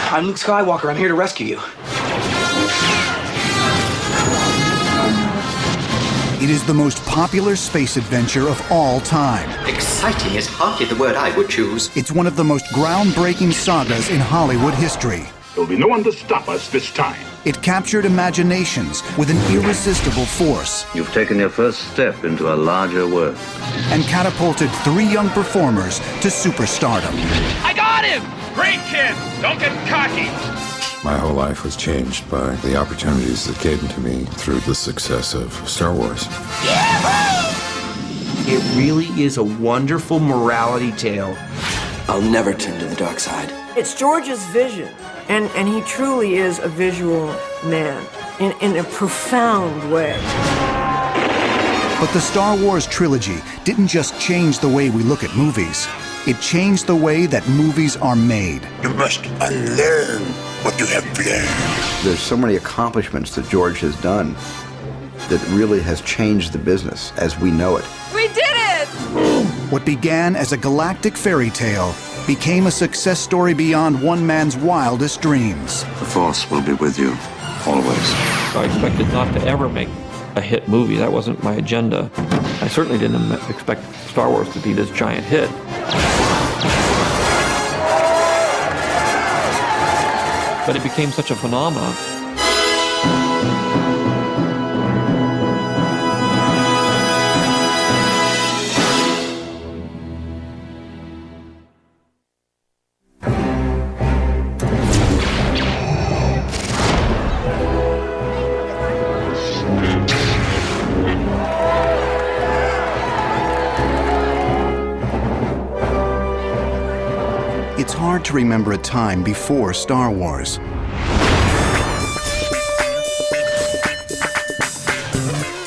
I'm Luke Skywalker. I'm here to rescue you. It is the most popular space adventure of all time. Exciting is hardly the word I would choose. It's one of the most groundbreaking sagas in Hollywood history. There'll be no one to stop us this time. It captured imaginations with an irresistible force. You've taken your first step into a larger world. And catapulted 3 young performers to superstardom. I got him! Great kid! Don't get cocky! My whole life was changed by the opportunities that came to me through the success of Star Wars. It really is a wonderful morality tale. I'll never turn to the dark side. It's George's vision, and he truly is a visual man in a profound way. But the Star Wars trilogy didn't just change the way we look at movies. It changed the way that movies are made. You must unlearn what you have learned. There's so many accomplishments that George has done that really has changed the business as we know it. We did it! What began as a galactic fairy tale became a success story beyond one man's wildest dreams. The Force will be with you, always. I expected not to ever make a hit movie. That wasn't my agenda. I certainly didn't expect Star Wars to be this giant hit. But it became such a phenomenon. It's hard to remember a time before Star Wars.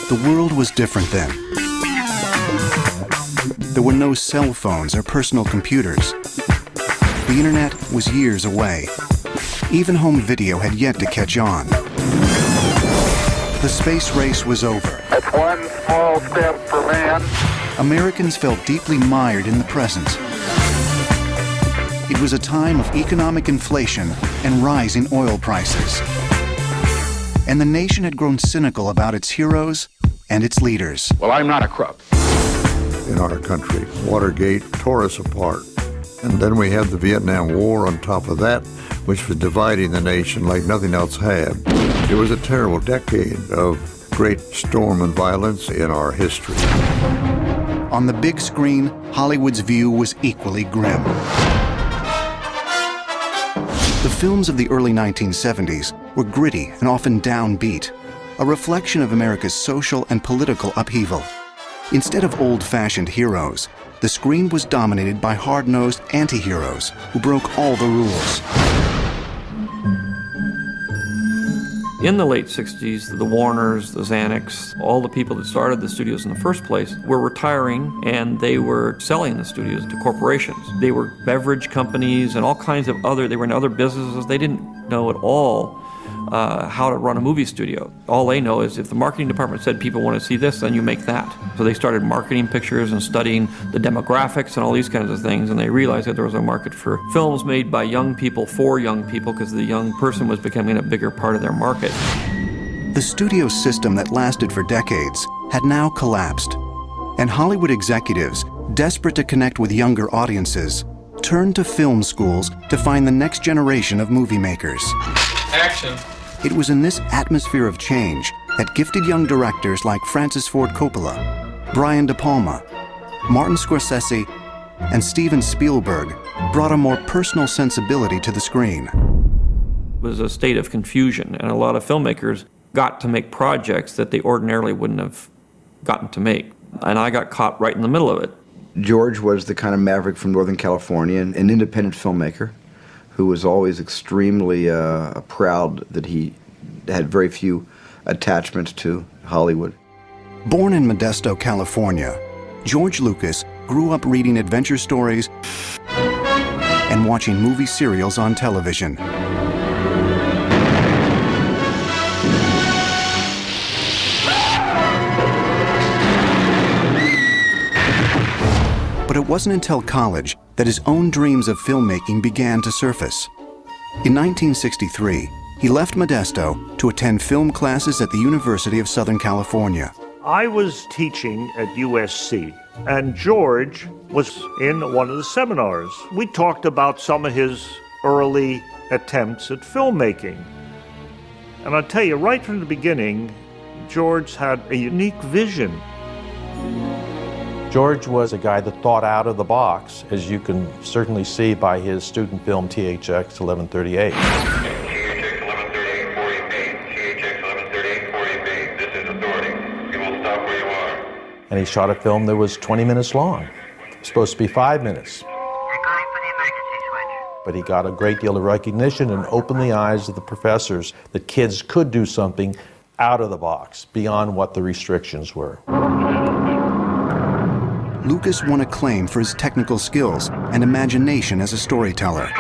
The world was different then. There were no cell phones or personal computers. The internet was years away. Even home video had yet to catch on. The space race was over. It's one small step for man. Americans felt deeply mired in the present. It was a time of economic inflation and rising oil prices. And the nation had grown cynical about its heroes and its leaders. Well, I'm not a crook. In our country, Watergate tore us apart. And then we had the Vietnam War on top of that, which was dividing the nation like nothing else had. It was a terrible decade of great storm and violence in our history. On the big screen, Hollywood's view was equally grim. The films of the early 1970s were gritty and often downbeat, a reflection of America's social and political upheaval. Instead of old-fashioned heroes, the screen was dominated by hard-nosed anti-heroes who broke all the rules. In the late 60s, the Warners, the Xanax, all the people that started the studios in the first place were retiring, and they were selling the studios to corporations. They were beverage companies and all kinds of they were in other businesses. They didn't know at all how to run a movie studio. All they know is if the marketing department said people want to see this, then you make that. So they started marketing pictures and studying the demographics and all these kinds of things, and they realized that there was a market for films made by young people for young people because the young person was becoming a bigger part of their market. The studio system that lasted for decades had now collapsed, and Hollywood executives, desperate to connect with younger audiences, turned to film schools to find the next generation of movie makers. Action. It was in this atmosphere of change that gifted young directors like Francis Ford Coppola, Brian De Palma, Martin Scorsese, and Steven Spielberg brought a more personal sensibility to the screen. It was a state of confusion, and a lot of filmmakers got to make projects that they ordinarily wouldn't have gotten to make. And I got caught right in the middle of it. George was the kind of maverick from Northern California, an independent filmmaker who was always extremely proud that he had very few attachments to Hollywood. Born in Modesto, California, George Lucas grew up reading adventure stories and watching movie serials on television. But it wasn't until college that his own dreams of filmmaking began to surface. In 1963, he left Modesto to attend film classes at the University of Southern California. I was teaching at USC, and George was in one of the seminars. We talked about some of his early attempts at filmmaking. And I'll tell you, right from the beginning, George had a unique vision. George was a guy that thought out of the box, as you can certainly see by his student film THX 1138. THX 1138-40B, this is authority. You will stop where you are. And he shot a film that was 20 minutes long. It was supposed to be 5 minutes. But he got a great deal of recognition and opened the eyes of the professors that kids could do something out of the box, beyond what the restrictions were. Lucas won acclaim for his technical skills and imagination as a storyteller.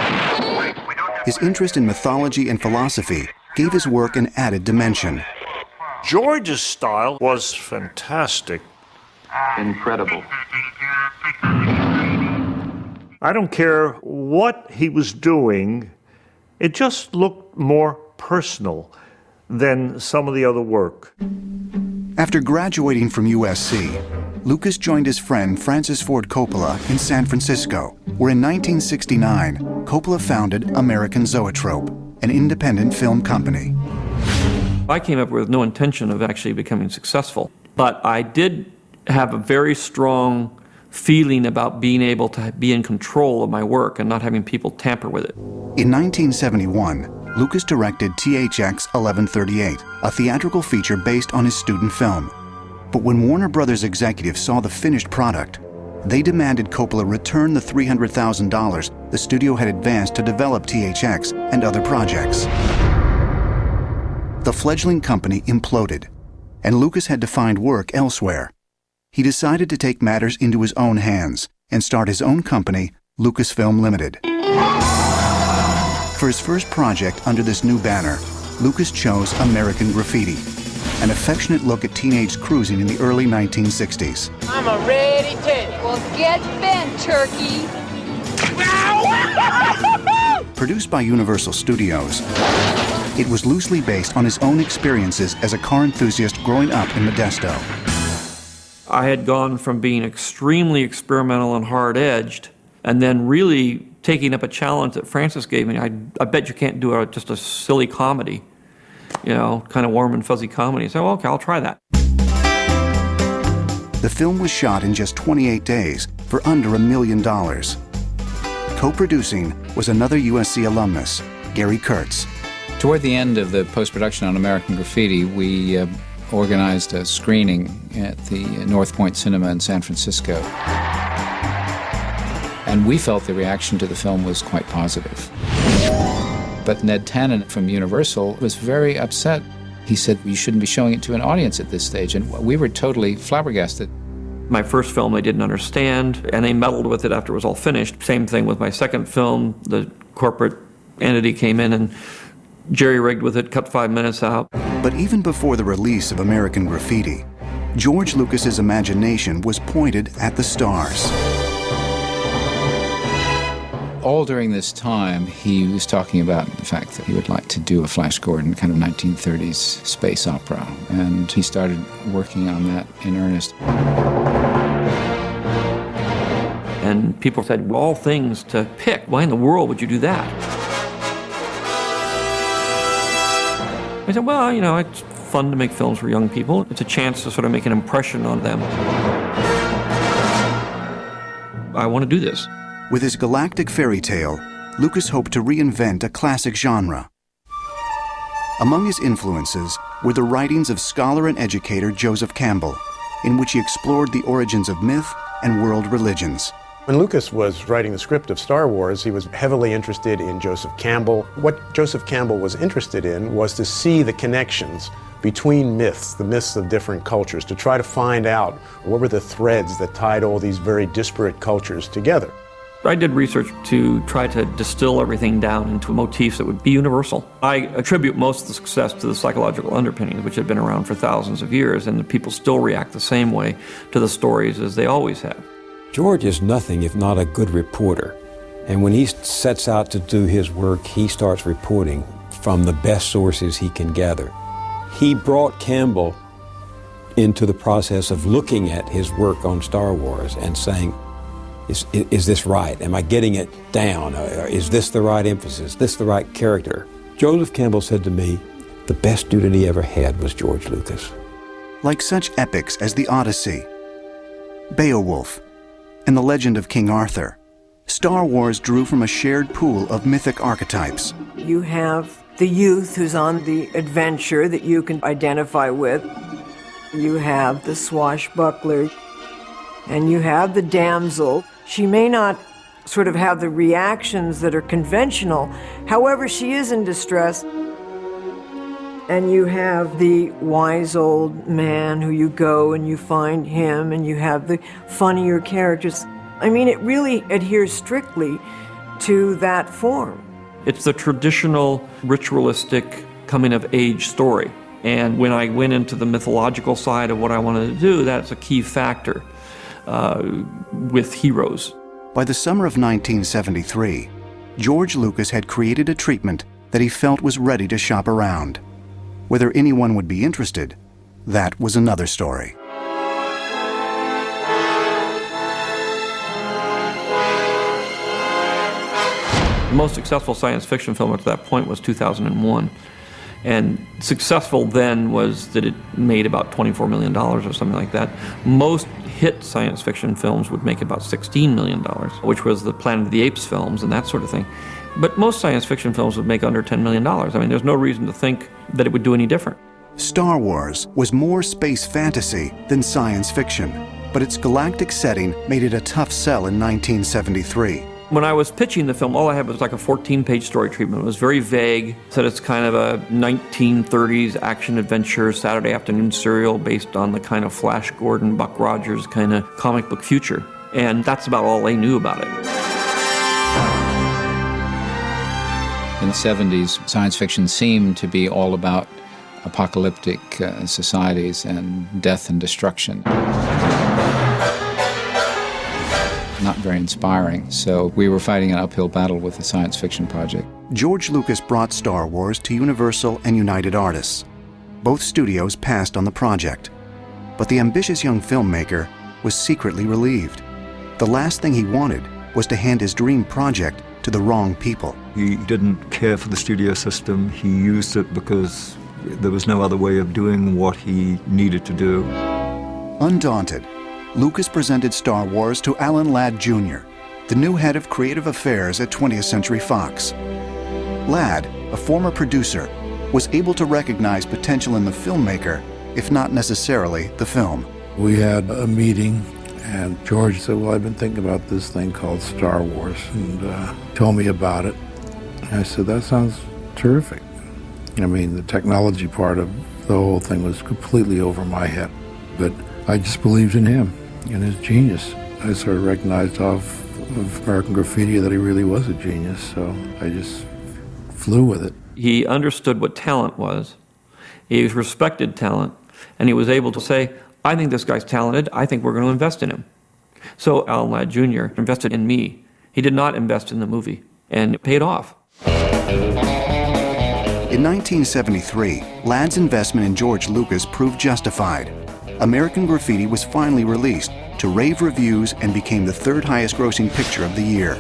His interest in mythology and philosophy gave his work an added dimension. George's style was fantastic. Incredible. I don't care what he was doing, it just looked more personal than some of the other work. After graduating from USC, Lucas joined his friend Francis Ford Coppola in San Francisco, where in 1969, Coppola founded American Zoetrope, an independent film company. I came up with no intention of actually becoming successful, but I did have a very strong feeling about being able to be in control of my work and not having people tamper with it. In 1971, Lucas directed THX 1138, a theatrical feature based on his student film. But when Warner Brothers executives saw the finished product, they demanded Coppola return the $300,000 the studio had advanced to develop THX and other projects. The fledgling company imploded, and Lucas had to find work elsewhere. He decided to take matters into his own hands and start his own company, Lucasfilm Limited. For his first project under this new banner, Lucas chose American Graffiti, an affectionate look at teenage cruising in the early 1960s. I'm a ready Teddy. Well, get bent, turkey. Produced by Universal Studios, it was loosely based on his own experiences as a car enthusiast growing up in Modesto. I had gone from being extremely experimental and hard-edged, and then really taking up a challenge that Francis gave me. I bet you can't do just a silly comedy, you know, kind of warm and fuzzy comedy. So, okay, I'll try that. The film was shot in just 28 days for under $1 million. Co-producing was another USC alumnus, Gary Kurtz. Toward the end of the post-production on American Graffiti, we organized a screening at the North Point Cinema in San Francisco. And we felt the reaction to the film was quite positive. But Ned Tannen from Universal was very upset. He said, you shouldn't be showing it to an audience at this stage, and we were totally flabbergasted. My first film they didn't understand, and they meddled with it after it was all finished. Same thing with my second film. The corporate entity came in and jerry-rigged with it, cut 5 minutes out. But even before the release of American Graffiti, George Lucas's imagination was pointed at the stars. All during this time, he was talking about the fact that he would like to do a Flash Gordon kind of 1930s space opera, and he started working on that in earnest. And people said, well, all things to pick. Why in the world would you do that? I said, well, you know, it's fun to make films for young people. It's a chance to sort of make an impression on them. I want to do this. With his galactic fairy tale, Lucas hoped to reinvent a classic genre. Among his influences were the writings of scholar and educator Joseph Campbell, in which he explored the origins of myth and world religions. When Lucas was writing the script of Star Wars, he was heavily interested in Joseph Campbell. What Joseph Campbell was interested in was to see the connections between myths, the myths of different cultures, to try to find out what were the threads that tied all these very disparate cultures together. I did research to try to distill everything down into motifs that would be universal. I attribute most of the success to the psychological underpinnings, which had been around for thousands of years, and the people still react the same way to the stories as they always have. George is nothing if not a good reporter, And when he sets out to do his work, he starts reporting from the best sources he can gather. He brought Campbell into the process of looking at his work on Star Wars and saying, is this right? Am I getting it down? Is this the right emphasis? Is this the right character? Joseph Campbell said to me, the best student he ever had was George Lucas. Like such epics as The Odyssey, Beowulf, and The Legend of King Arthur, Star Wars drew from a shared pool of mythic archetypes. You have the youth who's on the adventure that you can identify with. You have the swashbuckler, and you have the damsel. She may not sort of have the reactions that are conventional, however, she is in distress. And you have the wise old man who you go and you find him, and you have the funnier characters. I mean, it really adheres strictly to that form. It's the traditional ritualistic coming-of-age story. And when I went into the mythological side of what I wanted to do, that's a key factor with heroes. By the summer of 1973, George Lucas had created a treatment that he felt was ready to shop around. Whether anyone would be interested, that was another story. The most successful science fiction film at that point was 2001. And successful then was that it made about $24 million or something like that. Most hit science fiction films would make about $16 million, which was the Planet of the Apes films and that sort of thing. But most science fiction films would make under $10 million. I mean, there's no reason to think that it would do any different. Star Wars was more space fantasy than science fiction, but its galactic setting made it a tough sell in 1973. When I was pitching the film, all I had was like a 14-page story treatment. It was very vague. Said it's kind of a 1930s action-adventure Saturday afternoon serial based on the kind of Flash Gordon, Buck Rogers kind of comic book future. And that's about all they knew about it. In the 70s, science fiction seemed to be all about apocalyptic societies and death and destruction. Not very inspiring, so we were fighting an uphill battle with the science fiction project. George Lucas brought Star Wars to Universal and United Artists. Both studios passed on the project, but the ambitious young filmmaker was secretly relieved. The last thing he wanted was to hand his dream project to the wrong people. He didn't care for the studio system. He used it because there was no other way of doing what he needed to do. Undaunted, Lucas presented Star Wars to Alan Ladd Jr., the new head of creative affairs at 20th Century Fox. Ladd, a former producer, was able to recognize potential in the filmmaker, if not necessarily the film. We had a meeting, and George said, well, I've been thinking about this thing called Star Wars, and told me about it. And I said, that sounds terrific. I mean, the technology part of the whole thing was completely over my head, but I just believed in him and his genius. I sort of recognized off of American Graffiti that he really was a genius, so I just flew with it. He understood what talent was. He respected talent, and he was able to say, I think this guy's talented. I think we're going to invest in him. So Alan Ladd Jr. invested in me. He did not invest in the movie, and it paid off. In 1973, Ladd's investment in George Lucas proved justified. American Graffiti was finally released to rave reviews and became the third highest grossing picture of the year.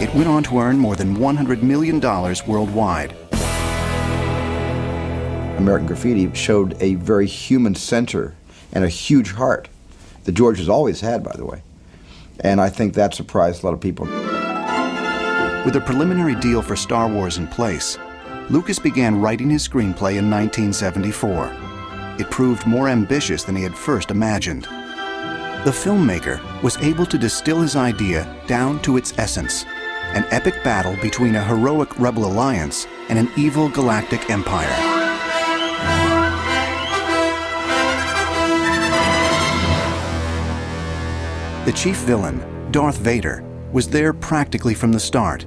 It went on to earn more than $100 million worldwide. American Graffiti showed a very human center and a huge heart that George has always had, by the way. And I think that surprised a lot of people. With a preliminary deal for Star Wars in place, Lucas began writing his screenplay in 1974. It proved more ambitious than he had first imagined. The filmmaker was able to distill his idea down to its essence, an epic battle between a heroic rebel alliance and an evil galactic empire. The chief villain, Darth Vader, was there practically from the start,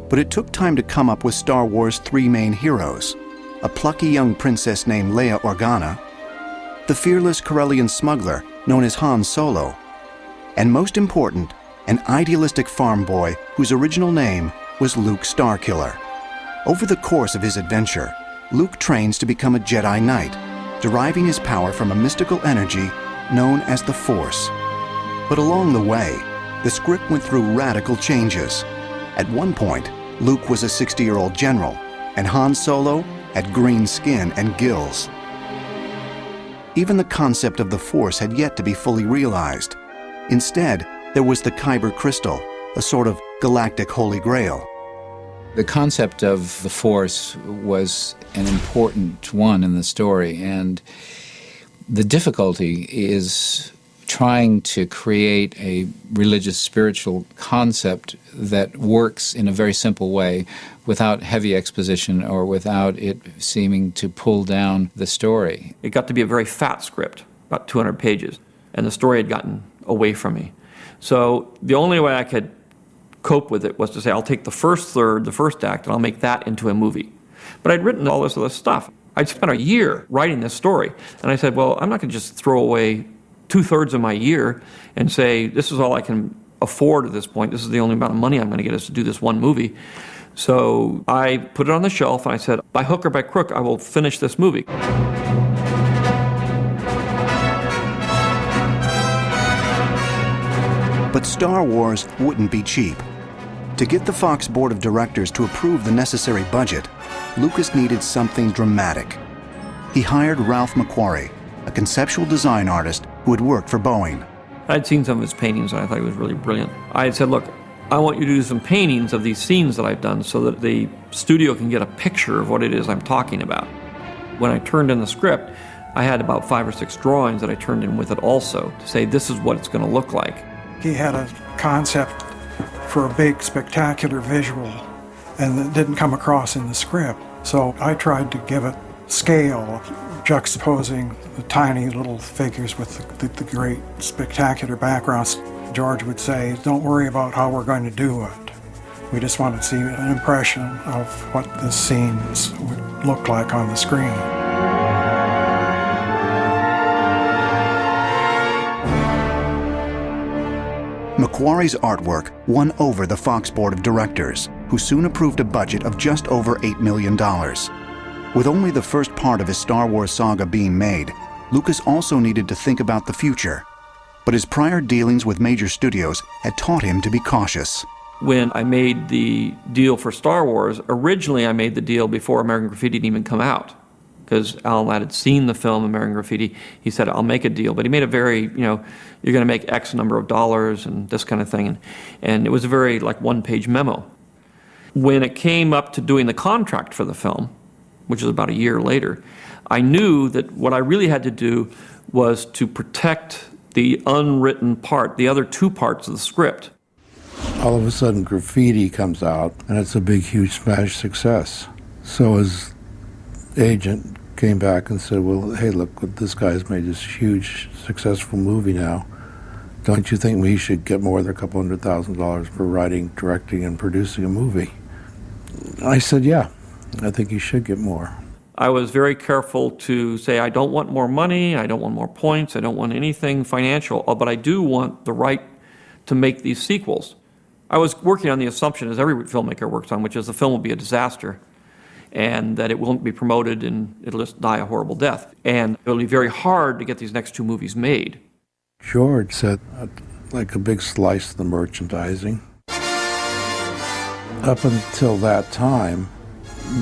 but it took time to come up with Star Wars' three main heroes: a plucky young princess named Leia Organa, the fearless Corellian smuggler known as Han Solo, and most important, an idealistic farm boy whose original name was Luke Starkiller. Over the course of his adventure, Luke trains to become a Jedi Knight, deriving his power from a mystical energy known as the Force. But along the way, the script went through radical changes. At one point, Luke was a 60-year-old general, and Han Solo had green skin and gills. Even the concept of the Force had yet to be fully realized. Instead, there was the Kyber crystal, a sort of galactic holy grail. The concept of the Force was an important one in the story, and the difficulty is trying to create a religious, spiritual concept that works in a very simple way without heavy exposition or without it seeming to pull down the story. It got to be a very fat script, about 200 pages, and the story had gotten away from me. So the only way I could cope with it was to say, I'll take the first third, the first act, and I'll make that into a movie. But I'd written all this other stuff. I'd spent a year writing this story, and I said, well, I'm not going to just throw away 2/3 of my year and say, this is all I can afford at this point. This is the only amount of money I'm going to get us to do this one movie. So I put it on the shelf, and I said, by hook or by crook, I will finish this movie. But Star Wars wouldn't be cheap. To get the Fox Board of Directors to approve the necessary budget, Lucas needed something dramatic. He hired Ralph McQuarrie, a conceptual design artist who had worked for Boeing. I'd seen some of his paintings, and I thought he was really brilliant. I had said, look, I want you to do some paintings of these scenes that I've done so that the studio can get a picture of what it is I'm talking about. When I turned in the script, I had about 5 or 6 drawings that I turned in with it also to say, this is what it's going to look like. He had a concept for a big, spectacular visual, and it didn't come across in the script. So I tried to give it scale, juxtaposing the tiny little figures with the great, spectacular backgrounds. George would say, don't worry about how we're going to do it. We just want to see an impression of what the scenes would look like on the screen. McQuarrie's artwork won over the Fox Board of Directors, who soon approved a budget of just over $8 million. With only the first part of his Star Wars saga being made, Lucas also needed to think about the future. But his prior dealings with major studios had taught him to be cautious. When I made the deal for Star Wars, originally I made the deal before American Graffiti didn't even come out. Because Alan Ladd had seen the film American Graffiti, he said, I'll make a deal. But he made a very, you're going to make X number of dollars and this kind of thing. And it was a very, one-page memo. When it came up to doing the contract for the film, which was about a year later, I knew that what I really had to do was to protect the unwritten part, the other 2 parts of the script. All of a sudden, Graffiti comes out, and it's a big, huge smash success. So his agent came back and said, well, hey, look, this guy's made this huge, successful movie now. Don't you think we should get more than $200,000 for writing, directing, and producing a movie? I said, yeah, I think you should get more. I was very careful to say, I don't want more money, I don't want more points, I don't want anything financial, but I do want the right to make these sequels. I was working on the assumption, as every filmmaker works on, which is the film will be a disaster, and that it won't be promoted and it'll just die a horrible death. And it'll be very hard to get these next 2 movies made. George said, like a big slice of the merchandising. Up until that time,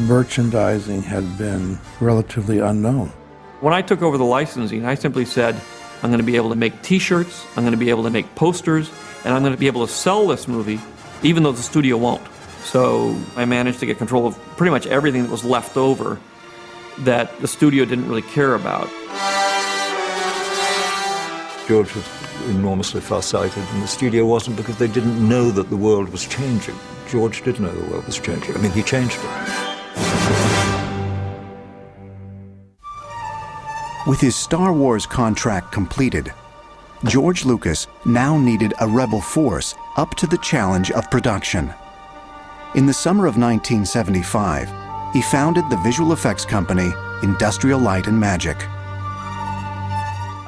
merchandising had been relatively unknown. When I took over the licensing, I simply said, I'm going to be able to make T-shirts, I'm going to be able to make posters, and I'm going to be able to sell this movie, even though the studio won't. So I managed to get control of pretty much everything that was left over that the studio didn't really care about. George was enormously far-sighted, and the studio wasn't, because they didn't know that the world was changing. George did know the world was changing. I mean, he changed it. With his Star Wars contract completed, George Lucas now needed a rebel force up to the challenge of production. In the summer of 1975, he founded the visual effects company Industrial Light and Magic.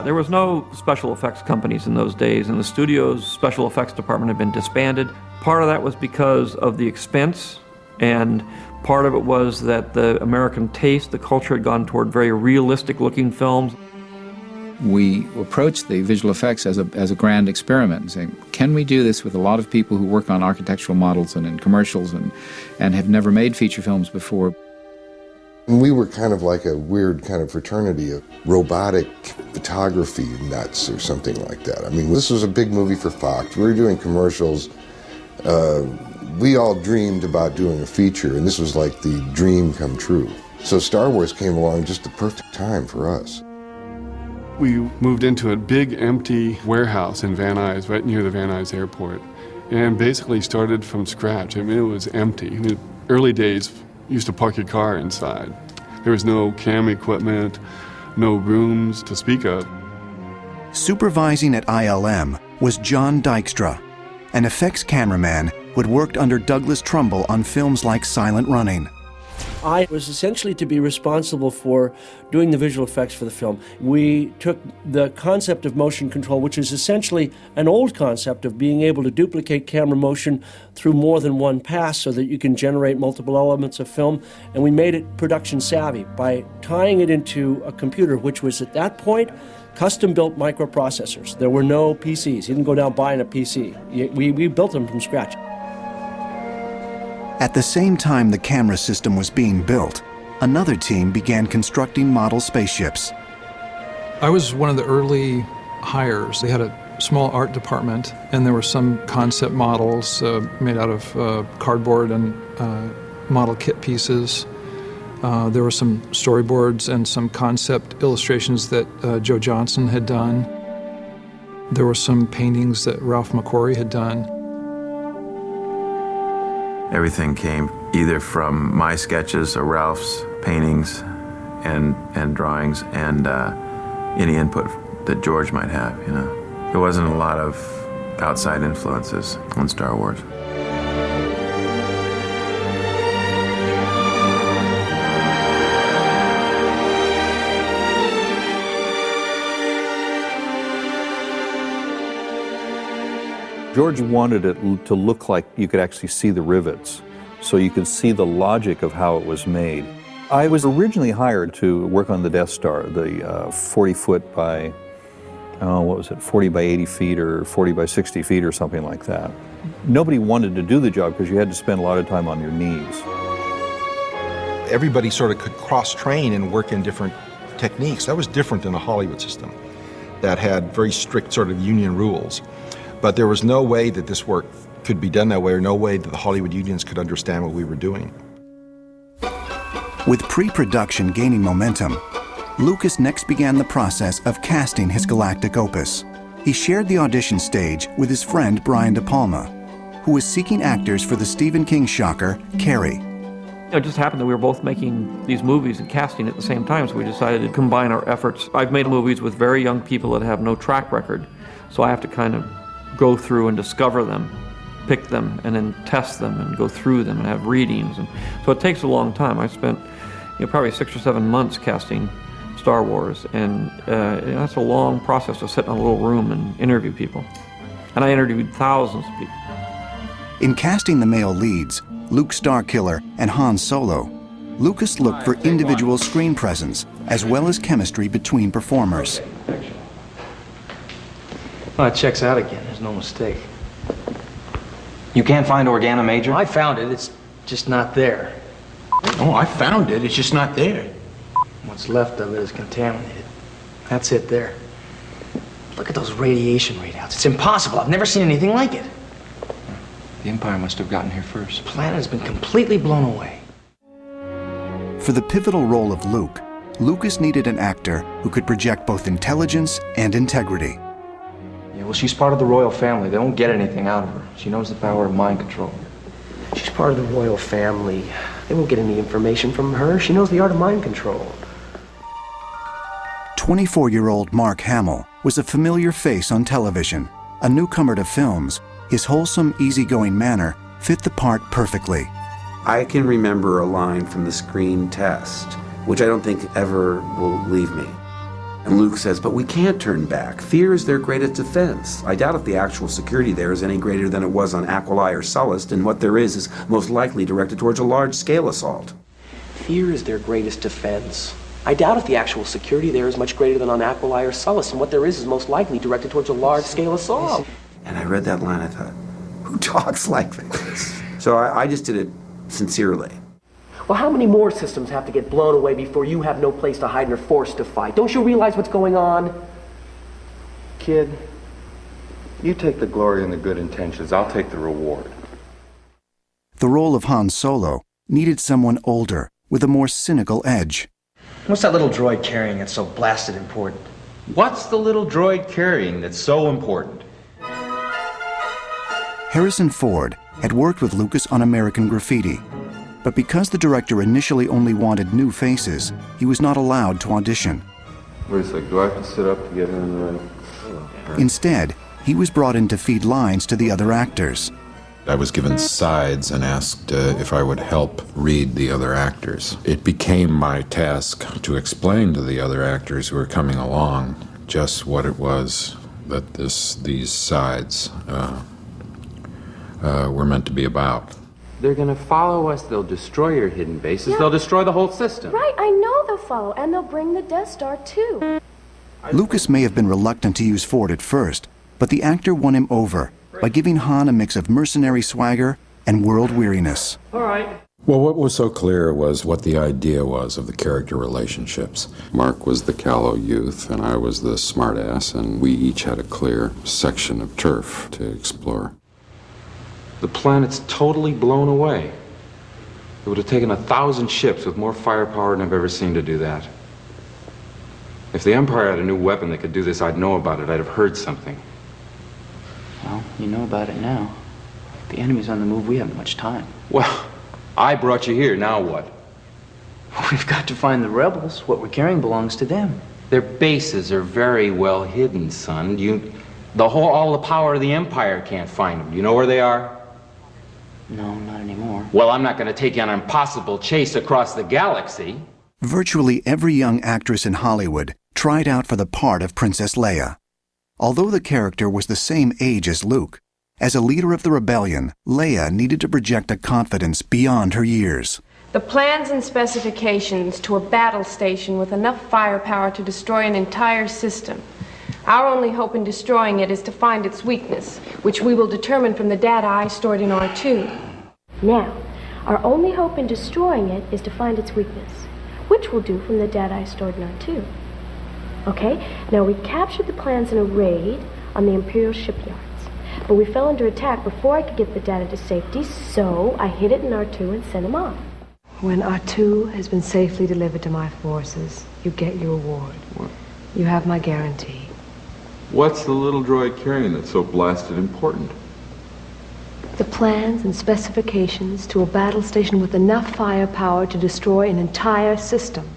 There was no special effects companies in those days, and the studio's special effects department had been disbanded. Part of that was because of the expense, and part of it was that the American taste, the culture had gone toward very realistic-looking films. We approached the visual effects as a grand experiment, saying, can we do this with a lot of people who work on architectural models and in commercials and have never made feature films before? We were kind of like a weird kind of fraternity of robotic photography nuts or something like that. I mean, this was a big movie for Fox. We were doing commercials. We all dreamed about doing a feature, and this was like the dream come true. So Star Wars came along just the perfect time for us. We moved into a big empty warehouse in Van Nuys, right near the Van Nuys airport, and basically started from scratch. I mean, it was empty. In the early days, you used to park your car inside. There was no camera equipment, no rooms to speak of. Supervising at ILM was John Dykstra, an effects cameraman who had worked under Douglas Trumbull on films like Silent Running. I was essentially to be responsible for doing the visual effects for the film. We took the concept of motion control, which is essentially an old concept of being able to duplicate camera motion through more than one pass so that you can generate multiple elements of film, and we made it production savvy by tying it into a computer, which was at that point custom-built microprocessors. There were no PCs. You didn't go down buying a PC. We built them from scratch. At the same time the camera system was being built, another team began constructing model spaceships. I was one of the early hires. They had a small art department, and there were some concept models made out of cardboard and model kit pieces. There were some storyboards and some concept illustrations that Joe Johnson had done. There were some paintings that Ralph McQuarrie had done. Everything came either from my sketches or Ralph's paintings and drawings and any input that George might have, you know. There wasn't a lot of outside influences on Star Wars. George wanted it to look like you could actually see the rivets, so you could see the logic of how it was made. I was originally hired to work on the Death Star, the 40-foot by, 40 by 80 feet or 40 by 60 feet or something like that. Nobody wanted to do the job because you had to spend a lot of time on your knees. Everybody sort of could cross-train and work in different techniques. That was different than a Hollywood system that had very strict sort of union rules. But there was no way that this work could be done that way, or no way that the Hollywood unions could understand what we were doing. With pre-production gaining momentum, Lucas next began the process of casting his galactic opus. He shared the audition stage with his friend Brian De Palma, who was seeking actors for the Stephen King shocker, Carrie. It just happened that we were both making these movies and casting at the same time, so we decided to combine our efforts. I've made movies with very young people that have no track record, so I have to kind of go through and discover them, pick them, and then test them and go through them and have readings. And so it takes a long time. I spent probably 6 or 7 months casting Star Wars, and that's a long process to sit in a little room and interview people. And I interviewed thousands of people. In casting the male leads, Luke Starkiller and Han Solo, Lucas looked for individual screen presence as well as chemistry between performers. Well, it checks out again. There's no mistake. You can't find Organa Major? I found it. It's just not there. Oh, I found it. It's just not there. What's left of it is contaminated. That's it there. Look at those radiation readouts. It's impossible. I've never seen anything like it. The Empire must have gotten here first. The planet has been completely blown away. For the pivotal role of Luke, Lucas needed an actor who could project both intelligence and integrity. Yeah, well, she's part of the royal family. They won't get anything out of her. She knows the power of mind control. She's part of the royal family. They won't get any information from her. She knows the art of mind control. 24-year-old Mark Hamill was a familiar face on television. A newcomer to films, his wholesome, easygoing manner fit the part perfectly. I can remember a line from the screen test, which I don't think ever will leave me. And Luke says, but we can't turn back. Fear is their greatest defense. I doubt if the actual security there is any greater than it was on Aquilai or Sullust, and what there is most likely directed towards a large-scale assault. Fear is their greatest defense. I doubt if the actual security there is much greater than on Aquilai or Sullust, and what there is most likely directed towards a large-scale assault. And I read that line, I thought, who talks like this? So I just did it sincerely. Well, how many more systems have to get blown away before you have no place to hide and are forced to fight? Don't you realize what's going on? Kid, you take the glory and the good intentions. I'll take the reward. The role of Han Solo needed someone older, with a more cynical edge. What's that little droid carrying that's so blasted important? What's the little droid carrying that's so important? Harrison Ford had worked with Lucas on American Graffiti, but because the director initially only wanted new faces, he was not allowed to audition. Wait a sec, do I have to sit up to get in the right? Instead, he was brought in to feed lines to the other actors. I was given sides and asked if I would help read the other actors. It became my task to explain to the other actors who were coming along just what it was that these sides were meant to be about. They're gonna follow us, they'll destroy your hidden bases, they'll destroy the whole system. Right, I know they'll follow, and they'll bring the Death Star too. Lucas may have been reluctant to use Ford at first, but the actor won him over by giving Han a mix of mercenary swagger and world weariness. All right. Well, what was so clear was what the idea was of the character relationships. Mark was the callow youth, and I was the smartass, and we each had a clear section of turf to explore. The planet's totally blown away. It would have taken 1,000 ships with more firepower than I've ever seen to do that. If the Empire had a new weapon that could do this, I'd know about it. I'd have heard something. Well, you know about it now. The enemy's on the move. We haven't much time. Well, I brought you here. Now what? We've got to find the rebels. What we're carrying belongs to them. Their bases are very well hidden, son. All the power of the Empire can't find them. You know where they are? No, not anymore. Well, I'm not going to take you on an impossible chase across the galaxy. Virtually every young actress in Hollywood tried out for the part of Princess Leia. Although the character was the same age as Luke, as a leader of the rebellion, Leia needed to project a confidence beyond her years. The plans and specifications to a battle station with enough firepower to destroy an entire system. Our only hope in destroying it is to find its weakness, which we will determine from the data I stored in R2. Now, our only hope in destroying it is to find its weakness, which we'll do from the data I stored in R2. Okay, now we captured the plans in a raid on the Imperial shipyards, but we fell under attack before I could get the data to safety, so I hid it in R2 and sent him off. When R2 has been safely delivered to my forces, you get your reward. What? You have my guarantee. What's the little droid carrying that's so blasted important? The plans and specifications to a battle station with enough firepower to destroy an entire system.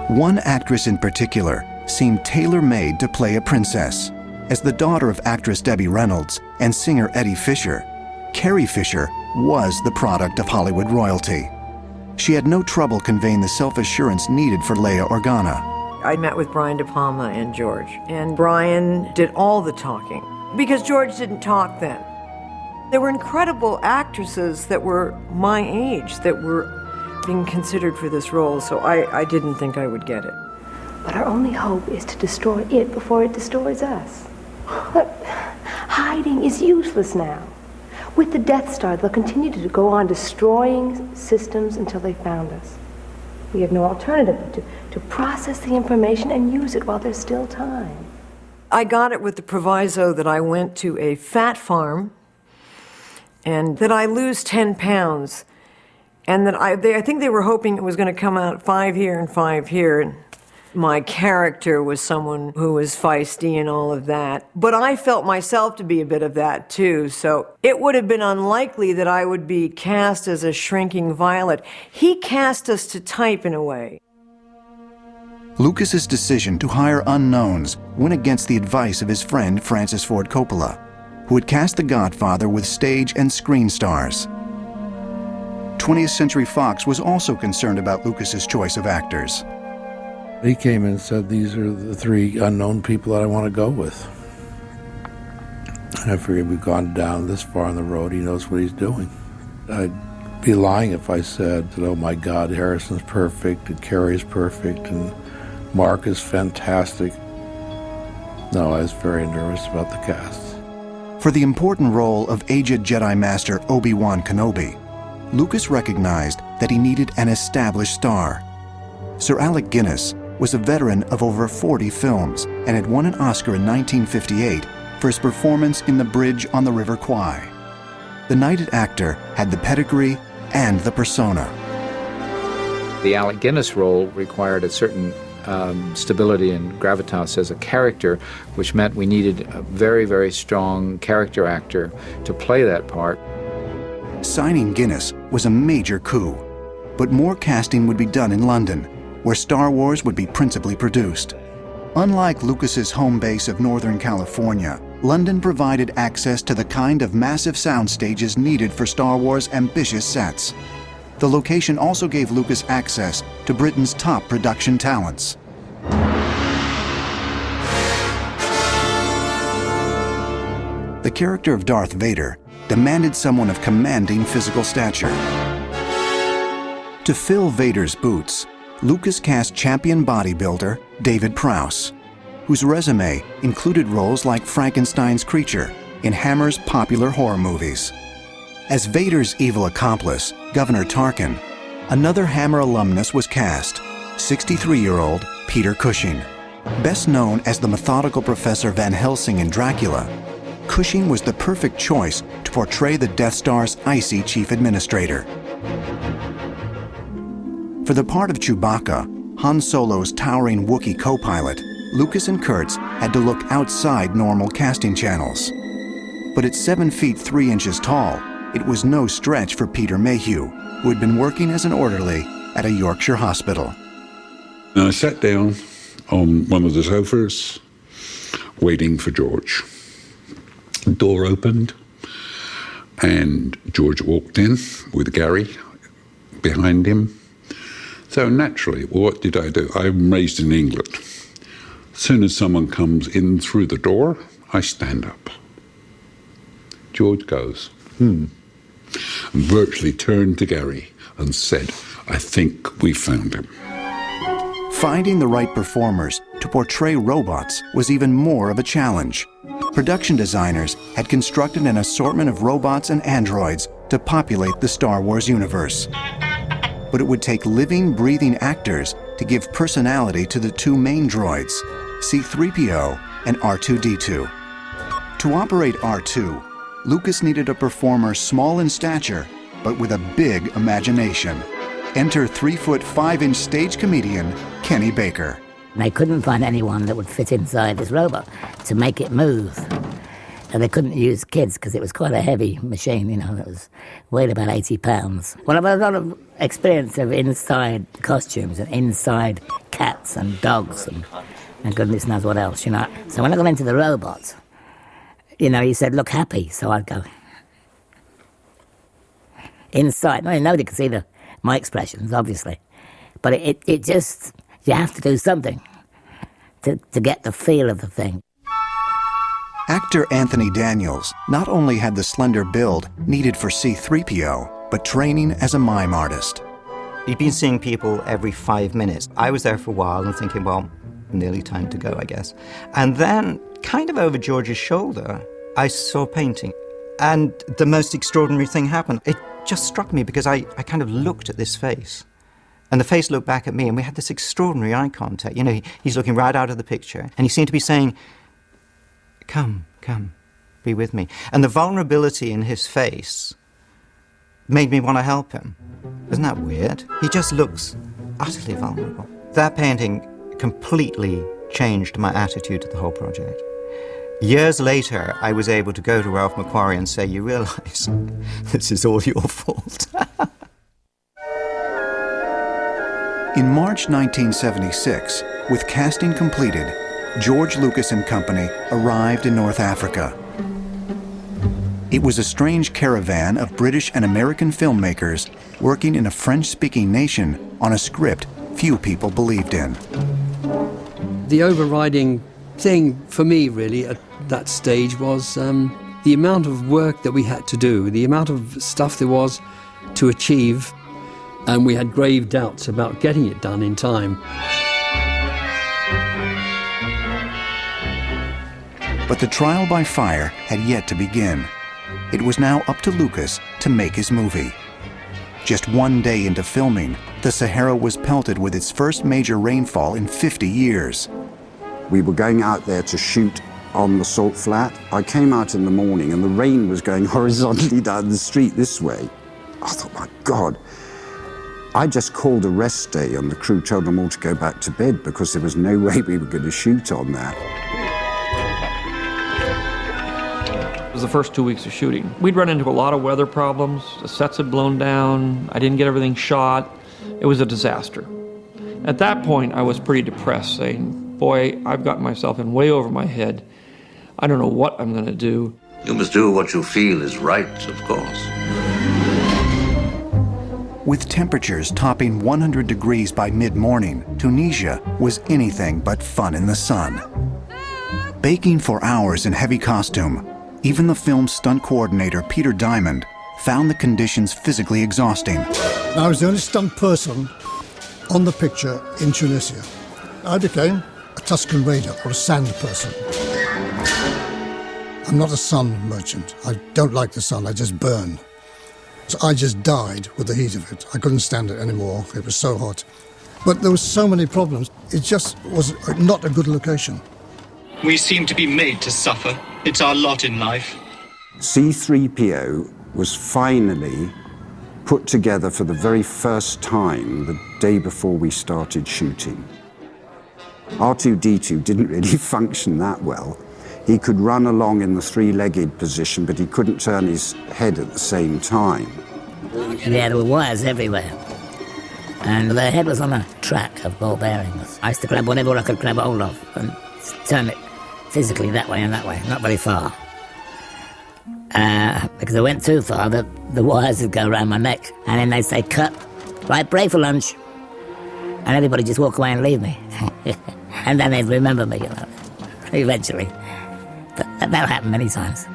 One actress in particular seemed tailor-made to play a princess. As the daughter of actress Debbie Reynolds and singer Eddie Fisher, Carrie Fisher was the product of Hollywood royalty. She had no trouble conveying the self-assurance needed for Leia Organa. I met with Brian De Palma and George, and Brian did all the talking, because George didn't talk then. There were incredible actresses that were my age that were being considered for this role, so I didn't think I would get it. But our only hope is to destroy it before it destroys us. Look, hiding is useless now. With the Death Star, they'll continue to go on destroying systems until they found us. We have no alternative but to process the information and use it while there's still time. I got it with the proviso that I went to a fat farm and that I lose 10 pounds. And that I think they were hoping it was going to come out 5 here and 5 here. My character was someone who was feisty and all of that. But I felt myself to be a bit of that too, so it would have been unlikely that I would be cast as a shrinking Violet. He cast us to type in a way. Lucas's decision to hire unknowns went against the advice of his friend Francis Ford Coppola, who had cast The Godfather with stage and screen stars. 20th Century Fox was also concerned about Lucas's choice of actors. He came in and said, these are the 3 unknown people that I want to go with. And I figured we've gone down this far on the road, he knows what he's doing. I'd be lying if I said that, oh my God, Harrison's perfect, and Carrey's perfect, and Mark is fantastic. No, I was very nervous about the cast. For the important role of aged Jedi Master Obi-Wan Kenobi, Lucas recognized that he needed an established star. Sir Alec Guinness was a veteran of over 40 films and had won an Oscar in 1958 for his performance in The Bridge on the River Kwai. The knighted actor had the pedigree and the persona. The Alec Guinness role required a certain stability and gravitas as a character, which meant we needed a very, very strong character actor to play that part. Signing Guinness was a major coup, but more casting would be done in London, where Star Wars would be principally produced. Unlike Lucas's home base of Northern California, London provided access to the kind of massive sound stages needed for Star Wars' ambitious sets. The location also gave Lucas access to Britain's top production talents. The character of Darth Vader demanded someone of commanding physical stature. To fill Vader's boots, Lucas cast champion bodybuilder David Prowse, whose resume included roles like Frankenstein's creature in Hammer's popular horror movies. As Vader's evil accomplice, Governor Tarkin, another Hammer alumnus was cast, 63-year-old Peter Cushing. Best known as the methodical Professor Van Helsing in Dracula, Cushing was the perfect choice to portray the Death Star's icy chief administrator. For the part of Chewbacca, Han Solo's towering Wookiee co-pilot, Lucas and Kurtz had to look outside normal casting channels. But at 7 feet 3 inches tall, it was no stretch for Peter Mayhew, who had been working as an orderly at a Yorkshire hospital. I sat down on one of the sofas, waiting for George. The door opened, and George walked in with Gary behind him. So naturally, what did I do? I'm raised in England. As soon as someone comes in through the door, I stand up. George goes, and virtually turned to Gary and said, I think we found him. Finding the right performers to portray robots was even more of a challenge. Production designers had constructed an assortment of robots and androids to populate the Star Wars universe. But it would take living, breathing actors to give personality to the 2 main droids, C-3PO and R2-D2. To operate R2, Lucas needed a performer small in stature, but with a big imagination. Enter 3'5" stage comedian Kenny Baker. They couldn't find anyone that would fit inside this robot to make it move. And they couldn't use kids because it was quite a heavy machine, you know, it weighed about 80 pounds. Well, I've had a lot of experience of inside costumes and inside cats and dogs and goodness knows what else, you know. So when I got into the robot, you know, he said, look happy, so I'd go inside. Well, nobody could see my expressions, obviously. But it just, you have to do something to get the feel of the thing. Actor Anthony Daniels not only had the slender build needed for C-3PO, but training as a mime artist. He'd been seeing people every 5 minutes. I was there for a while and thinking, well, nearly time to go, I guess. And then, kind of over George's shoulder, I saw painting. And the most extraordinary thing happened. It just struck me because I kind of looked at this face. And the face looked back at me, and we had this extraordinary eye contact. You know, he's looking right out of the picture, and he seemed to be saying, come, be with me. And the vulnerability in his face made me want to help him. Isn't that weird? He just looks utterly vulnerable. That painting completely changed my attitude to the whole project. Years later, I was able to go to Ralph McQuarrie and say, you realize this is all your fault. In March 1976, with casting completed, George Lucas and Company arrived in North Africa. It was a strange caravan of British and American filmmakers working in a French-speaking nation on a script few people believed in. The overriding thing for me, really, at that stage was the amount of work that we had to do, the amount of stuff there was to achieve, and we had grave doubts about getting it done in time. But the trial by fire had yet to begin. It was now up to Lucas to make his movie. Just one day into filming, the Sahara was pelted with its first major rainfall in 50 years. We were going out there to shoot on the salt flat. I came out in the morning and the rain was going horizontally down the street this way. I thought, my God. I just called a rest day and the crew told them all to go back to bed because there was no way we were going to shoot on that. It was the first 2 weeks of shooting. We'd run into a lot of weather problems. The sets had blown down. I didn't get everything shot. It was a disaster. At that point, I was pretty depressed, saying, boy, I've gotten myself in way over my head. I don't know what I'm going to do. You must do what you feel is right, of course. With temperatures topping 100 degrees by mid-morning, Tunisia was anything but fun in the sun. Baking for hours in heavy costume, even the film's stunt coordinator, Peter Diamond, found the conditions physically exhausting. I was the only stunt person on the picture in Tunisia. I became a Tuscan Raider, or a sand person. I'm not a sun merchant. I don't like the sun, I just burn. So I just died with the heat of it. I couldn't stand it anymore, it was so hot. But there were so many problems, it just was not a good location. We seem to be made to suffer. It's our lot in life. C-3PO was finally put together for the very first time the day before we started shooting. R2-D2 didn't really function that well. He could run along in the three-legged position, but he couldn't turn his head at the same time. Yeah, there were wires everywhere. And the head was on a track of ball bearings. I used to grab whatever I could grab hold of and turn it physically that way and that way, not very far. Because I went too far, the wires would go around my neck. And then they'd say, cut, right, break for lunch. And everybody just walk away and leave me. And then they'd remember me, eventually. But that happened many times.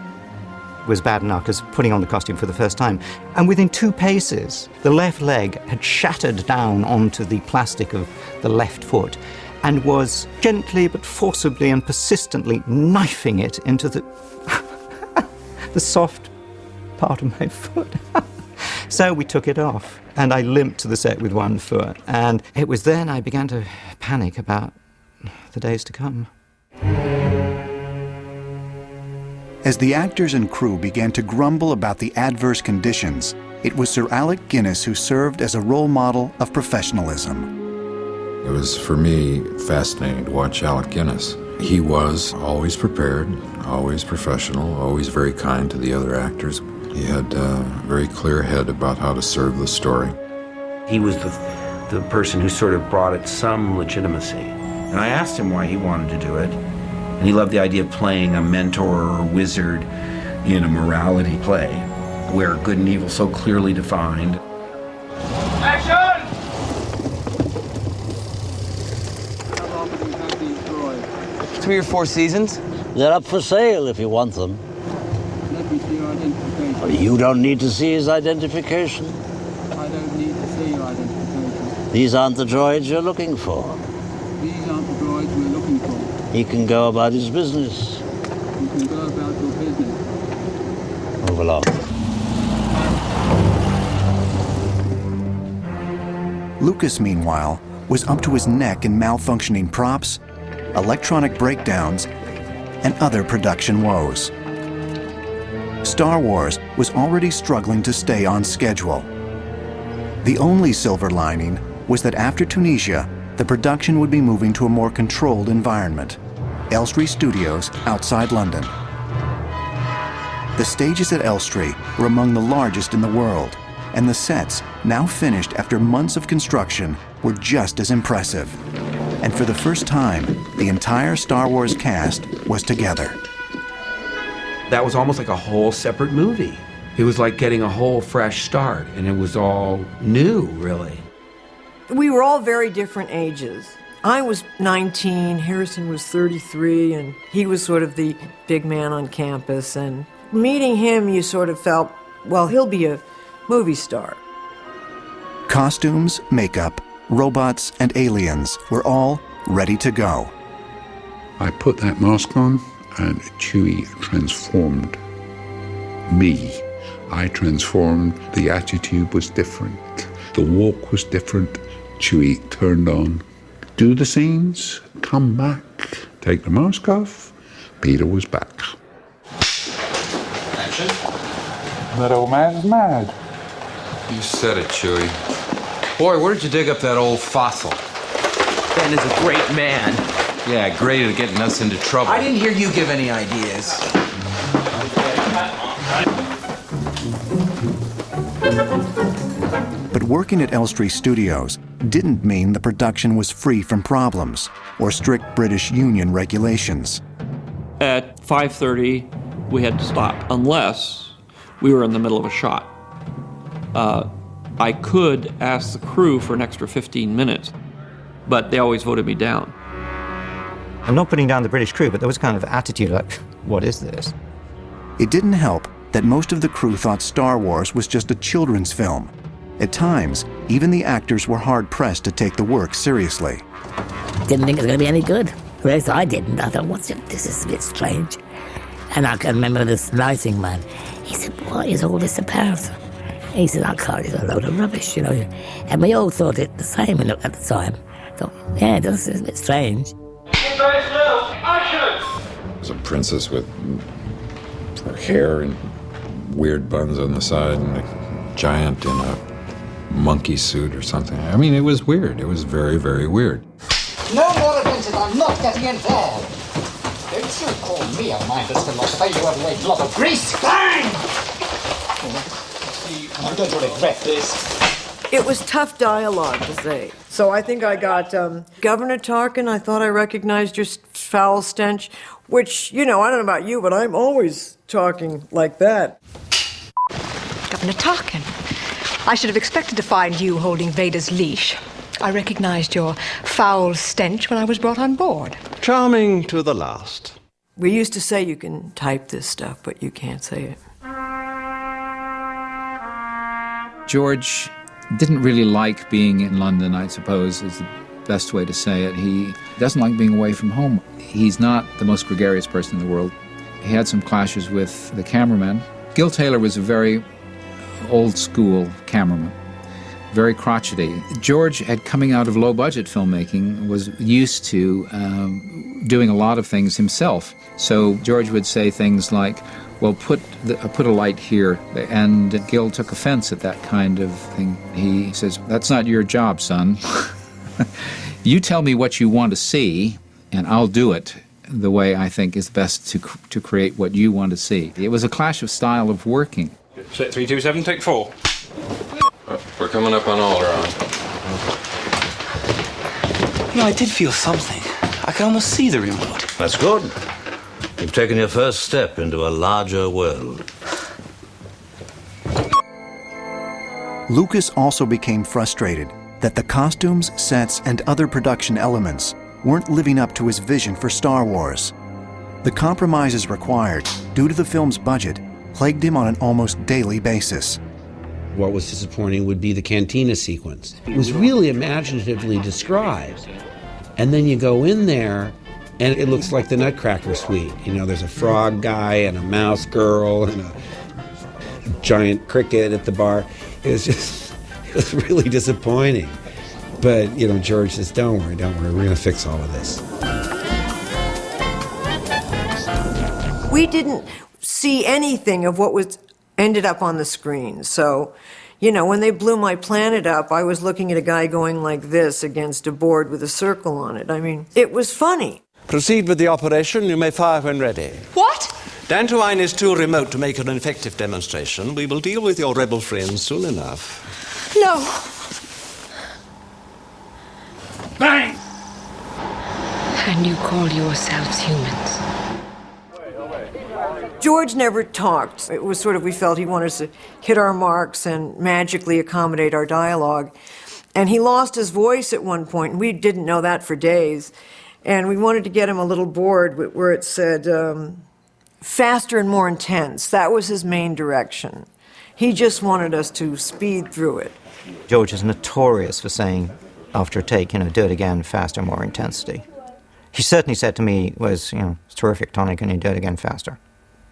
It was bad enough because putting on the costume for the first time. And within 2 paces, the left leg had shattered down onto the plastic of the left foot and was gently but forcibly and persistently knifing it into the soft part of my foot. So we took it off, and I limped to the set with one foot. And it was then I began to panic about the days to come. As the actors and crew began to grumble about the adverse conditions, it was Sir Alec Guinness who served as a role model of professionalism. It was, for me, fascinating to watch Alec Guinness. He was always prepared, always professional, always very kind to the other actors. He had a very clear head about how to serve the story. He was the person who sort of brought it some legitimacy. And I asked him why he wanted to do it. And he loved the idea of playing a mentor or wizard in a morality play where good and evil so clearly defined. Action! 3 or 4 seasons? They're up for sale if you want them. Let me see your identification. You don't need to see his identification. I don't need to see your identification. These aren't the droids you're looking for. These aren't the droids we're looking for. He can go about his business. You can go about your business. Move along. Lucas, meanwhile, was up to his neck in malfunctioning props, electronic breakdowns, and other production woes. Star Wars was already struggling to stay on schedule. The only silver lining was that after Tunisia, the production would be moving to a more controlled environment, Elstree Studios outside London. The stages at Elstree were among the largest in the world, and the sets, now finished after months of construction, were just as impressive. And for the first time, the entire Star Wars cast was together. That was almost like a whole separate movie. It was like getting a whole fresh start, and it was all new, really. We were all very different ages. I was 19, Harrison was 33, and he was sort of the big man on campus. And meeting him, you sort of felt, well, he'll be a movie star. Costumes, makeup, robots, and aliens were all ready to go. I put that mask on, and Chewie transformed me. I transformed. The attitude was different. The walk was different. Chewie turned on. Do the scenes, come back, take the mask off. Peter was back. Action. That old man's mad. You said it, Chewie. Boy, where did you dig up that old fossil? Ben is a great man. Yeah, great at getting us into trouble. I didn't hear you give any ideas. But working at Elstree Studios didn't mean the production was free from problems or strict British Union regulations. At 5:30, we had to stop unless we were in the middle of a shot. I could ask the crew for an extra 15 minutes, but they always voted me down. I'm not putting down the British crew, but there was kind of attitude like, what is this? It didn't help that most of the crew thought Star Wars was just a children's film. At times, even the actors were hard-pressed to take the work seriously. Didn't think it was going to be any good. At least I didn't. I thought, this is a bit strange. And I can remember this lighting man. He said, what is all this about? He said, I can't, it's a load of rubbish, you know. And we all thought it the same at the time. Thought, yeah, this is a bit strange. There's a princess with her hair and weird buns on the side and a giant in a monkey suit or something. I mean, it was weird. It was very, very weird. No more adventures. I'm not getting involved. Don't you call me a mindless philosopher. You have laid a lot of grease. Bang! I'm going to regret this. It was tough dialogue to say. So I think I got, Governor Tarkin, I thought I recognized your foul stench, which, you know, I don't know about you, but I'm always talking like that. Governor Tarkin, I should have expected to find you holding Vader's leash. I recognized your foul stench when I was brought on board. Charming to the last. We used to say you can type this stuff, but you can't say it. George didn't really like being in London, I suppose, is the best way to say it. He doesn't like being away from home. He's not the most gregarious person in the world. He had some clashes with the cameraman. Gil Taylor was a very old-school cameraman, very crotchety. George, coming out of low-budget filmmaking, was used to doing a lot of things himself. So George would say things like, well, put a light here, and Gil took offense at that kind of thing. He says, that's not your job, son. You tell me what you want to see, and I'll do it the way I think is best to create what you want to see. It was a clash of style of working. Set 327, take 4. We're coming up on Alderaan. You know, I did feel something. I could almost see the remote. That's good. You've taken your first step into a larger world. Lucas also became frustrated that the costumes, sets, and other production elements weren't living up to his vision for Star Wars. The compromises required, due to the film's budget, plagued him on an almost daily basis. What was disappointing would be the cantina sequence. It was really imaginatively described. And then you go in there, and it looks like the Nutcracker Suite. You know, there's a frog guy and a mouse girl and a giant cricket at the bar. It was really disappointing. But, you know, George says, don't worry, we're going to fix all of this. We didn't see anything of what was ended up on the screen. So, you know, when they blew my planet up, I was looking at a guy going like this against a board with a circle on it. I mean, it was funny. Proceed with the operation. You may fire when ready. What? Dantooine is too remote to make an effective demonstration. We will deal with your rebel friends soon enough. No. Bang! And you call yourselves humans? George never talked. It was sort of, we felt he wanted us to hit our marks and magically accommodate our dialogue. And he lost his voice at one point, and we didn't know that for days. And we wanted to get him a little board where it said, faster and more intense. That was his main direction. He just wanted us to speed through it. George is notorious for saying, after a take, do it again, faster, more intensity. He certainly said to me, it's terrific, Tony, can you do it again faster?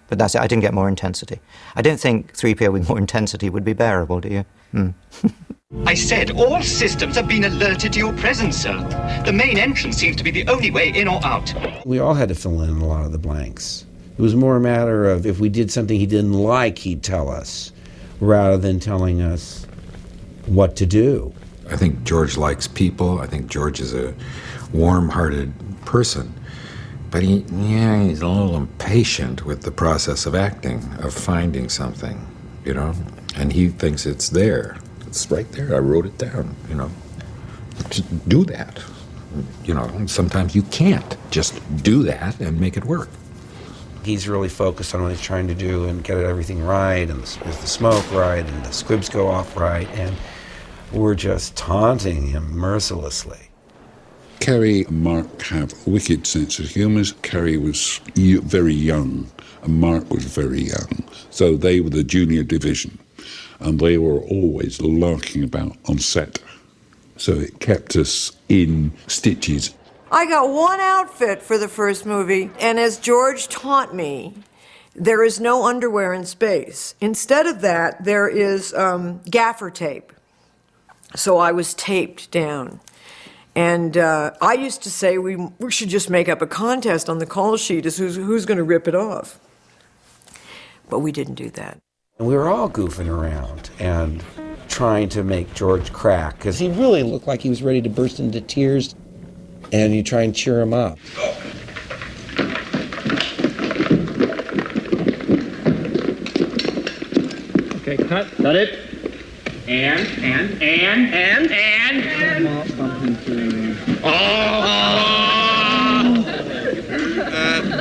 But that's it, I didn't get more intensity. I don't think 3PO with more intensity would be bearable, do you? I said all systems have been alerted to your presence, sir. The main entrance seems to be the only way in or out. We all had to fill in a lot of the blanks. It was more a matter of if we did something he didn't like, he'd tell us, rather than telling us what to do. I think George likes people. I think George is a warm-hearted person. But he's a little impatient with the process of acting, of finding something, And he thinks it's there. It's right there. I wrote it down, Just do that. Sometimes you can't just do that and make it work. He's really focused on what he's trying to do and get everything right, and is the smoke right, and the squibs go off right, and we're just taunting him mercilessly. Kerry and Mark have a wicked sense of humour. Kerry was very young, and Mark was very young. So they were the junior division, and they were always larking about on set. So it kept us in stitches. I got one outfit for the first movie, and as George taught me, there is no underwear in space. Instead of that, there is gaffer tape. So I was taped down. And I used to say we should just make up a contest on the call sheet as who's going to rip it off. But we didn't do that. And we were all goofing around and trying to make George crack, because he really looked like he was ready to burst into tears, and you try and cheer him up. Okay, cut it. And.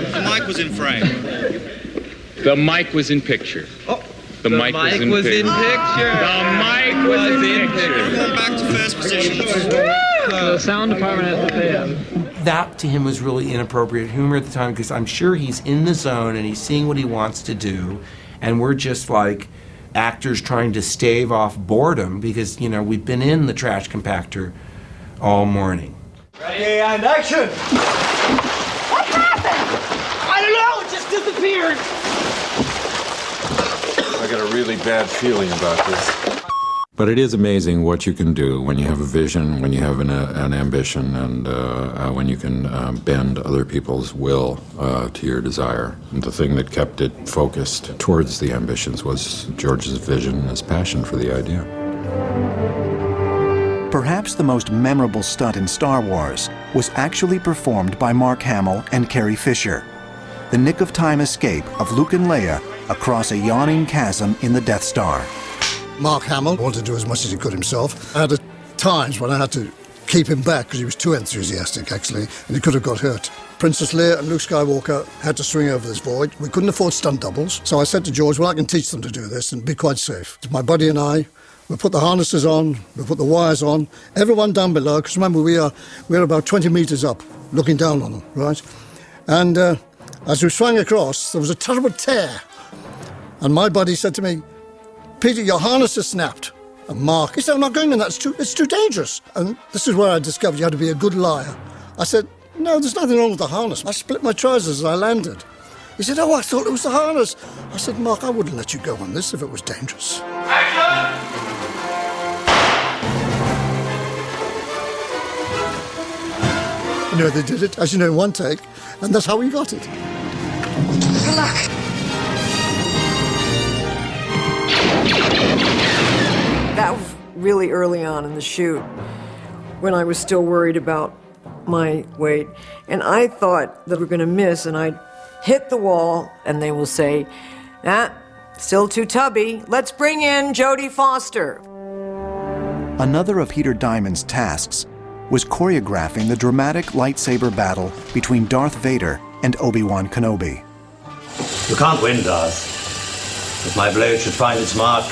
The mic was in frame. The mic was in picture. The mic was in picture. The mic was in picture. Going back to first position. The sound department has to pay him. That to him was really inappropriate humor at the time, because I'm sure he's in the zone and he's seeing what he wants to do, and we're just like actors trying to stave off boredom because, we've been in the trash compactor all morning. Ready and action! What happened? I don't know, it just disappeared! I got a really bad feeling about this. But it is amazing what you can do when you have a vision, when you have an ambition, and when you can bend other people's will to your desire. And the thing that kept it focused towards the ambitions was George's vision and his passion for the idea. Perhaps the most memorable stunt in Star Wars was actually performed by Mark Hamill and Carrie Fisher. The nick-of-time escape of Luke and Leia across a yawning chasm in the Death Star. Mark Hamill wanted to do as much as he could himself. I had times when I had to keep him back because he was too enthusiastic, actually, and he could have got hurt. Princess Leia and Luke Skywalker had to swing over this void. We couldn't afford stunt doubles, so I said to George, well, I can teach them to do this and be quite safe. My buddy and I, we put the harnesses on, we put the wires on, everyone down below, because remember, we're about 20 metres up, looking down on them, right? And as we swung across, there was a terrible tear. And my buddy said to me, Peter, your harness is snapped. And Mark, he said, I'm not going in that, it's too dangerous. And this is where I discovered you had to be a good liar. I said, no, there's nothing wrong with the harness. I split my trousers as I landed. He said, oh, I thought it was the harness. I said, Mark, I wouldn't let you go on this if it was dangerous. They did it, as you know, in one take, and that's how we got it. Good luck. That was really early on in the shoot, when I was still worried about my weight. And I thought that we were going to miss, and I'd hit the wall, and they will say, still too tubby. Let's bring in Jodie Foster. Another of Peter Diamond's tasks was choreographing the dramatic lightsaber battle between Darth Vader and Obi-Wan Kenobi. You can't win, Darth. If my blade should find its mark,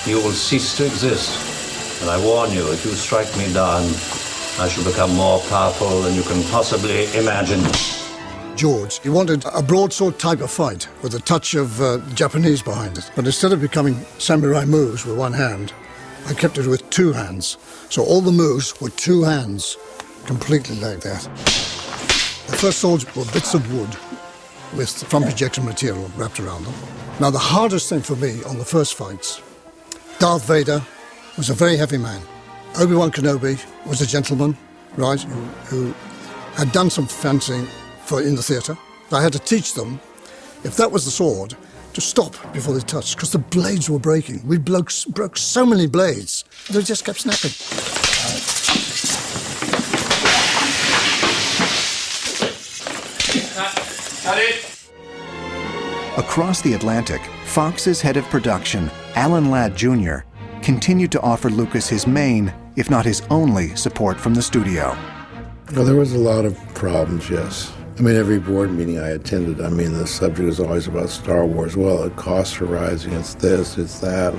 you will cease to exist. And I warn you, if you strike me down, I shall become more powerful than you can possibly imagine. George, he wanted a broadsword type of fight with a touch of Japanese behind it. But instead of becoming samurai moves with one hand, I kept it with two hands. So all the moves were two hands, completely like that. The first swords were bits of wood with front projection material wrapped around them. Now, the hardest thing for me on the first fights, Darth Vader was a very heavy man. Obi-Wan Kenobi was a gentleman, right, who had done some fencing in the theatre. I had to teach them, if that was the sword, to stop before they touched, because the blades were breaking. We broke so many blades, they just kept snapping. Cut it! Across the Atlantic, Fox's head of production, Alan Ladd Jr., continued to offer Lucas his main, if not his only, support from the studio. Well, there was a lot of problems, yes. I mean, every board meeting I attended, the subject was always about Star Wars. Well, it costs are rising, it's this, it's that.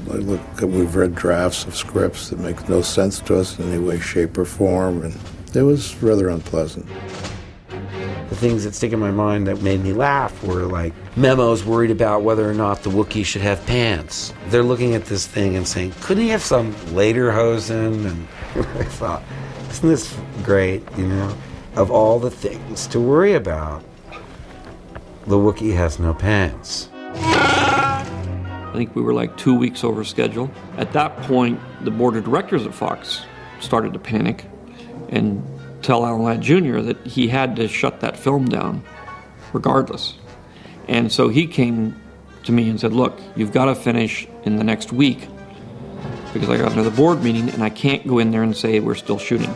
Look, we've read drafts of scripts that make no sense to us in any way, shape, or form, and it was rather unpleasant. The things that stick in my mind that made me laugh were like memos worried about whether or not the Wookiee should have pants. They're looking at this thing and saying, couldn't he have some lederhosen? And I thought, isn't this great, Of all the things to worry about, the Wookiee has no pants. I think we were like 2 weeks over schedule. At that point, the board of directors at Fox started to panic and tell Alan Ladd Jr. that he had to shut that film down regardless. And so he came to me and said, look, you've got to finish in the next week because I got another board meeting and I can't go in there and say we're still shooting.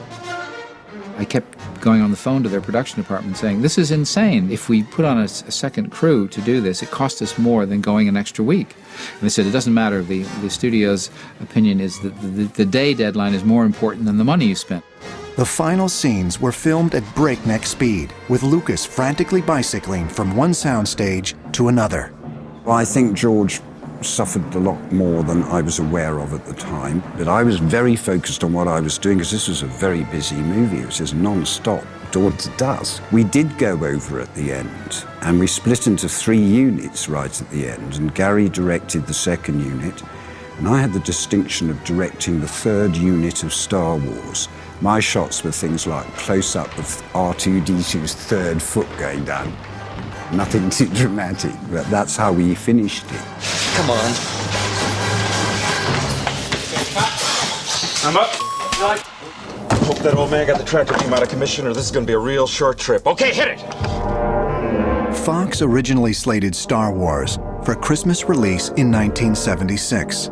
I kept going on the phone to their production department saying, this is insane. If we put on a second crew to do this, it costs us more than going an extra week. And they said, it doesn't matter. The studio's opinion is that the day deadline is more important than the money you spent. The final scenes were filmed at breakneck speed, with Lucas frantically bicycling from one soundstage to another. Well, I think George suffered a lot more than I was aware of at the time, but I was very focused on what I was doing because this was a very busy movie. It was just non-stop, dawn to dusk. We did go over at the end, and we split into 3 units right at the end, and Gary directed the second unit, and I had the distinction of directing the 3rd unit of Star Wars. My shots were things like close-up of R2-D2's 3rd foot going down. Nothing too dramatic, but that's how we finished it. Come on. I'm up. Hope that old man got the tractor beam out of commission or this is going to be a real short trip. Okay, hit it! Fox originally slated Star Wars for a Christmas release in 1976.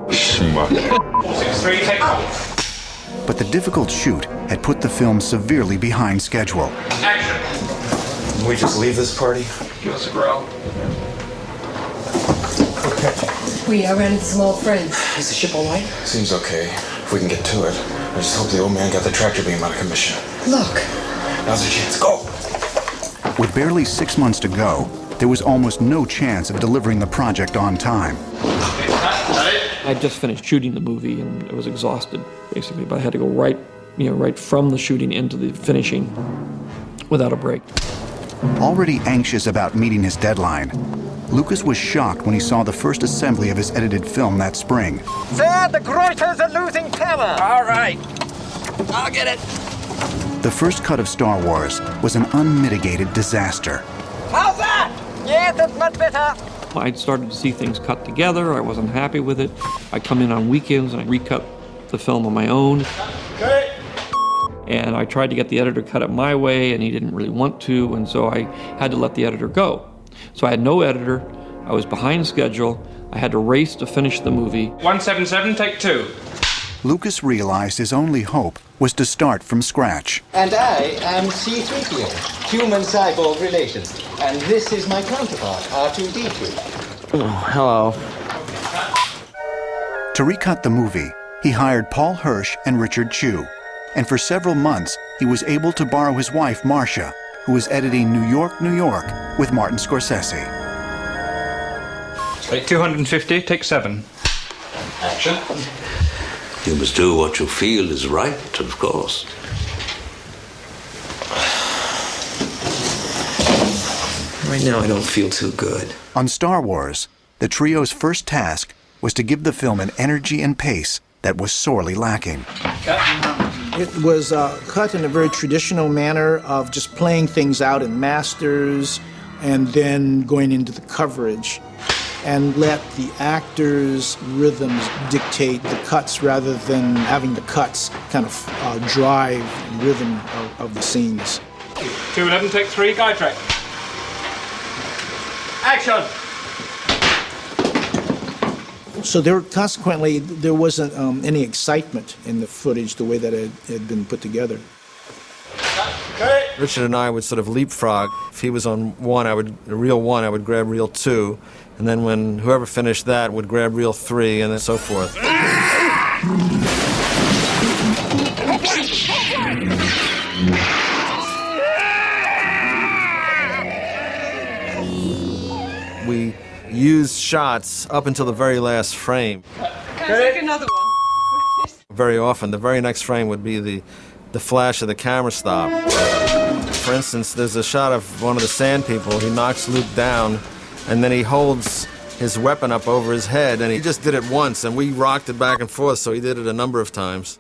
But the difficult shoot had put the film severely behind schedule. Can we just leave this party? Give us a growl. I ran into some old friends. Is the ship all right? Seems okay, if we can get to it. I just hope the old man got the tractor beam out of commission. Look. Now's the chance. Go! With barely 6 months to go, there was almost no chance of delivering the project on time. I just finished shooting the movie and I was exhausted, basically, but I had to go right from the shooting into the finishing without a break. Already anxious about meeting his deadline, Lucas was shocked when he saw the first assembly of his edited film that spring. Sir, the Greuters are losing power! All right. I'll get it. The first cut of Star Wars was an unmitigated disaster. How's that? Yes, that's much better. I'd started to see things cut together. I wasn't happy with it. I come in on weekends and I recut the film on my own. Okay. And I tried to get the editor to cut it my way, and he didn't really want to, and so I had to let the editor go. So I had no editor. I was behind schedule. I had to race to finish the movie. 177, take 2. Lucas realized his only hope was to start from scratch. And I am C-3PO, human cyborg relations. And this is my counterpart, R2-D2. Oh, hello. To recut the movie, he hired Paul Hirsch and Richard Chew. And for several months, he was able to borrow his wife, Marcia, who was editing New York, New York with Martin Scorsese. 250, take 7. Action. You must do what you feel is right, of course. Right now, I don't feel too good. On Star Wars, the trio's first task was to give the film an energy and pace that was sorely lacking. It was cut in a very traditional manner of just playing things out in masters and then going into the coverage, and let the actors' rhythms dictate the cuts rather than having the cuts kind of drive the rhythm of the scenes. 211, take 3, guide track. Action! So consequently, there wasn't any excitement in the footage the way that it had been put together. Richard and I would sort of leapfrog. If he was on reel one, I would grab reel 2, and then when whoever finished that would grab reel 3, and then so forth. We used shots up until the very last frame. Can I take another one? Very often, the very next frame would be the flash of the camera stop. For instance, there's a shot of one of the sand people. He knocks Luke down, and then he holds his weapon up over his head, and he just did it once, and we rocked it back and forth, so he did it a number of times.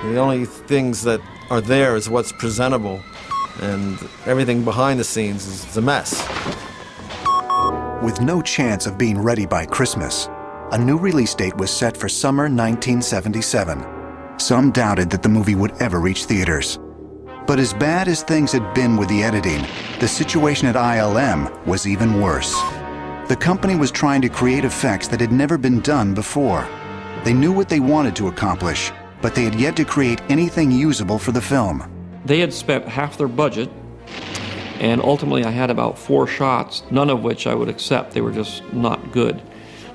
The only things that are there is what's presentable, and everything behind the scenes is a mess. With no chance of being ready by Christmas, a new release date was set for summer 1977. Some doubted that the movie would ever reach theaters. But as bad as things had been with the editing, the situation at ILM was even worse. The company was trying to create effects that had never been done before. They knew what they wanted to accomplish, but they had yet to create anything usable for the film. They had spent half their budget, and ultimately I had about 4 shots, none of which I would accept. They were just not good.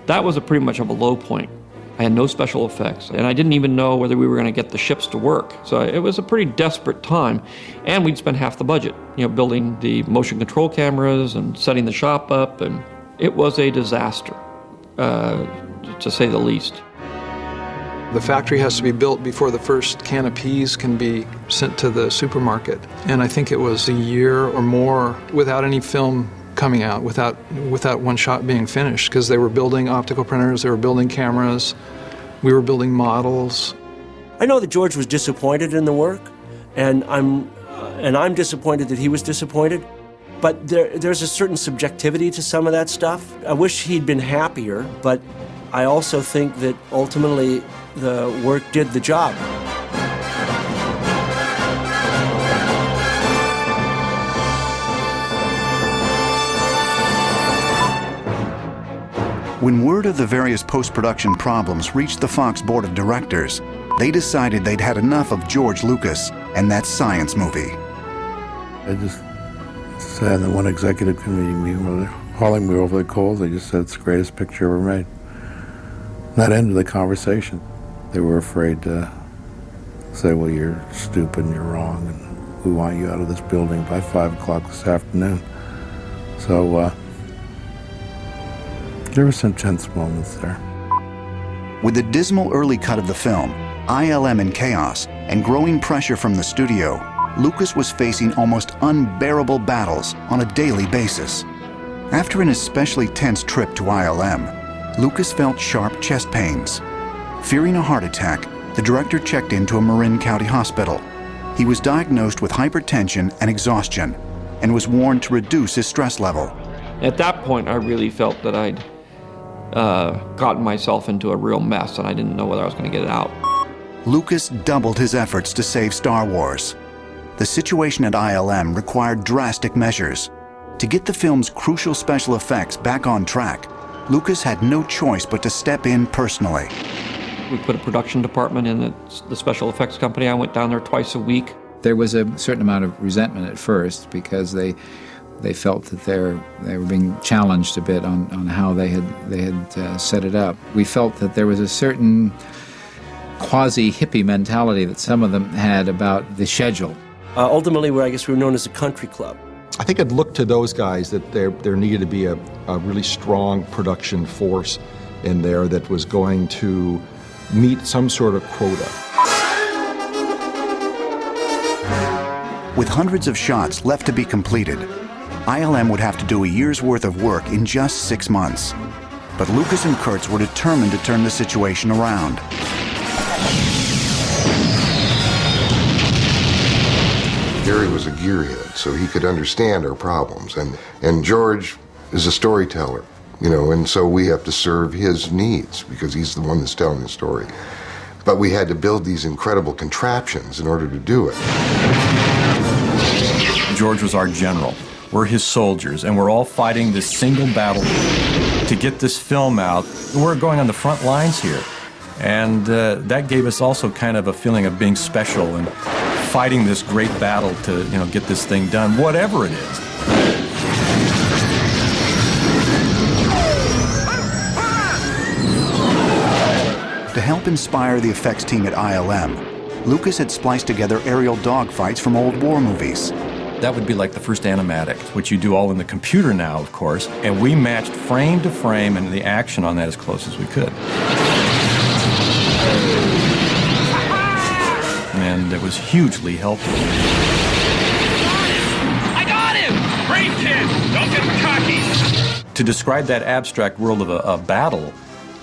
That was pretty much of a low point. I had no special effects, and I didn't even know whether we were going to get the ships to work. So it was a pretty desperate time, and we'd spent half the budget, building the motion control cameras and setting the shop up, and it was a disaster, to say the least. The factory has to be built before the first can of peas can be sent to the supermarket. And I think it was a year or more without any film coming out, without one shot being finished, because they were building optical printers, they were building cameras, we were building models. I know that George was disappointed in the work, and I'm disappointed that he was disappointed. But there's a certain subjectivity to some of that stuff. I wish he'd been happier, but I also think that ultimately the work did the job. When word of the various post-production problems reached the Fox board of directors, they decided they'd had enough of George Lucas and that science movie. I just said in the one executive committee meeting where they're hauling me over the coals, they just said it's the greatest picture ever made. And that ended the conversation. They were afraid to say, well, you're stupid and you're wrong, and we want you out of this building by 5 o'clock this afternoon. So there were some tense moments there. With the dismal early cut of the film, ILM in chaos, and growing pressure from the studio, Lucas was facing almost unbearable battles on a daily basis. After an especially tense trip to ILM, Lucas felt sharp chest pains. Fearing a heart attack, the director checked into a Marin County hospital. He was diagnosed with hypertension and exhaustion and was warned to reduce his stress level. At that point, I really felt that I'd gotten myself into a real mess, and I didn't know whether I was going to get it out. Lucas doubled his efforts to save Star Wars. The situation at ILM required drastic measures. To get the film's crucial special effects back on track, Lucas had no choice but to step in personally. We put a production department in the special effects company. I went down there twice a week. There was a certain amount of resentment at first because they felt that they were being challenged a bit on how they had set it up. We felt that there was a certain quasi-hippie mentality that some of them had about the schedule. Ultimately, I guess we were known as a country club. I think I'd look to those guys that there needed to be a really strong production force in there that was going to meet some sort of quota. With hundreds of shots left to be completed, ILM would have to do a year's worth of work in just 6 months. But Lucas and Kurtz were determined to turn the situation around. Gary was a gearhead, so he could understand our problems. And George is a storyteller, you know, and so we have to serve his needs because he's the one that's telling the story. But we had to build these incredible contraptions in order to do it. George was our general. We're his soldiers, and we're all fighting this single battle to get this film out. We're going on the front lines here. And that gave us also kind of a feeling of being special and fighting this great battle to, you know, get this thing done, whatever it is. To help inspire the effects team at ILM, Lucas had spliced together aerial dogfights from old war movies. That would be like the first animatic, which you do all in the computer now, of course, and we matched frame to frame and the action on that as close as we could. And it was hugely helpful. I got him! Great kid! Don't get cocky! To describe that abstract world of a battle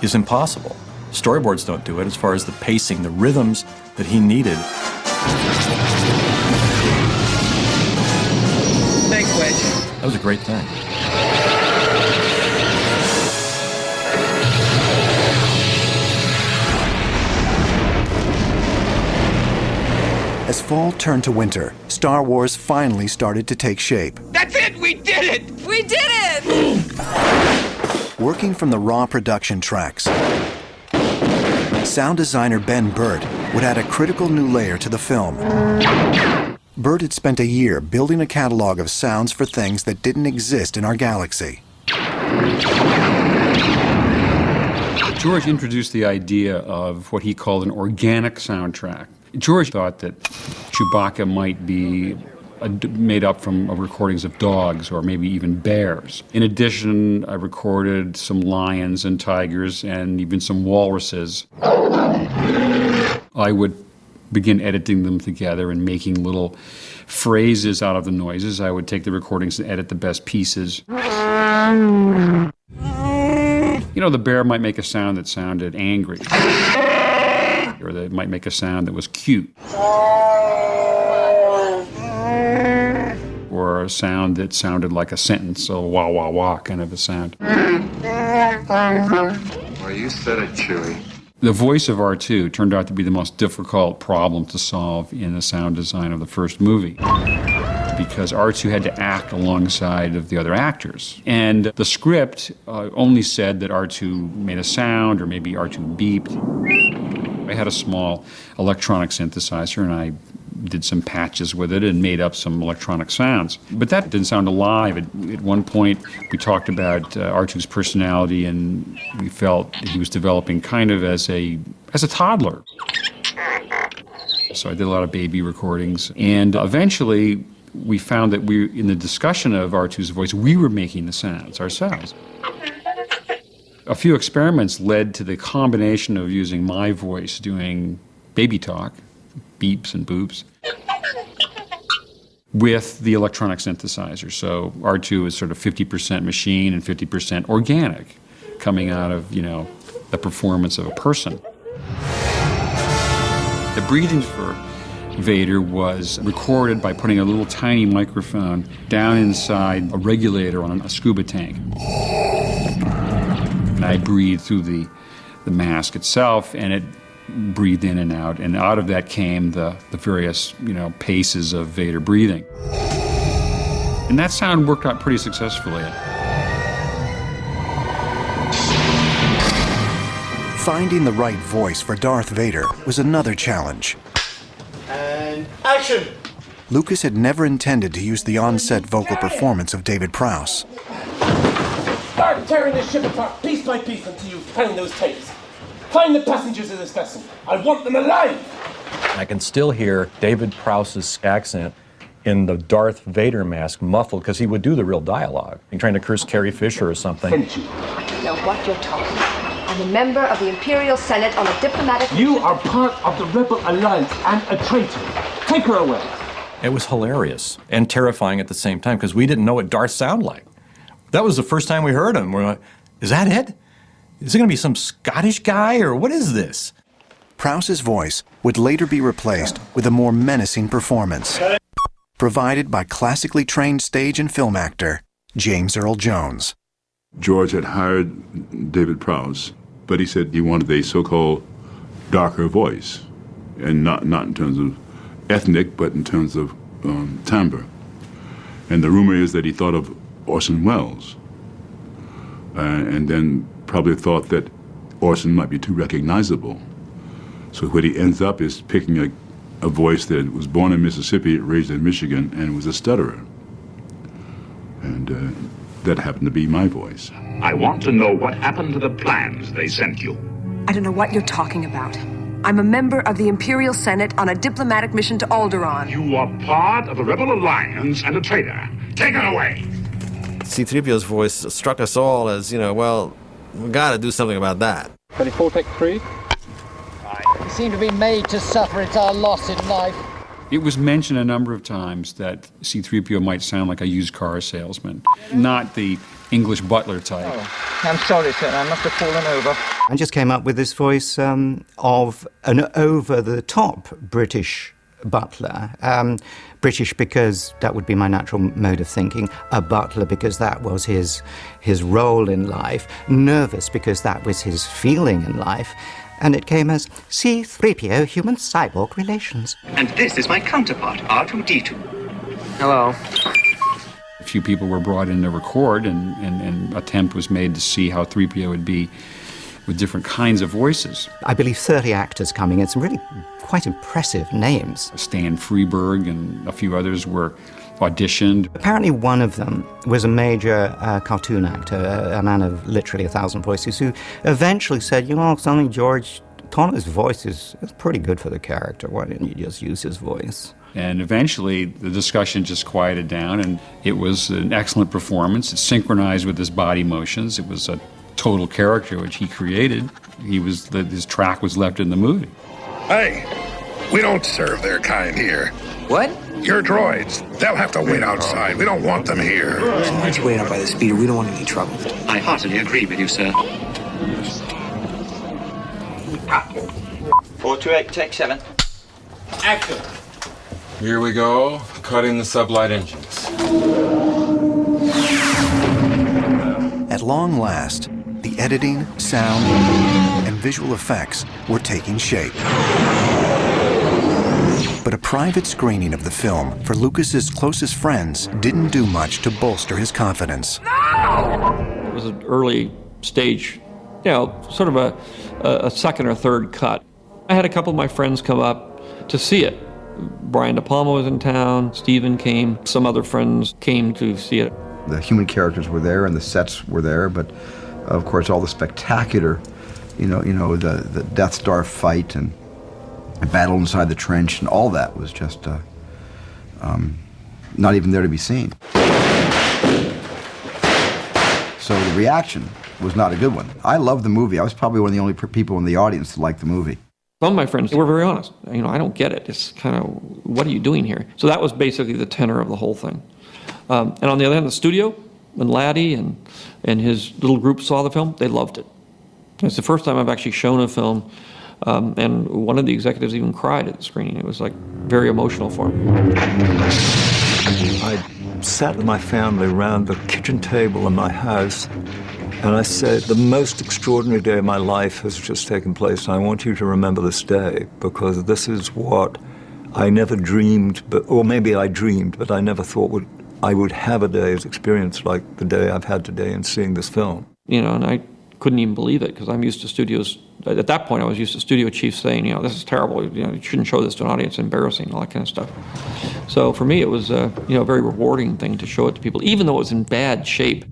is impossible. Storyboards don't do it as far as the pacing, the rhythms that he needed. Thanks, Wedge. That was a great thing. As fall turned to winter, Star Wars finally started to take shape. That's it! We did it! We did it! Working from the raw production tracks, sound designer Ben Burtt would add a critical new layer to the film. Burtt had spent a year building a catalog of sounds for things that didn't exist in our galaxy. George introduced the idea of what he called an organic soundtrack. George thought that Chewbacca might be made up from recordings of dogs or maybe even bears. In addition, I recorded some lions and tigers and even some walruses. I would begin editing them together and making little phrases out of the noises. I would take the recordings and edit the best pieces. You know, the bear might make a sound that sounded angry. Or they might make a sound that was cute. Or a sound that sounded like a sentence, a wah, wah, wah kind of a sound. Well, you said it, Chewie. The voice of R2 turned out to be the most difficult problem to solve in the sound design of the first movie, because R2 had to act alongside of the other actors. And the script only said that R2 made a sound, or maybe R2 beeped. I had a small electronic synthesizer, and I did some patches with it and made up some electronic sounds. But that didn't sound alive. At one point, we talked about R2's personality, and we felt that he was developing kind of as a toddler. So I did a lot of baby recordings. And eventually, we found that in the discussion of R2's voice, we were making the sounds ourselves. A few experiments led to the combination of using my voice doing baby talk, beeps and boops, with the electronic synthesizer. So R2 is sort of 50% machine and 50% organic, coming out of, you know, the performance of a person. The breathing for Vader was recorded by putting a little tiny microphone down inside a regulator on a scuba tank. And I breathed through the mask itself, and it breathed in and out of that came the various, you know, paces of Vader breathing. And that sound worked out pretty successfully. Finding the right voice for Darth Vader was another challenge. And action! Lucas had never intended to use the on-set vocal performance of David Prowse. Start tearing this ship apart piece by piece until you find those tapes. Find the passengers of this vessel. I want them alive! I can still hear David Prowse's accent in the Darth Vader mask, muffled, because he would do the real dialogue, trying to curse Carrie Fisher or something. I don't know what you're talking about. I'm a member of the Imperial Senate on a diplomatic... You are part of the Rebel Alliance and a traitor. Take her away. It was hilarious and terrifying at the same time, because we didn't know what Darth sounded like. That was the first time we heard him. We're like, is that it? Is it going to be some Scottish guy, or what is this? Prowse's voice would later be replaced with a more menacing performance, provided by classically trained stage and film actor James Earl Jones. George had hired David Prowse, but he said he wanted a so-called darker voice, and not in terms of ethnic, but in terms of timbre. And the rumor is that he thought of Orson Welles, and then probably thought that Orson might be too recognizable. So what he ends up is picking a voice that was born in Mississippi, raised in Michigan, and was a stutterer. And that happened to be my voice. I want to know what happened to the plans they sent you. I don't know what you're talking about. I'm a member of the Imperial Senate on a diplomatic mission to Alderaan. You are part of the Rebel Alliance and a traitor. Take it away! C-3PO's voice struck us all as, well, we gotta do something about that. 24, take 3. We seem to be made to suffer. It's our loss in life. It was mentioned a number of times that C-3PO might sound like a used car salesman, not the English butler type. Oh, I'm sorry, sir. I must have fallen over. I just came up with this voice of an over-the-top British butler. British because that would be my natural mode of thinking. A butler because that was his role in life. Nervous because that was his feeling in life. And it came as C-3PO human-cyborg relations. And this is my counterpart, R2-D2. Hello. A few people were brought in to record, and an attempt was made to see how 3PO would be with different kinds of voices. I believe 30 actors coming in, some really quite impressive names. Stan Freberg and a few others were auditioned. Apparently one of them was a major cartoon actor, a man of literally 1,000 voices, who eventually said, something, George, Tono's voice is pretty good for the character. Why didn't you just use his voice? And eventually the discussion just quieted down, and it was an excellent performance. It synchronized with his body motions. It was a total character which he created. His track was left in the movie. Hey, we don't serve their kind here. What? Your droids. They'll have to wait outside. We don't want them here. Why don't you wait out by the speeder? We don't want any trouble. I heartily agree with you, sir. 428, take 7. Action. Here we go, cutting the sublight engines. At long last, the editing, sound, and visual effects were taking shape. But a private screening of the film for Lucas's closest friends didn't do much to bolster his confidence. It was an early stage, sort of a second or third cut. I had a couple of my friends come up to see it. Brian De Palma was in town, Steven came, some other friends came to see it. The human characters were there and the sets were there, but of course all the spectacular, the Death Star fight and the battle inside the trench and all that was just not even there to be seen. So the reaction was not a good one. I loved the movie. I was probably one of the only people in the audience that liked the movie. Some of my friends were very honest. I don't get it. It's kind of, what are you doing here? So that was basically the tenor of the whole thing. And on the other hand, the studio, when Laddie and his little group saw the film, they loved it. It's the first time I've actually shown a film, and one of the executives even cried at the screening. It was very emotional for him. I sat with my family around the kitchen table in my house, and I said, the most extraordinary day of my life has just taken place, and I want you to remember this day, because this is what I never dreamed, or maybe I dreamed, but I never thought I would have a day's experience like the day I've had today in seeing this film. And I couldn't even believe it, because I'm used to studios. At that point, I was used to studio chiefs saying, this is terrible, you shouldn't show this to an audience, embarrassing, all that kind of stuff. So for me, it was a very rewarding thing to show it to people, even though it was in bad shape.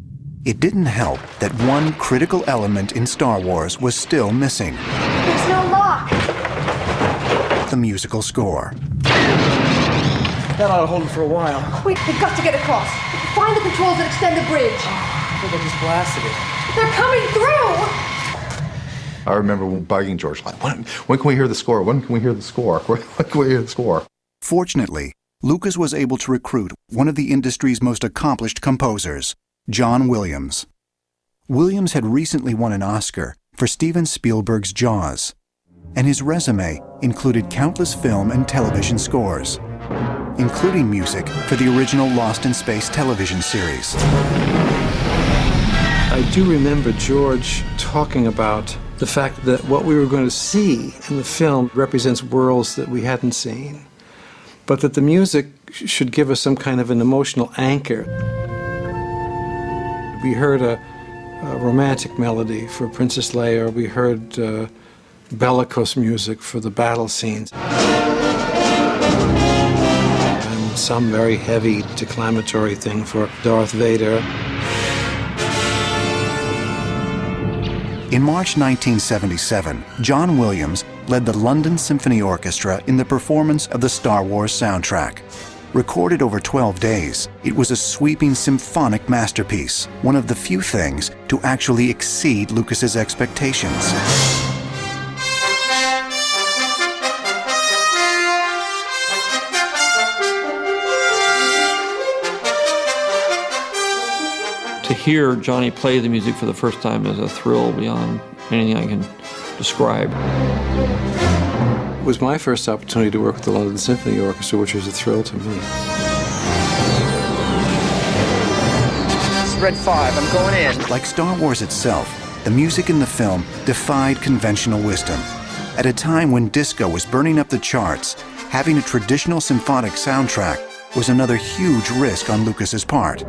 It didn't help that one critical element in Star Wars was still missing. There's no lock. The musical score. That ought to hold them for a while. Wait, we've got to get across. Find the controls that extend the bridge. I think I just blasted it. They're coming through! I remember bugging George, like, when can we hear the score? When can we hear the score? When can we hear the score? Fortunately, Lucas was able to recruit one of the industry's most accomplished composers, John Williams. Williams had recently won an Oscar for Steven Spielberg's Jaws, and his resume included countless film and television scores, including music for the original Lost in Space television series. I do remember George talking about the fact that what we were going to see in the film represents worlds that we hadn't seen, but that the music should give us some kind of an emotional anchor. We heard a romantic melody for Princess Leia, we heard bellicose music for the battle scenes, and some very heavy declamatory thing for Darth Vader. In March 1977, John Williams led the London Symphony Orchestra in the performance of the Star Wars soundtrack. Recorded over 12 days, it was a sweeping symphonic masterpiece, one of the few things to actually exceed Lucas's expectations. To hear Johnny play the music for the first time is a thrill beyond anything I can describe. It was my first opportunity to work with the London Symphony Orchestra, which was a thrill to me. Spread 5, I'm going in. Like Star Wars itself, the music in the film defied conventional wisdom. At a time when disco was burning up the charts, having a traditional symphonic soundtrack was another huge risk on Lucas's part.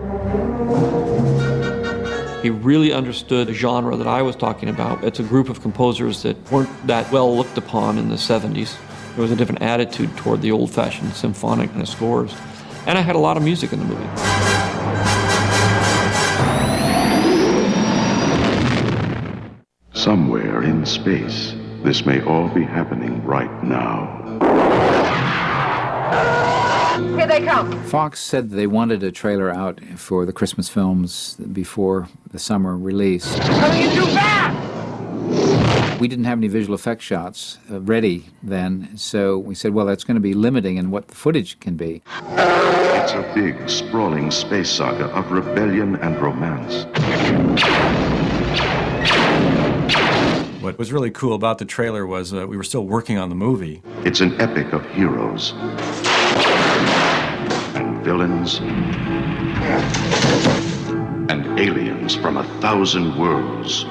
He really understood the genre that I was talking about. It's a group of composers that weren't that well looked upon in the 70s. There was a different attitude toward the old-fashioned symphonic scores. And I had a lot of music in the movie. Somewhere in space, this may all be happening right now. Here they come. Fox said they wanted a trailer out for the Christmas films before the summer release. Coming in too fast! We didn't have any visual effects shots ready then, so we said, well, that's going to be limiting in what the footage can be. It's a big, sprawling space saga of rebellion and romance. What was really cool about the trailer was we were still working on the movie. It's an epic of heroes and villains and aliens from 1,000 worlds.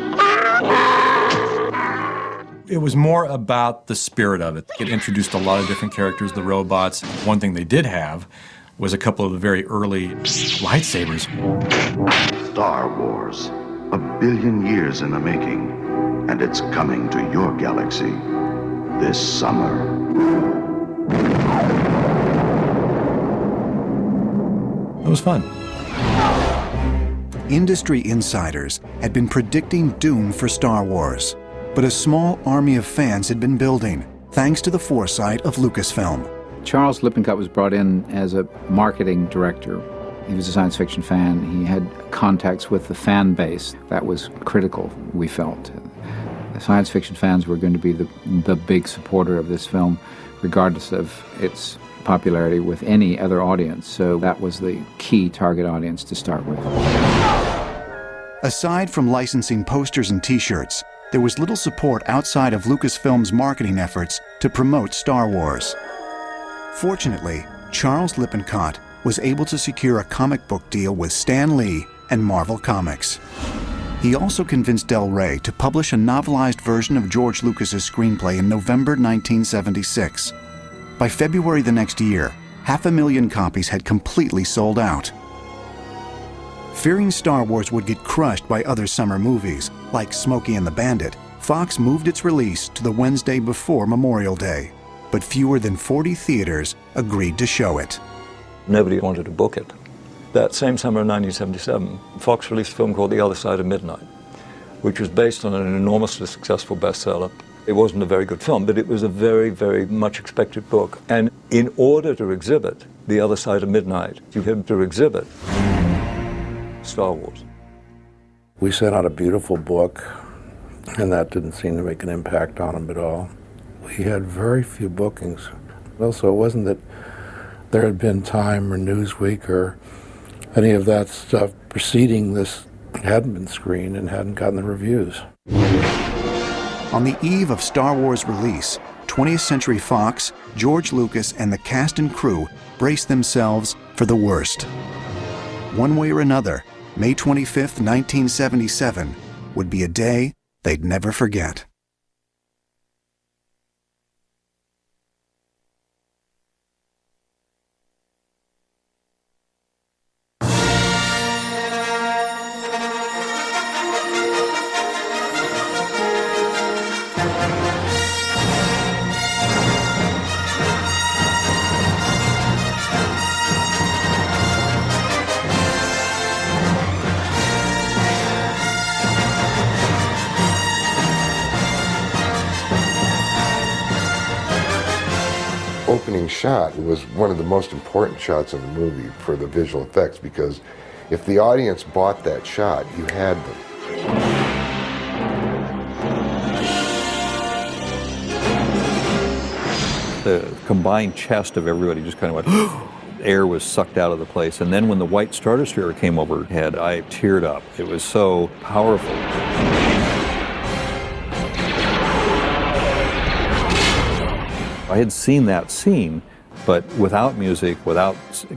It was more about the spirit of it. It introduced a lot of different characters, the robots. One thing they did have was a couple of the very early lightsabers. Star Wars, 1 billion years in the making, and it's coming to your galaxy this summer. It was fun. Industry insiders had been predicting doom for Star Wars, but a small army of fans had been building, thanks to the foresight of Lucasfilm. Charles Lippincott was brought in as a marketing director. He was a science fiction fan. He had contacts with the fan base. That was critical, we felt. The science fiction fans were going to be the big supporter of this film, regardless of its popularity with any other audience. So that was the key target audience to start with. Aside from licensing posters and T-shirts, there was little support outside of Lucasfilm's marketing efforts to promote Star Wars. Fortunately, Charles Lippincott was able to secure a comic book deal with Stan Lee and Marvel Comics. He also convinced Del Rey to publish a novelized version of George Lucas's screenplay in November 1976. By February the next year, 500,000 copies had completely sold out. Fearing Star Wars would get crushed by other summer movies, like Smokey and the Bandit, Fox moved its release to the Wednesday before Memorial Day. But fewer than 40 theaters agreed to show it. Nobody wanted to book it. That same summer in 1977, Fox released a film called The Other Side of Midnight, which was based on an enormously successful bestseller It wasn't a very good film, but it was a very, very much expected book. And in order to exhibit The Other Side of Midnight, you had to exhibit Star Wars. We sent out a beautiful book, and that didn't seem to make an impact on them at all. We had very few bookings. Also, it wasn't that there had been Time or Newsweek or any of that stuff preceding this. It hadn't been screened and hadn't gotten the reviews. On the eve of Star Wars release, 20th Century Fox, George Lucas, and the cast and crew braced themselves for the worst. One way or another, May 25th, 1977, would be a day they'd never forget. Opening shot was one of the most important shots in the movie for the visual effects, because if the audience bought that shot, you had them. The combined chest of everybody just kind of went, air was sucked out of the place. And then when the white stratosphere came overhead, I teared up. It was so powerful. I had seen that scene, but without music, without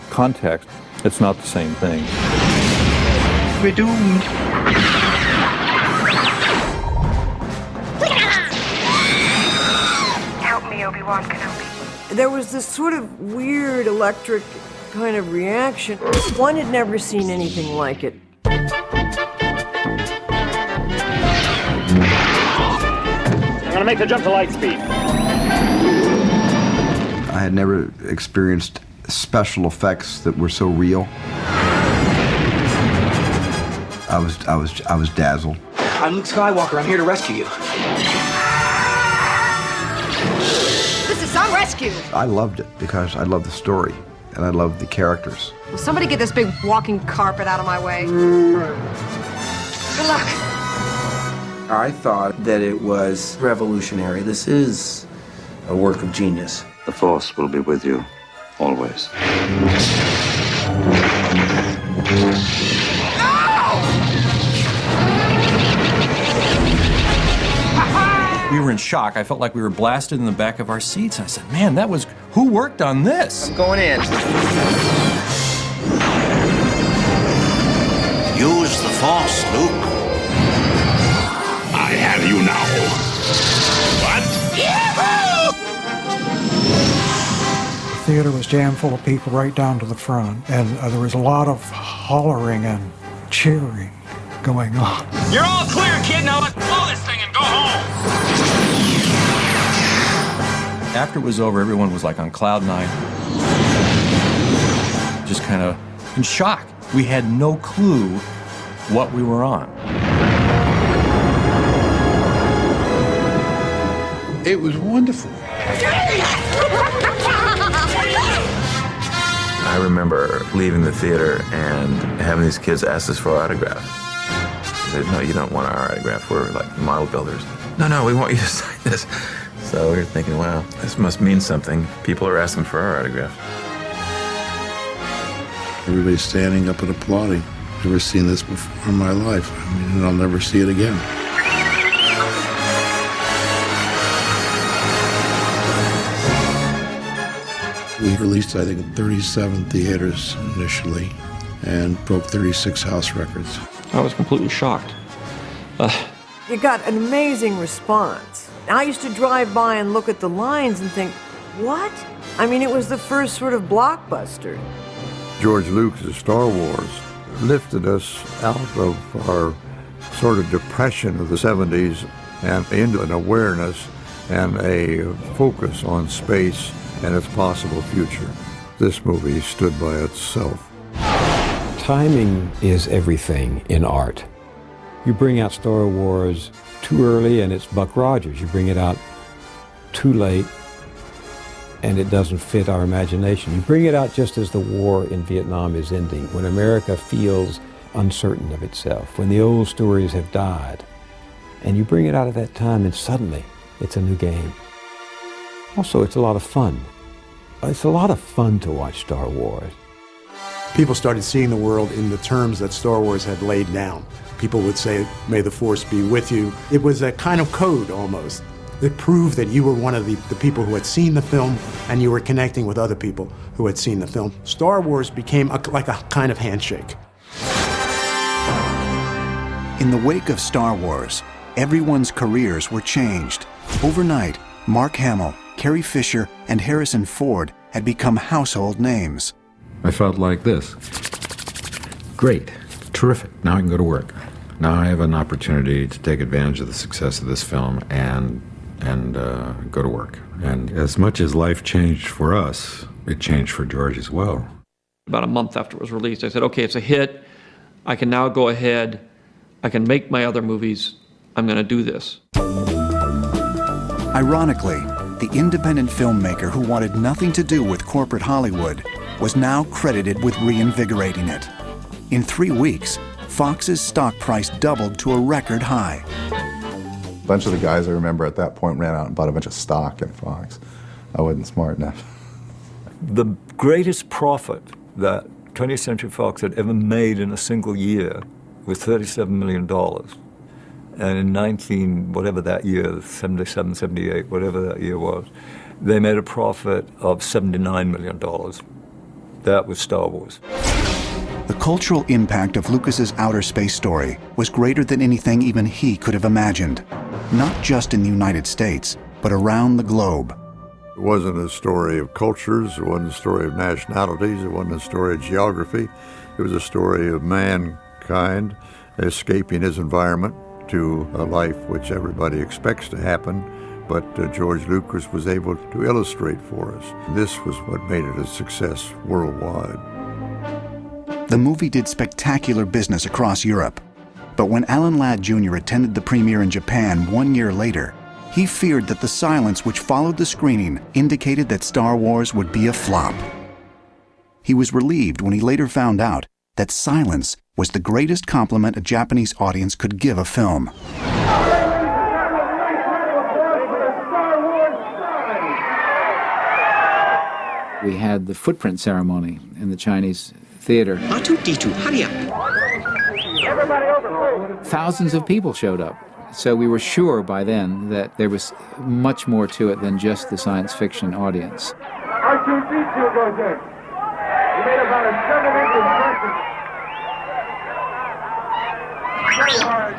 context, it's not the same thing. We're doomed. Help me, Obi-Wan Kenobi. There was this sort of weird electric kind of reaction. One had never seen anything like it. I'm gonna make the jump to light speed. I had never experienced special effects that were so real. I was dazzled. I'm Luke Skywalker. I'm here to rescue you. This is our rescue. I loved it because I loved the story and I loved the characters. Will somebody get this big walking carpet out of my way? Good luck. I thought that it was revolutionary. This is a work of genius. The Force will be with you, always. We were in shock. I felt like we were blasted in the back of our seats. And I said, man, who worked on this? I'm going in. Use the Force, Luke. I have you now. What? The theater was jam full of people right down to the front, and there was a lot of hollering and cheering going on. You're all clear, kid. Now let's blow this thing and go home. After it was over, everyone was like on cloud nine. Just kind of in shock. We had no clue what we were on. It was wonderful. I remember leaving the theater and having these kids ask us for our autograph. They said, no, you don't want our autograph. We're like model builders. No, we want you to sign this. So we were thinking, wow, this must mean something. People are asking for our autograph. Everybody's standing up and applauding. Never seen this before in my life. I mean, and I'll never see it again. We released, I think, 37 theaters initially and broke 36 house records. I was completely shocked. It got an amazing response. I used to drive by and look at the lines and think, what? I mean, it was the first sort of blockbuster. George Lucas' Star Wars lifted us out of our sort of depression of the 70s and into an awareness and a focus on space and its possible future. This movie stood by itself. Timing is everything in art. You bring out Star Wars too early and it's Buck Rogers. You bring it out too late and it doesn't fit our imagination. You bring it out just as the war in Vietnam is ending, when America feels uncertain of itself, when the old stories have died. And you bring it out at that time and suddenly it's a new game. Also, it's a lot of fun. It's a lot of fun to watch Star Wars. People started seeing the world in the terms that Star Wars had laid down. People would say, "May the Force be with you." It was a kind of code almost. It proved that you were one of the people who had seen the film and you were connecting with other people who had seen the film. Star Wars became like a kind of handshake. In the wake of Star Wars, everyone's careers were changed. Overnight, Mark Hamill, Carrie Fisher, and Harrison Ford had become household names. I felt like this. Great, terrific, now I can go to work. Now I have an opportunity to take advantage of the success of this film and go to work. And as much as life changed for us, it changed for George as well. About a month after it was released, I said, okay, it's a hit. I can now go ahead. I can make my other movies. I'm going to do this. Ironically, the independent filmmaker who wanted nothing to do with corporate Hollywood was now credited with reinvigorating it. In 3 weeks, Fox's stock price doubled to a record high. A bunch of the guys I remember at that point ran out and bought a bunch of stock in Fox. I wasn't smart enough. The greatest profit that 20th Century Fox had ever made in a single year was $37 million. And in whatever that year, 77, 78, whatever that year was, they made a profit of $79 million. That was Star Wars. The cultural impact of Lucas's outer space story was greater than anything even he could have imagined, not just in the United States, but around the globe. It wasn't a story of cultures, it wasn't a story of nationalities, it wasn't a story of geography. It was a story of mankind escaping his environment to a life which everybody expects to happen, but George Lucas was able to illustrate for us. This was what made it a success worldwide. The movie did spectacular business across Europe, but when Alan Ladd Jr. attended the premiere in Japan 1 year later, he feared that the silence which followed the screening indicated that Star Wars would be a flop. He was relieved when he later found out that silence was the greatest compliment a Japanese audience could give a film. We had the footprint ceremony in the Chinese theater. R2-D2, hurry up. Everybody over. Thousands of people showed up. So we were sure by then that there was much more to it than just the science fiction audience. R2-D2 goes in. He made about a 7-inch impression. Very hard.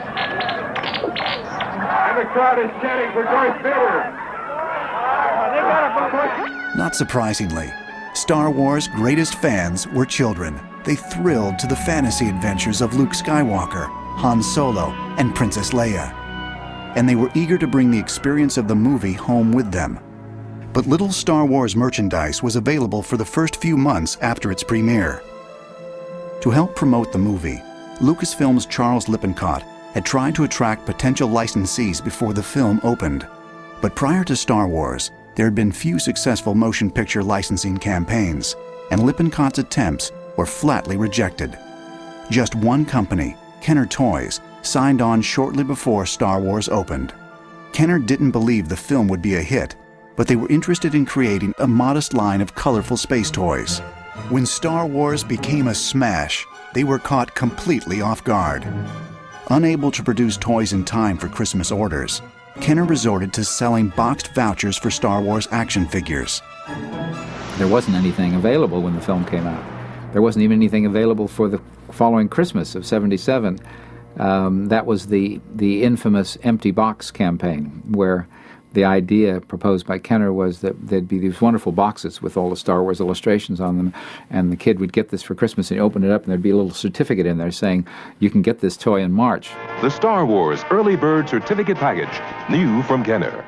And the crowd is chanting for Darth Vader. They got a Not surprisingly, Star Wars' greatest fans were children. They thrilled to the fantasy adventures of Luke Skywalker, Han Solo, and Princess Leia. And they were eager to bring the experience of the movie home with them. But little Star Wars merchandise was available for the first few months after its premiere. To help promote the movie, Lucasfilm's Charles Lippincott had tried to attract potential licensees before the film opened. But prior to Star Wars, there had been few successful motion picture licensing campaigns, and Lippincott's attempts were flatly rejected. Just one company, Kenner Toys, signed on shortly before Star Wars opened. Kenner didn't believe the film would be a hit, but they were interested in creating a modest line of colorful space toys. When Star Wars became a smash, they were caught completely off guard. Unable to produce toys in time for Christmas orders, Kenner resorted to selling boxed vouchers for Star Wars action figures. There wasn't anything available when the film came out. There wasn't even anything available for the following Christmas of '77. That was the infamous empty box campaign, where the idea proposed by Kenner was that there'd be these wonderful boxes with all the Star Wars illustrations on them, and the kid would get this for Christmas, and he'd open it up, and there'd be a little certificate in there saying, you can get this toy in March. The Star Wars Early Bird Certificate Package, new from Kenner.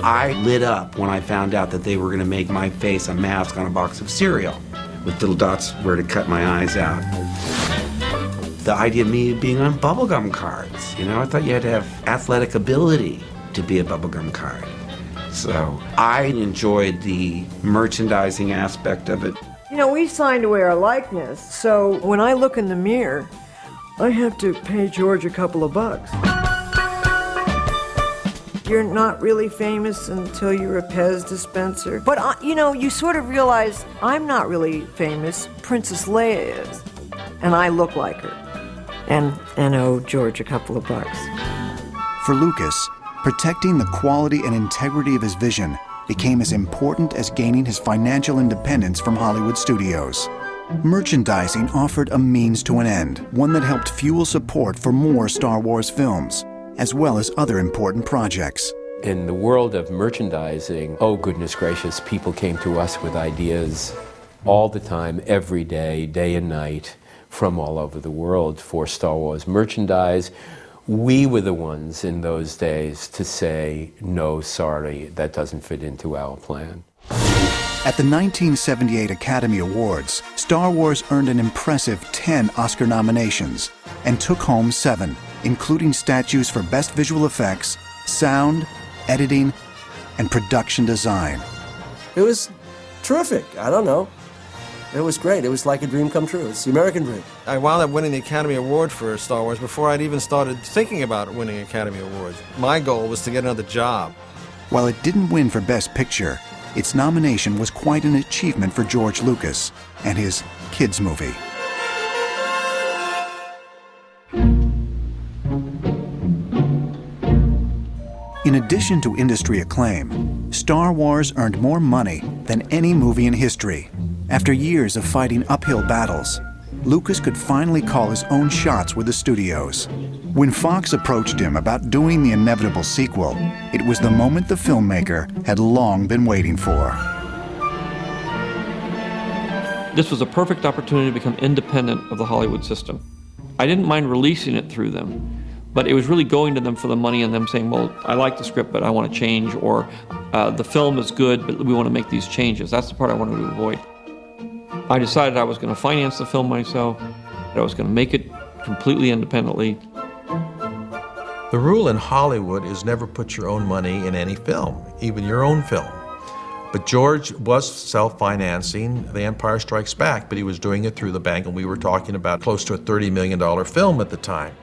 I lit up when I found out that they were going to make my face a mask on a box of cereal. with little dots where to cut my eyes out. The idea of me being on bubblegum cards, I thought you had to have athletic ability to be a bubblegum card. So I enjoyed the merchandising aspect of it. We signed away our likeness, so when I look in the mirror, I have to pay George a couple of bucks. You're not really famous until you're a Pez dispenser. But, you sort of realize I'm not really famous. Princess Leia is. And I look like her. And owe George a couple of bucks. For Lucas, protecting the quality and integrity of his vision became as important as gaining his financial independence from Hollywood studios. Merchandising offered a means to an end, one that helped fuel support for more Star Wars films, as well as other important projects. In the world of merchandising, oh goodness gracious, people came to us with ideas all the time, every day, day and night, from all over the world for Star Wars merchandise. We were the ones in those days to say, no, sorry, that doesn't fit into our plan. At the 1978 Academy Awards, Star Wars earned an impressive 10 Oscar nominations and took home 7, including statues for Best Visual Effects, Sound, Editing, and Production Design. It was terrific. I don't know. It was great. It was like a dream come true. It's the American dream. I wound up winning the Academy Award for Star Wars before I'd even started thinking about winning Academy Awards. My goal was to get another job. While it didn't win for Best Picture, its nomination was quite an achievement for George Lucas and his kids' movie. In addition to industry acclaim, Star Wars earned more money than any movie in history. After years of fighting uphill battles, Lucas could finally call his own shots with the studios. When Fox approached him about doing the inevitable sequel, it was the moment the filmmaker had long been waiting for. This was a perfect opportunity to become independent of the Hollywood system. I didn't mind releasing it through them, but it was really going to them for the money and them saying, well, I like the script, but I want to change, or the film is good, but we want to make these changes. That's the part I wanted to avoid. I decided I was going to finance the film myself, that I was going to make it completely independently. The rule in Hollywood is never put your own money in any film, even your own film. But George was self-financing The Empire Strikes Back, but he was doing it through the bank, and we were talking about close to a $30 million film at the time.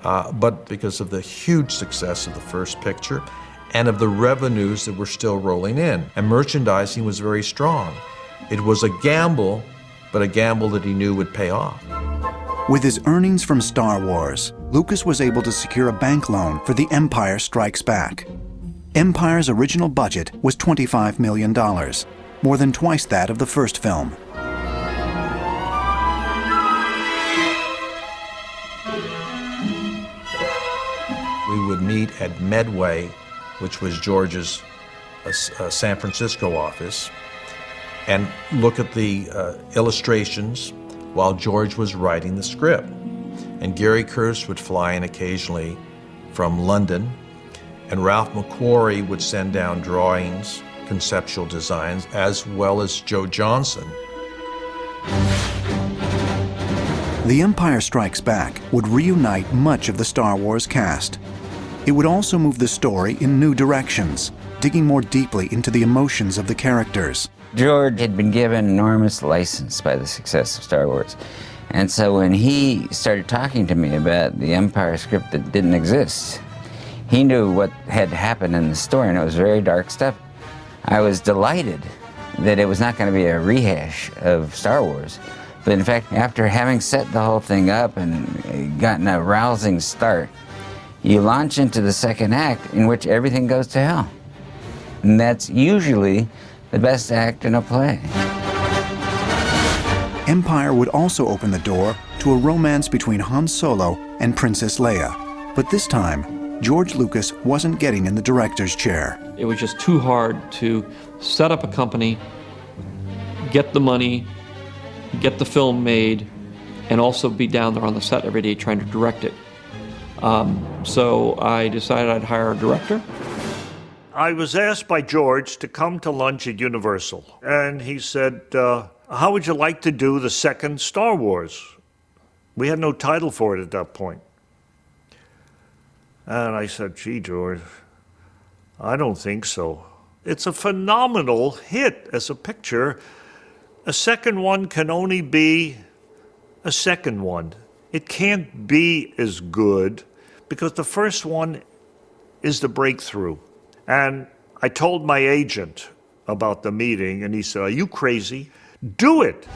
But because of the huge success of the first picture and of the revenues that were still rolling in, and merchandising was very strong. It was a gamble, but a gamble that he knew would pay off. With his earnings from Star Wars, Lucas was able to secure a bank loan for The Empire Strikes Back. Empire's original budget was $25 million, more than twice that of the first film. We would meet at Medway, which was George's San Francisco office, and look at the illustrations while George was writing the script. And Gary Kurtz would fly in occasionally from London, and Ralph McQuarrie would send down drawings, conceptual designs, as well as Joe Johnson. The Empire Strikes Back would reunite much of the Star Wars cast. It would also move the story in new directions, digging more deeply into the emotions of the characters. George had been given enormous license by the success of Star Wars. And so when he started talking to me about the Empire script that didn't exist, he knew what had happened in the story, and it was very dark stuff. I was delighted that it was not going to be a rehash of Star Wars. But in fact, after having set the whole thing up and gotten a rousing start, you launch into the second act in which everything goes to hell. And that's usually the best act in a play. Empire would also open the door to a romance between Han Solo and Princess Leia. But this time, George Lucas wasn't getting in the director's chair. It was just too hard to set up a company, get the money, get the film made, and also be down there on the set every day trying to direct it. So I decided I'd hire a director. I was asked by George to come to lunch at Universal, and he said, how would you like to do the second Star Wars? We had no title for it at that point. And I said, gee, George, I don't think so. It's a phenomenal hit as a picture. A second one can only be a second one. It can't be as good because the first one is the breakthrough. And I told my agent about the meeting, and he said, are you crazy? Do it!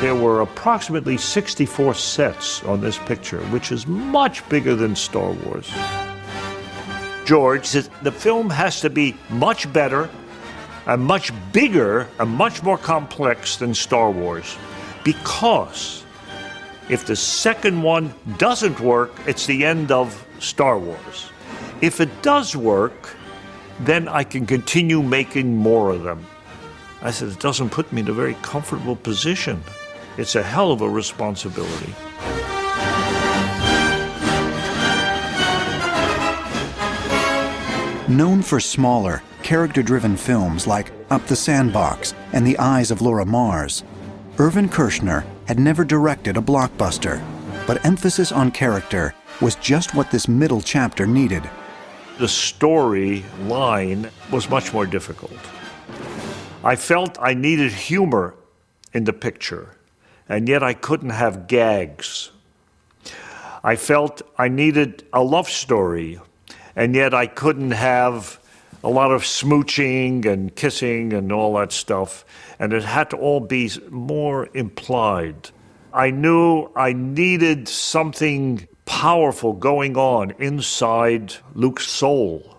There were approximately 64 sets on this picture, which is much bigger than Star Wars. George says the film has to be much better and much bigger and much more complex than Star Wars, because if the second one doesn't work, it's the end of Star Wars. If it does work, then I can continue making more of them. I said, it doesn't put me in a very comfortable position. It's a hell of a responsibility. Known for smaller, character-driven films like Up the Sandbox and The Eyes of Laura Mars, Irvin Kershner had never directed a blockbuster, but emphasis on character was just what this middle chapter needed. The story line was much more difficult. I felt I needed humor in the picture, and yet I couldn't have gags. I felt I needed a love story, and yet I couldn't have a lot of smooching and kissing and all that stuff, and it had to all be more implied. I knew I needed something powerful going on inside Luke's soul,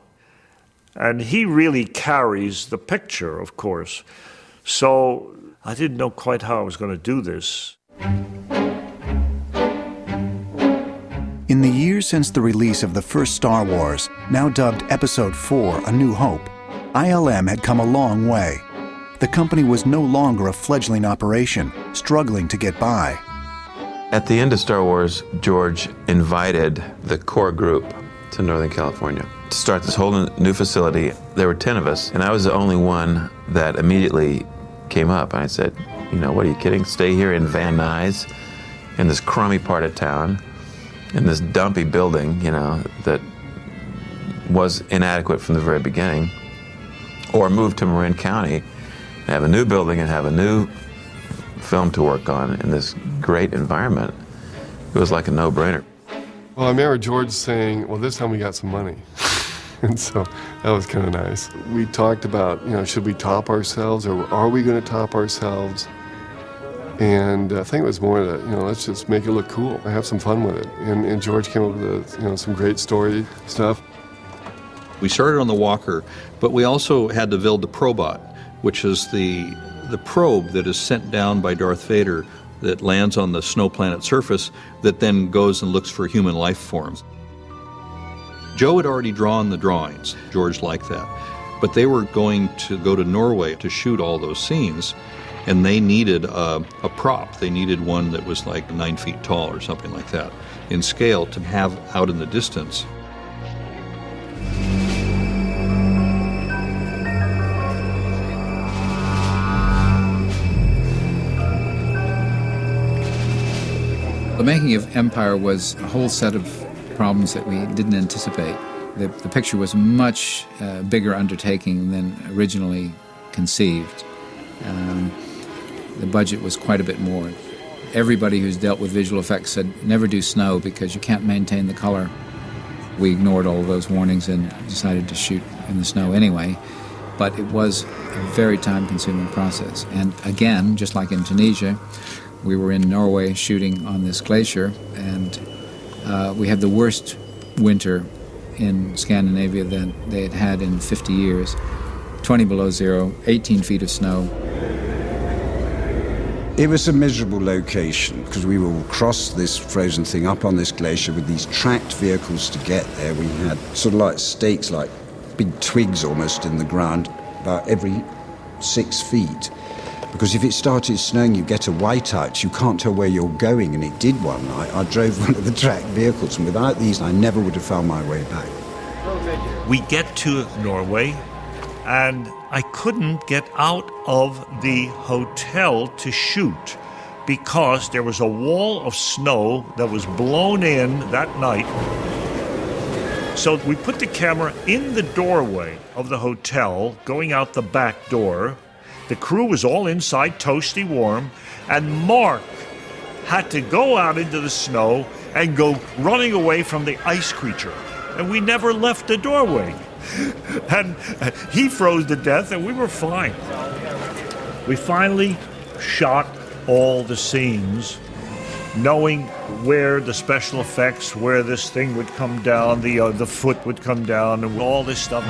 and he really carries the picture, of course. So I didn't know quite how I was going to do this. In the years since the release of the first Star Wars, now dubbed Episode IV: A New Hope, ILM had come a long way. The company was no longer a fledgling operation, struggling to get by. At the end of Star Wars, George invited the core group to Northern California to start this whole new facility. There were 10 of us, and I was the only one that immediately came up. And I said, you know, what are you kidding? Stay here in Van Nuys, in this crummy part of town, in this dumpy building, you know, that was inadequate from the very beginning, or move to Marin County and have a new building and have a new film to work on in this great environment. It was like a no-brainer. Well, I remember George saying, well, this time we got some money. And so that was kind of nice. We talked about, you know, should we top ourselves, or are we going to top ourselves? And I think it was more that, you know, let's just make it look cool, have some fun with it. And George came up with, you know, some great story stuff. We started on the Walker, but we also had to build the Probot, which is the probe that is sent down by Darth Vader that lands on the snow planet surface that then goes and looks for human life forms. Joe had already drawn the drawings. George liked that. But they were going to go to Norway to shoot all those scenes, and they needed a prop. They needed one that was like 9 feet tall or something like that in scale to have out in the distance. The making of Empire was a whole set of problems that we didn't anticipate. The picture was a much bigger undertaking than originally conceived. The budget was quite a bit more. Everybody who's dealt with visual effects said, never do snow because you can't maintain the color. We ignored all of those warnings and decided to shoot in the snow anyway. But it was a very time-consuming process. And again, just like in Tunisia, we were in Norway shooting on this glacier, and we had the worst winter in Scandinavia that they had had in 50 years. 20 below zero, 18 feet of snow. It was a miserable location because we will cross this frozen thing up on this glacier with these tracked vehicles to get there. We had sort of like stakes, like big twigs almost in the ground, about every 6 feet. Because if it started snowing, you get a whiteout, you can't tell where you're going, and it did one night. I drove one of the tracked vehicles, and without these, I never would have found my way back. We get to Norway, and I couldn't get out of the hotel to shoot because there was a wall of snow that was blown in that night. So we put the camera in the doorway of the hotel, going out the back door. The crew was all inside, toasty warm, and Mark had to go out into the snow and go running away from the ice creature. And we never left the doorway. And he froze to death, and we were fine. We finally shot all the scenes, knowing where the special effects, where this thing would come down, the foot would come down, and all this stuff.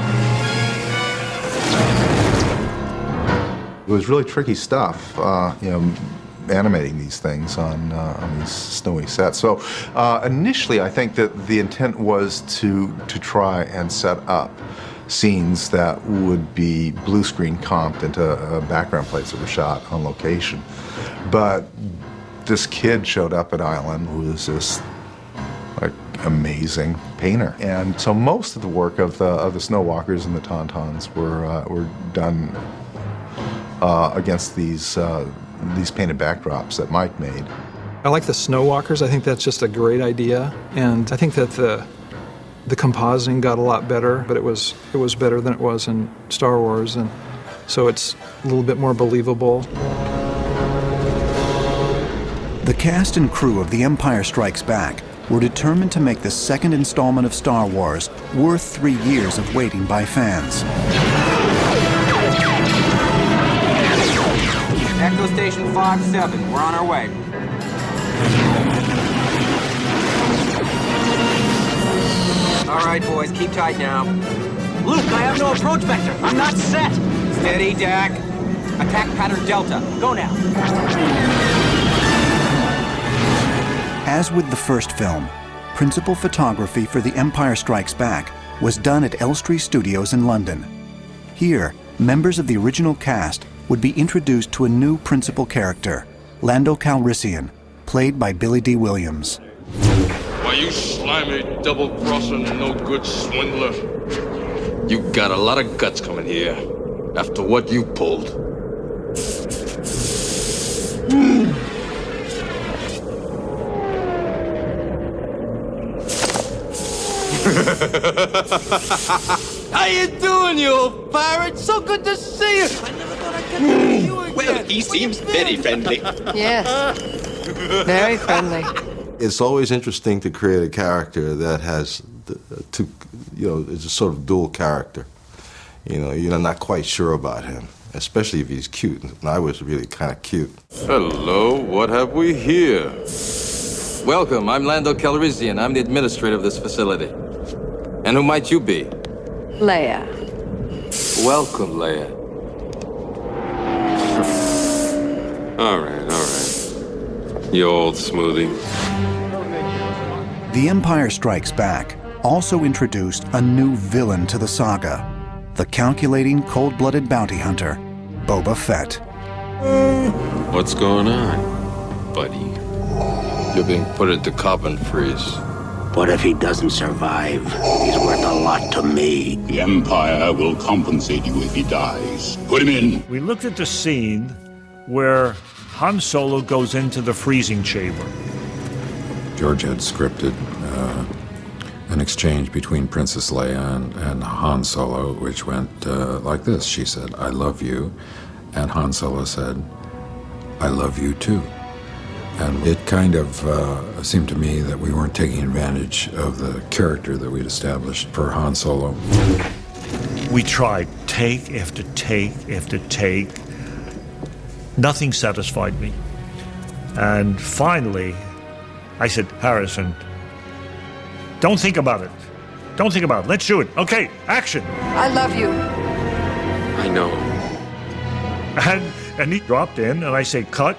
It was really tricky stuff, animating these things on these snowy sets. So initially, I think that the intent was to try and set up scenes that would be blue screen comped into background plates that were shot on location. But this kid showed up at Island who was this amazing painter, and so most of the work of the snow walkers and the tauntauns were done against these painted backdrops that Mike made. I like the snow walkers. I think that's just a great idea, and I think that the compositing got a lot better, but it was better than it was in Star Wars, and so it's a little bit more believable. The cast and crew of The Empire Strikes Back were determined to make the second installment of Star Wars worth 3 years of waiting by fans. Echo Station 5-7, we're on our way. All right, boys, keep tight now. Luke, I have no approach vector. I'm not set. Steady, Dak. Attack pattern Delta. Go now. As with the first film, principal photography for The Empire Strikes Back was done at Elstree Studios in London. Here, members of the original cast would be introduced to a new principal character, Lando Calrissian, played by Billy D. Williams. Why, you slimy, double-crossing, no-good swindler. You got a lot of guts coming here after what you pulled. How you doing, you old pirate? So good to see you. I never thought I'd get to see you again. Well, he seems very friendly. Yes, very friendly. It's always interesting to create a character that has it's a sort of dual character. You're not quite sure about him, especially if he's cute. And I was really kind of cute. Hello, what have we here? Welcome, I'm Lando Calrissian. I'm the administrator of this facility. And who might you be? Leia. Welcome, Leia. All right. You old smoothie. The Empire Strikes Back also introduced a new villain to the saga, the calculating, cold-blooded bounty hunter, Boba Fett. What's going on, buddy? You're being put into carbon freeze. What if he doesn't survive? He's worth a lot to me. The Empire will compensate you if he dies. Put him in. We looked at the scene where Han Solo goes into the freezing chamber. George had scripted an exchange between Princess Leia and Han Solo, which went like this. She said, "I love you," and Han Solo said, "I love you too." And it kind of seemed to me that we weren't taking advantage of the character that we'd established for Han Solo. We tried take after take after take. Nothing satisfied me. And finally, I said, Harrison, don't think about it. Don't think about it. Let's do it. Okay, action. I love you. I know. And he dropped in, and I said, cut.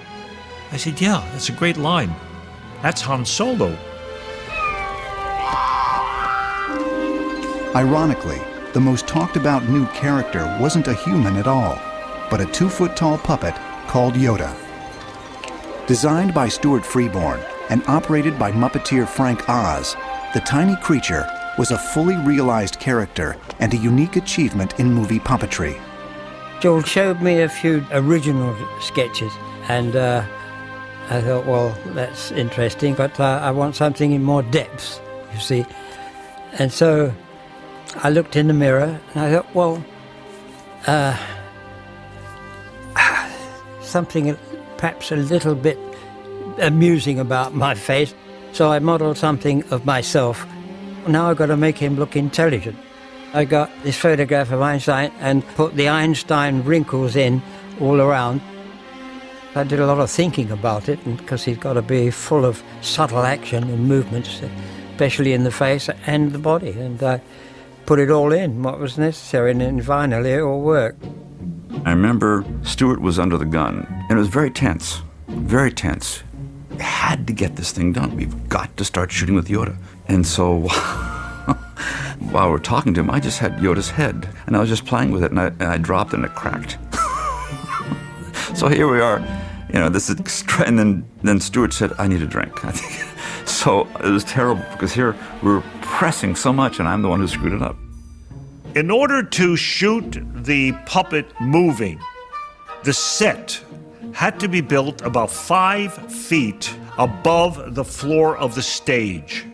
I said, yeah, that's a great line. That's Han Solo. Ironically, the most talked about new character wasn't a human at all, but a 2-foot-tall puppet called Yoda. Designed by Stuart Freeborn and operated by Muppeteer Frank Oz, the tiny creature was a fully realized character and a unique achievement in movie puppetry. George showed me a few original sketches, and I thought, well, that's interesting, but I want something in more depth, you see. And so I looked in the mirror, and I thought, well, something perhaps a little bit amusing about my face. So I modelled something of myself. Now I've got to make him look intelligent. I got this photograph of Einstein and put the Einstein wrinkles in all around. I did a lot of thinking about it, because he's got to be full of subtle action and movements, especially in the face and the body. And I put it all in, what was necessary, and finally it all worked. I remember Stuart was under the gun, and it was very tense, very tense. We had to get this thing done. We've got to start shooting with Yoda. And so while we're talking to him, I just had Yoda's head, and I was just playing with it, and I dropped it, and it cracked. So here we are, this is and then Stuart said, I need a drink. I think. So it was terrible, because here we were pressing so much, and I'm the one who screwed it up. In order to shoot the puppet moving, the set had to be built about 5 feet above the floor of the stage.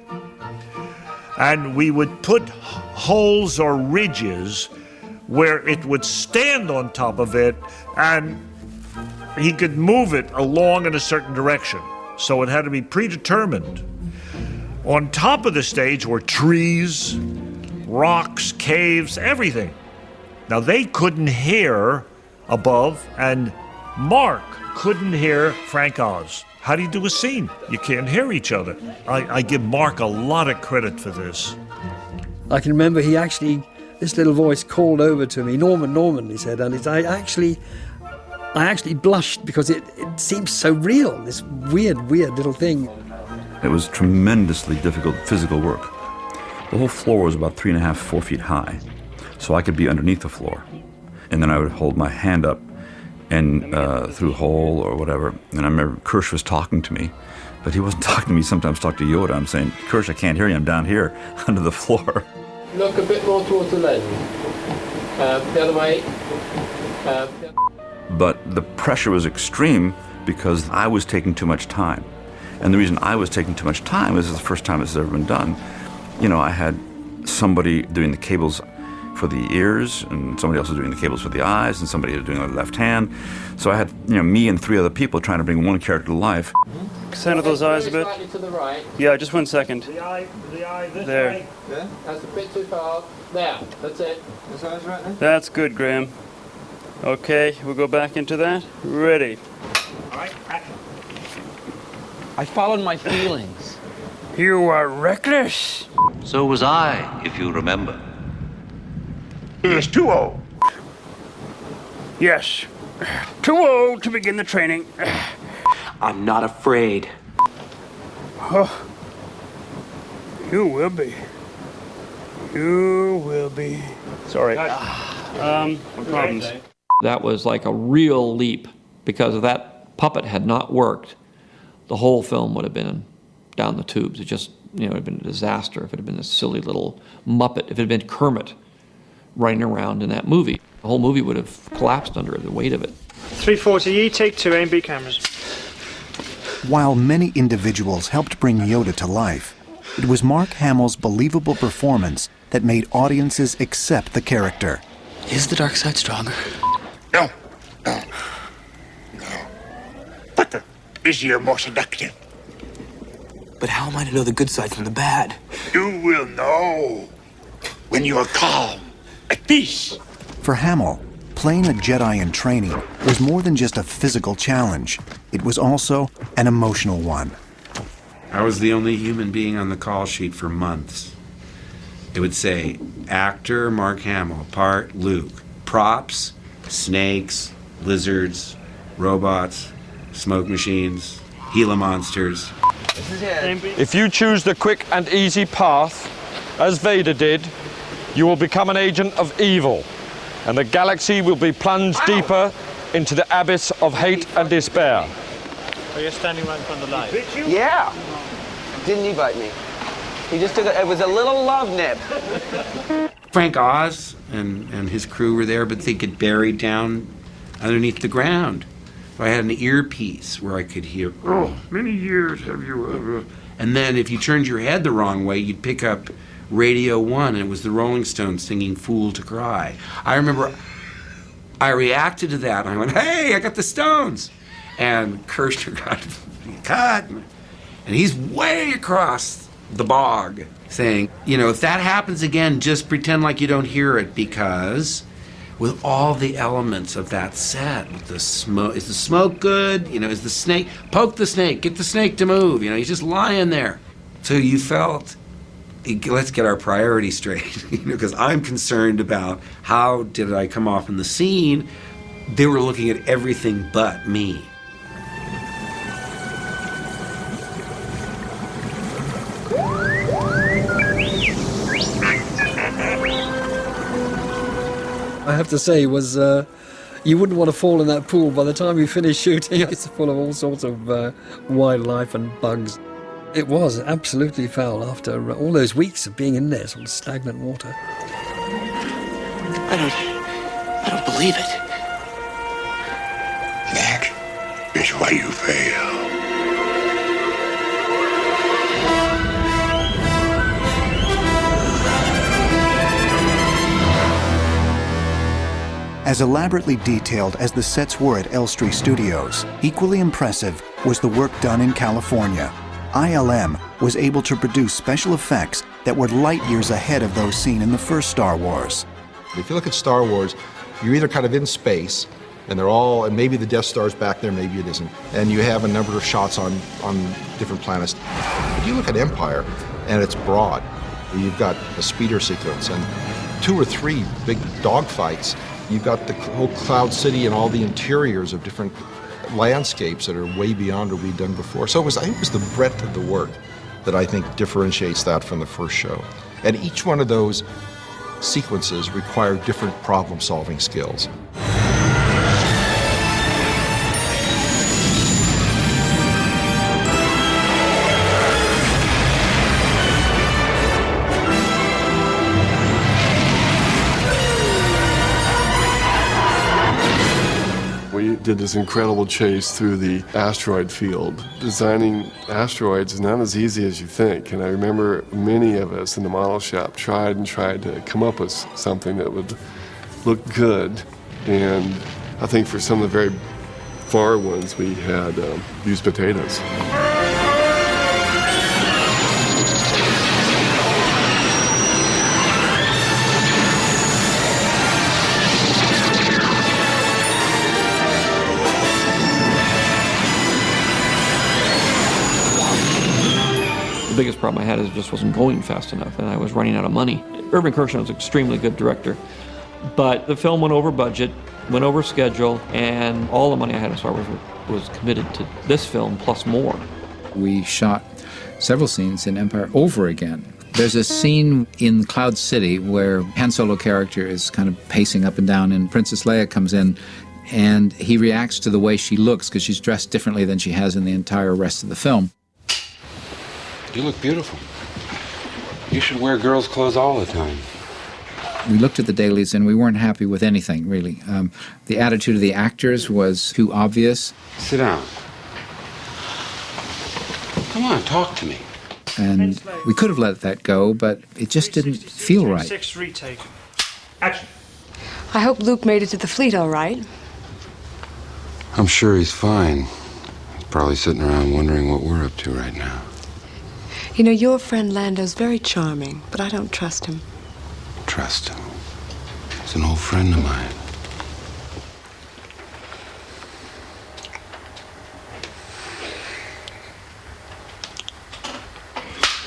And we would put holes or ridges where it would stand on top of it, and he could move it along in a certain direction. So it had to be predetermined. On top of the stage were trees, rocks, caves, everything. Now they couldn't hear above, and Mark couldn't hear Frank Oz. How do you do a scene? You can't hear each other. I give Mark a lot of credit for this. I can remember this little voice called over to me, Norman, he said, and I actually blushed, because it seemed so real, this weird little thing. It was tremendously difficult physical work. The whole floor was about 3.5, 4 feet high, so I could be underneath the floor. And then I would hold my hand up and through a hole or whatever. And I remember Kirsch was talking to me, but he wasn't talking to me. Sometimes talk to Yoda. I'm saying, Kirsch, I can't hear you. I'm down here under the floor. Look a bit more towards the lens. The other way. But the pressure was extreme because I was taking too much time. And the reason I was taking too much time is the first time this has ever been done. I had somebody doing the cables for the ears, and somebody else was doing the cables for the eyes, and somebody was doing the left hand. So I had, me and 3 other people trying to bring one character to life. Center those eyes a bit. Slightly to the right. Yeah, just 1 second. The eye this there. Way. Yeah? That's a bit too far. There, that's it. This eye's right there? That's good, Graham. Okay, we'll go back into that. Ready. All right, action. I followed my feelings. You are reckless. So was I, if you remember. Here's 2-0. Yes. 2-0 to begin the training. I'm not afraid. Oh. You will be. You will be. Sorry. No problems. That was like a real leap, because if that puppet had not worked, the whole film would have been down the tubes. It just, it would have been a disaster if it had been a silly little Muppet. If it had been Kermit running around in that movie, the whole movie would have collapsed under the weight of it. 340E, take 2, A and B cameras. While many individuals helped bring Yoda to life, it was Mark Hamill's believable performance that made audiences accept the character. Is the dark side stronger? No. But the busier, more seductive. But how am I to know the good side from the bad? You will know when you are calm, at peace. For Hamill, playing a Jedi in training was more than just a physical challenge. It was also an emotional one. I was the only human being on the call sheet for months. It would say, actor Mark Hamill, part Luke, props, snakes, lizards, robots, smoke machines, Gila monsters. If you choose the quick and easy path, as Vader did, you will become an agent of evil, and the galaxy will be plunged deeper into the abyss of hate and despair. Are you standing right in front of the light? Yeah. Didn't he bite me? He just took it was a little love nip. Frank Oz and his crew were there, but they get buried down underneath the ground. So I had an earpiece where I could hear, oh, many years have you ever... And then if you turned your head the wrong way, you'd pick up Radio 1, and it was the Rolling Stones singing Fool to Cry. I remember I reacted to that, and I went, hey, I got the Stones! And Kirshner got cut, and he's way across the bog saying, you know, if that happens again, just pretend like you don't hear it, because with all the elements of that set, with the smoke, is the smoke good? You know, is the snake, poke the snake, get the snake to move, you know, he's just lying there. So you felt, let's get our priorities straight, you know, because I'm concerned about how did I come off in the scene. They were looking at everything but me. I have to say, was you wouldn't want to fall in that pool. By the time you finished shooting, it's full of all sorts of wildlife and bugs. It was absolutely foul after all those weeks of being in there, sort of stagnant water. I don't believe it. That is why you fail. As elaborately detailed as the sets were at Elstree Studios, equally impressive was the work done in California. ILM was able to produce special effects that were light years ahead of those seen in the first Star Wars. If you look at Star Wars, you're either kind of in space, and they're all, and maybe the Death Star's back there, maybe it isn't, and you have a number of shots on different planets. If you look at Empire, and it's broad, you've got a speeder sequence and 2 or 3 big dogfights. You've got the whole Cloud City and all the interiors of different landscapes that are way beyond what we've done before. So I think it was the breadth of the work that I think differentiates that from the first show. And each one of those sequences required different problem-solving skills. We did this incredible chase through the asteroid field. Designing asteroids is not as easy as you think, and I remember many of us in the model shop tried to come up with something that would look good, and I think for some of the very far ones we had used potatoes. The biggest problem I had is it just wasn't going fast enough, and I was running out of money. Irvin Kershner was an extremely good director, but the film went over budget, went over schedule, and all the money I had in Star Wars was committed to this film plus more. We shot several scenes in Empire over again. There's a scene in Cloud City where Han Solo character is kind of pacing up and down, and Princess Leia comes in, and he reacts to the way she looks because she's dressed differently than she has in the entire rest of the film. You look beautiful. You should wear girls' clothes all the time. We looked at the dailies and we weren't happy with anything, really. The attitude of the actors was too obvious. Sit down. Come on, talk to me. And we could have let that go, but it just didn't feel right. 6 retake. Action. I hope Luke made it to the fleet all right. I'm sure he's fine. He's probably sitting around wondering what we're up to right now. You know, your friend Lando's very charming, but I don't trust him. Trust him. He's an old friend of mine.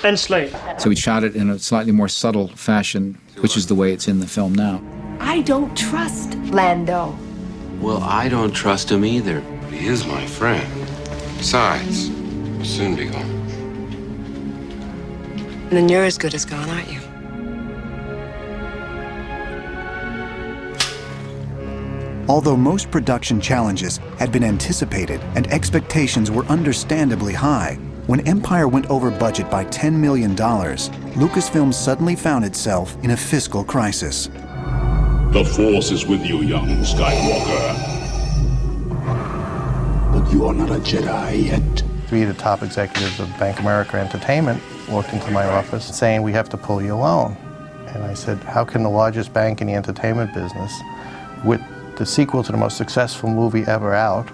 And Slade. So we shot it in a slightly more subtle fashion, which is the way it's in the film now. I don't trust Lando. Well, I don't trust him either. He is my friend. Besides, he'll soon be gone. And then you're as good as gone, aren't you? Although most production challenges had been anticipated and expectations were understandably high, When Empire went over budget by $10 million, Lucasfilm suddenly found itself in a fiscal crisis. The Force is with you, young Skywalker. But you are not a Jedi yet. 3 of the top executives of Bank of America Entertainment walked into my office saying, we have to pull your loan. And I said, how can the largest bank in the entertainment business, with the sequel to the most successful movie ever out,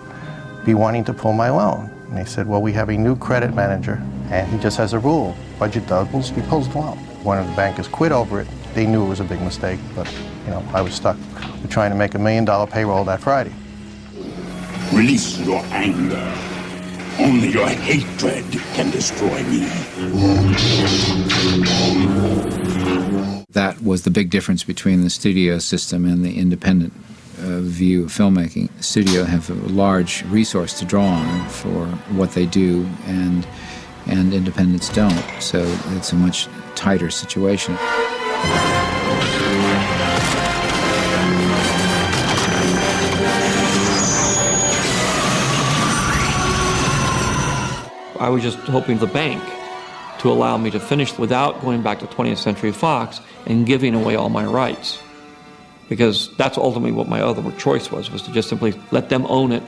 be wanting to pull my loan? And they said, well, we have a new credit manager, and he just has a rule. Budget doubles, he pulls the loan. One of the bankers quit over it. They knew it was a big mistake, but I was stuck with trying to make $1 million payroll that Friday. Release your anger. Only your hatred can destroy me. That was the big difference between the studio system and the independent view of filmmaking. The studio have a large resource to draw on for what they do, and independents don't. So it's a much tighter situation. I was just hoping the bank to allow me to finish without going back to 20th Century Fox and giving away all my rights. Because that's ultimately what my other choice was to just simply let them own it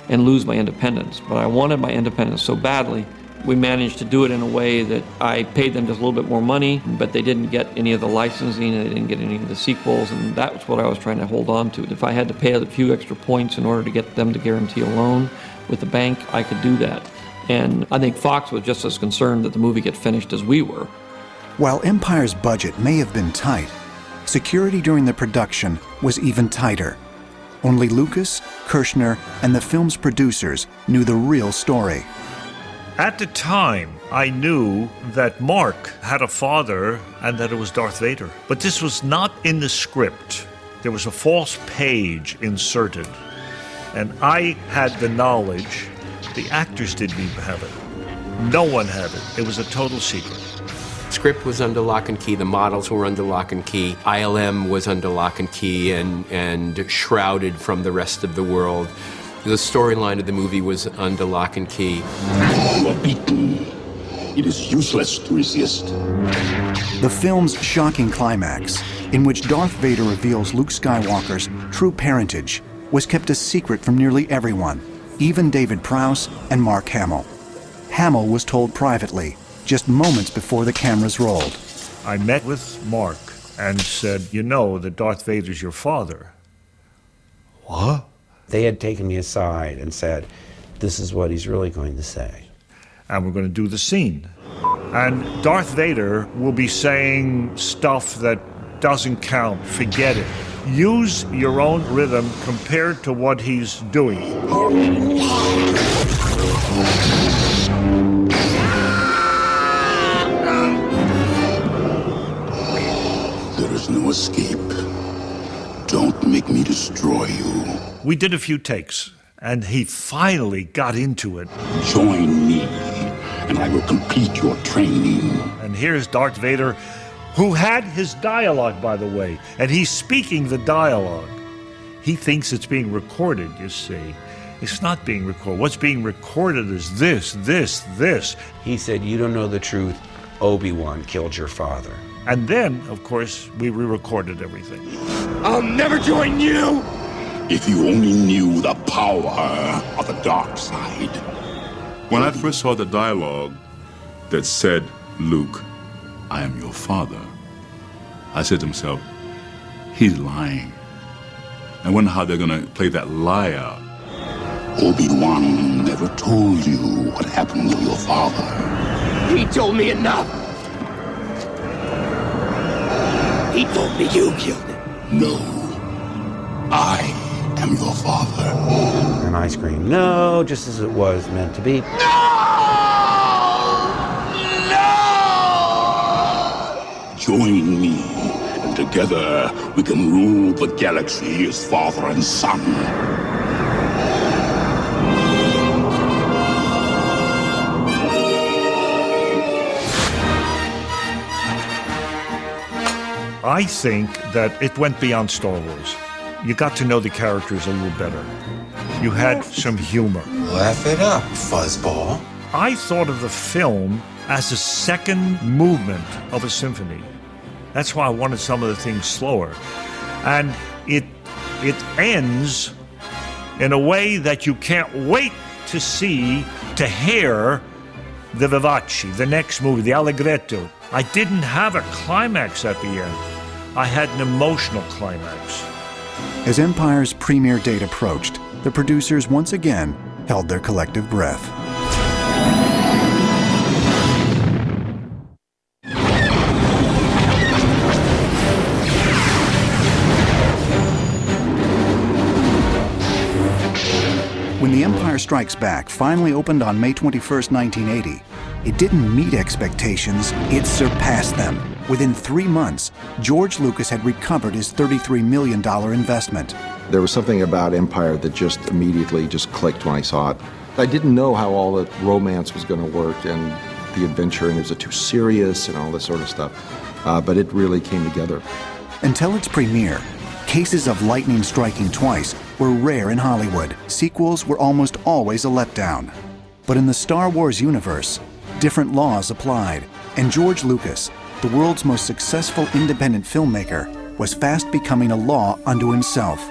and lose my independence. But I wanted my independence so badly. We managed to do it in a way that I paid them just a little bit more money, but they didn't get any of the licensing, and they didn't get any of the sequels, and that's what I was trying to hold on to. If I had to pay a few extra points in order to get them to guarantee a loan with the bank, I could do that. And I think Fox was just as concerned that the movie get finished as we were. While Empire's budget may have been tight, security during the production was even tighter. Only Lucas, Kirshner, and the film's producers knew the real story. At the time, I knew that Mark had a father and that it was Darth Vader. But this was not in the script. There was a false page inserted. And I had the knowledge. The actors didn't even have it. No one had it. It was a total secret. Script was under lock and key. The models were under lock and key. ILM was under lock and key and shrouded from the rest of the world. The storyline of the movie was under lock and key. You are beaten. It is useless to resist. The film's shocking climax, in which Darth Vader reveals Luke Skywalker's true parentage, was kept a secret from nearly everyone, even David Prowse and Mark Hamill. Hamill was told privately, just moments before the cameras rolled. I met with Mark and said, you know that Darth Vader's your father. What? They had taken me aside and said, this is what he's really going to say. And we're going to do the scene. And Darth Vader will be saying stuff that doesn't count. Forget it. Use your own rhythm compared to what he's doing. There is no escape. Don't make me destroy you. We did a few takes, and he finally got into it. Join me, and I will complete your training. And here's Darth Vader, who had his dialogue, by the way, and he's speaking the dialogue. He thinks it's being recorded, you see. It's not being recorded. What's being recorded is this. He said, you don't know the truth. Obi-Wan killed your father. And then, of course, we re-recorded everything. I'll never join you! If you only knew the power of the dark side. When I first saw the dialogue that said, Luke, I am your father, I said to myself, he's lying. I wonder how they're going to play that lie out. Obi-Wan never told you what happened to your father. He told me enough. He told me you killed him. No. I am your father. And I screamed, no, just as it was meant to be. Join me, and together we can rule the galaxy as father and son. I think that it went beyond Star Wars. You got to know the characters a little better. You had some humor. Laugh it up, fuzzball. I thought of the film as a second movement of a symphony. That's why I wanted some of the things slower. And it ends in a way that you can't wait to see, to hear the Vivace, the next movie, the Allegretto. I didn't have a climax at the end. I had an emotional climax. As Empire's premiere date approached, the producers once again held their collective breath. When The Empire Strikes Back finally opened on May 21st, 1980, it didn't meet expectations, it surpassed them. Within 3 months, George Lucas had recovered his $33 million investment. There was something about Empire that just immediately just clicked when I saw it. I didn't know how all the romance was going to work and the adventure, and was it too serious and all this sort of stuff. But it really came together. Until its premiere, cases of lightning striking twice were rare in Hollywood. Sequels were almost always a letdown. But in the Star Wars universe, different laws applied, and George Lucas, the world's most successful independent filmmaker, was fast becoming a law unto himself.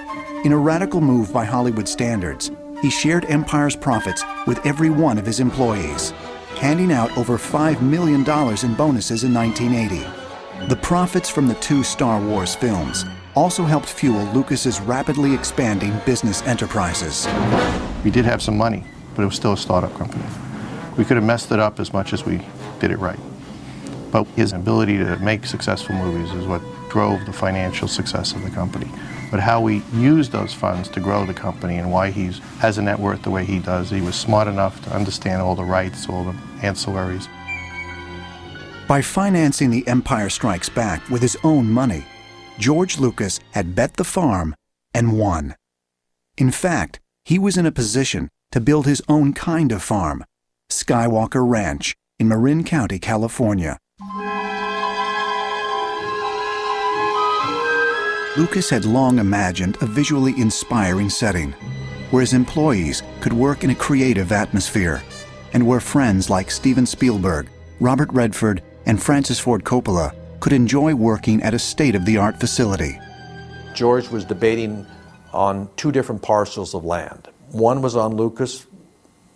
In a radical move by Hollywood standards, he shared Empire's profits with every one of his employees, handing out over $5 million in bonuses in 1980. The profits from the 2 Star Wars films also helped fuel Lucas's rapidly expanding business enterprises. We did have some money, but it was still a startup company. We could have messed it up as much as we did it right. But his ability to make successful movies is what drove the financial success of the company. But how we used those funds to grow the company and why he has a net worth the way he does, he was smart enough to understand all the rights, all the ancillaries. By financing The Empire Strikes Back with his own money, George Lucas had bet the farm and won. In fact, he was in a position to build his own kind of farm, Skywalker Ranch in Marin County, California. Lucas had long imagined a visually inspiring setting, where his employees could work in a creative atmosphere, and where friends like Steven Spielberg, Robert Redford, and Francis Ford Coppola could enjoy working at a state-of-the-art facility. George was debating on 2 different parcels of land. One was on Lucas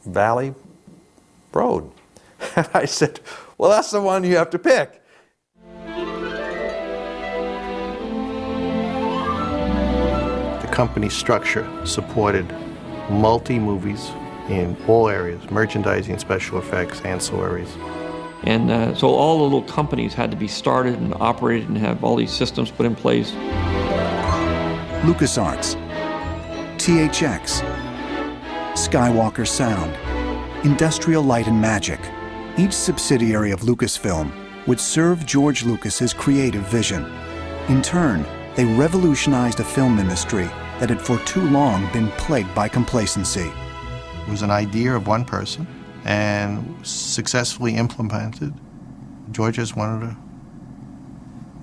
Valley Road. And I said, well, that's the one you have to pick. The company structure supported multi-movies in all areas, merchandising, special effects, ancillaries. And so all the little companies had to be started and operated and have all these systems put in place. LucasArts, THX, Skywalker Sound, Industrial Light and Magic. Each subsidiary of Lucasfilm would serve George Lucas's creative vision. In turn, they revolutionized a film industry that had for too long been plagued by complacency. It was an idea of one person and successfully implemented. George is one of the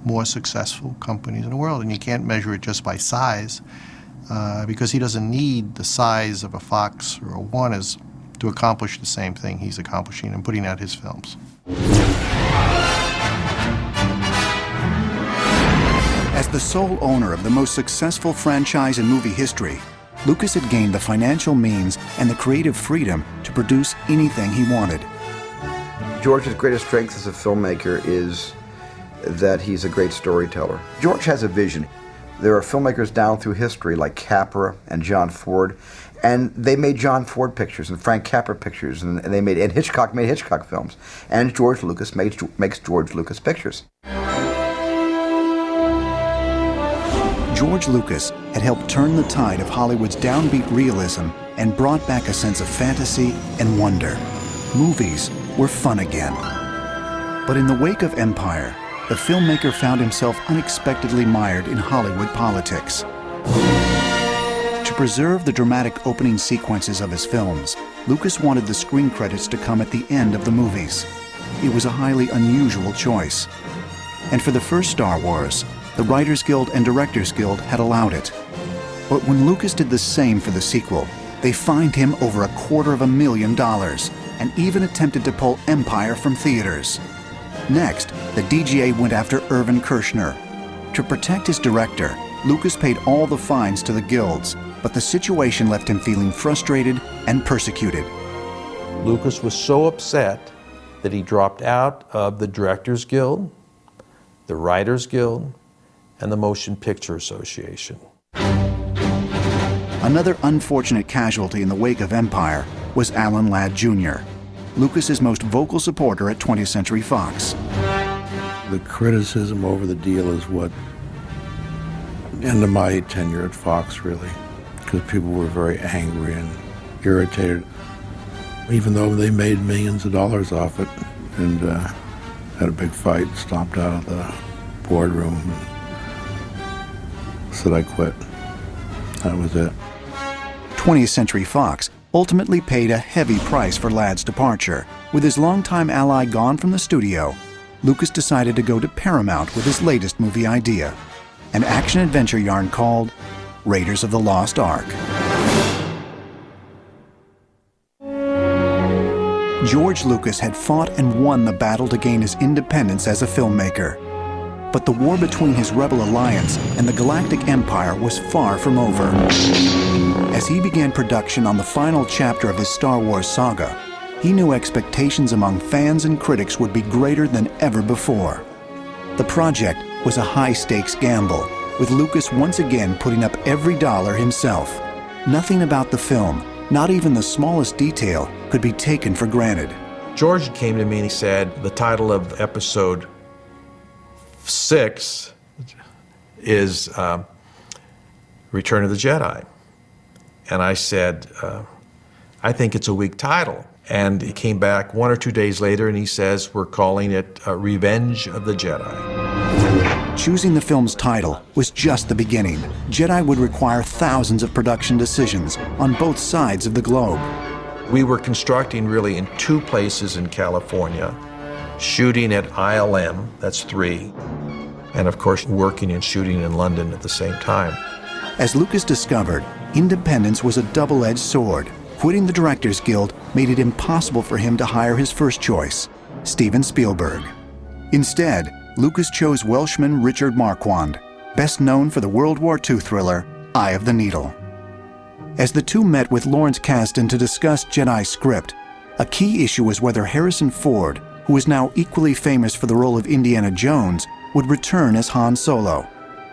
more successful companies in the world, and you can't measure it just by size because he doesn't need the size of a Fox or a Warner's to accomplish the same thing he's accomplishing in putting out his films. As the sole owner of the most successful franchise in movie history, Lucas had gained the financial means and the creative freedom to produce anything he wanted. George's greatest strength as a filmmaker is that he's a great storyteller. George has a vision. There are filmmakers down through history like Capra and John Ford, and they made John Ford pictures and Frank Capra pictures, and Hitchcock made Hitchcock films, and George Lucas makes George Lucas pictures. George Lucas had helped turn the tide of Hollywood's downbeat realism and brought back a sense of fantasy and wonder. Movies were fun again. But in the wake of Empire, the filmmaker found himself unexpectedly mired in Hollywood politics. To preserve the dramatic opening sequences of his films, Lucas wanted the screen credits to come at the end of the movies. It was a highly unusual choice. And for the first Star Wars, the Writers Guild and Directors Guild had allowed it. But when Lucas did the same for the sequel, they fined him over $250,000, and even attempted to pull Empire from theaters. Next, the DGA went after Irvin Kershner. To protect his director, Lucas paid all the fines to the guilds, but the situation left him feeling frustrated and persecuted. Lucas was so upset that he dropped out of the Directors Guild, the Writers Guild, and the Motion Picture Association. Another unfortunate casualty in the wake of Empire was Alan Ladd Jr., Lucas's most vocal supporter at 20th Century Fox. The criticism over the deal is what ended my tenure at Fox, really, because people were very angry and irritated, even though they made millions of dollars off it, and had a big fight, stomped out of the boardroom, and said I quit. That was it. 20th Century Fox ultimately paid a heavy price for Ladd's departure. With his longtime ally gone from the studio, Lucas decided to go to Paramount with his latest movie idea, an action-adventure yarn called Raiders of the Lost Ark. George Lucas had fought and won the battle to gain his independence as a filmmaker. But the war between his Rebel Alliance and the Galactic Empire was far from over. As he began production on the final chapter of his Star Wars saga, he knew expectations among fans and critics would be greater than ever before. The project was a high-stakes gamble, with Lucas once again putting up every dollar himself. Nothing about the film, not even the smallest detail, could be taken for granted. George came to me and he said, the title of episode 6 is Return of the Jedi. And I said, I think it's a weak title. And he came back 1 or 2 days later and he says, we're calling it Revenge of the Jedi. Choosing the film's title was just the beginning. Jedi would require thousands of production decisions on both sides of the globe. We were constructing really in 2 places in California, shooting at ILM, that's 3, and of course working and shooting in London at the same time. As Lucas discovered, independence was a double-edged sword. Quitting the Directors Guild made it impossible for him to hire his first choice, Steven Spielberg. Instead, Lucas chose Welshman Richard Marquand, best known for the World War II thriller Eye of the Needle. As the two met with Lawrence Kasdan to discuss Jedi's script, a key issue was whether Harrison Ford, who is now equally famous for the role of Indiana Jones, would return as Han Solo.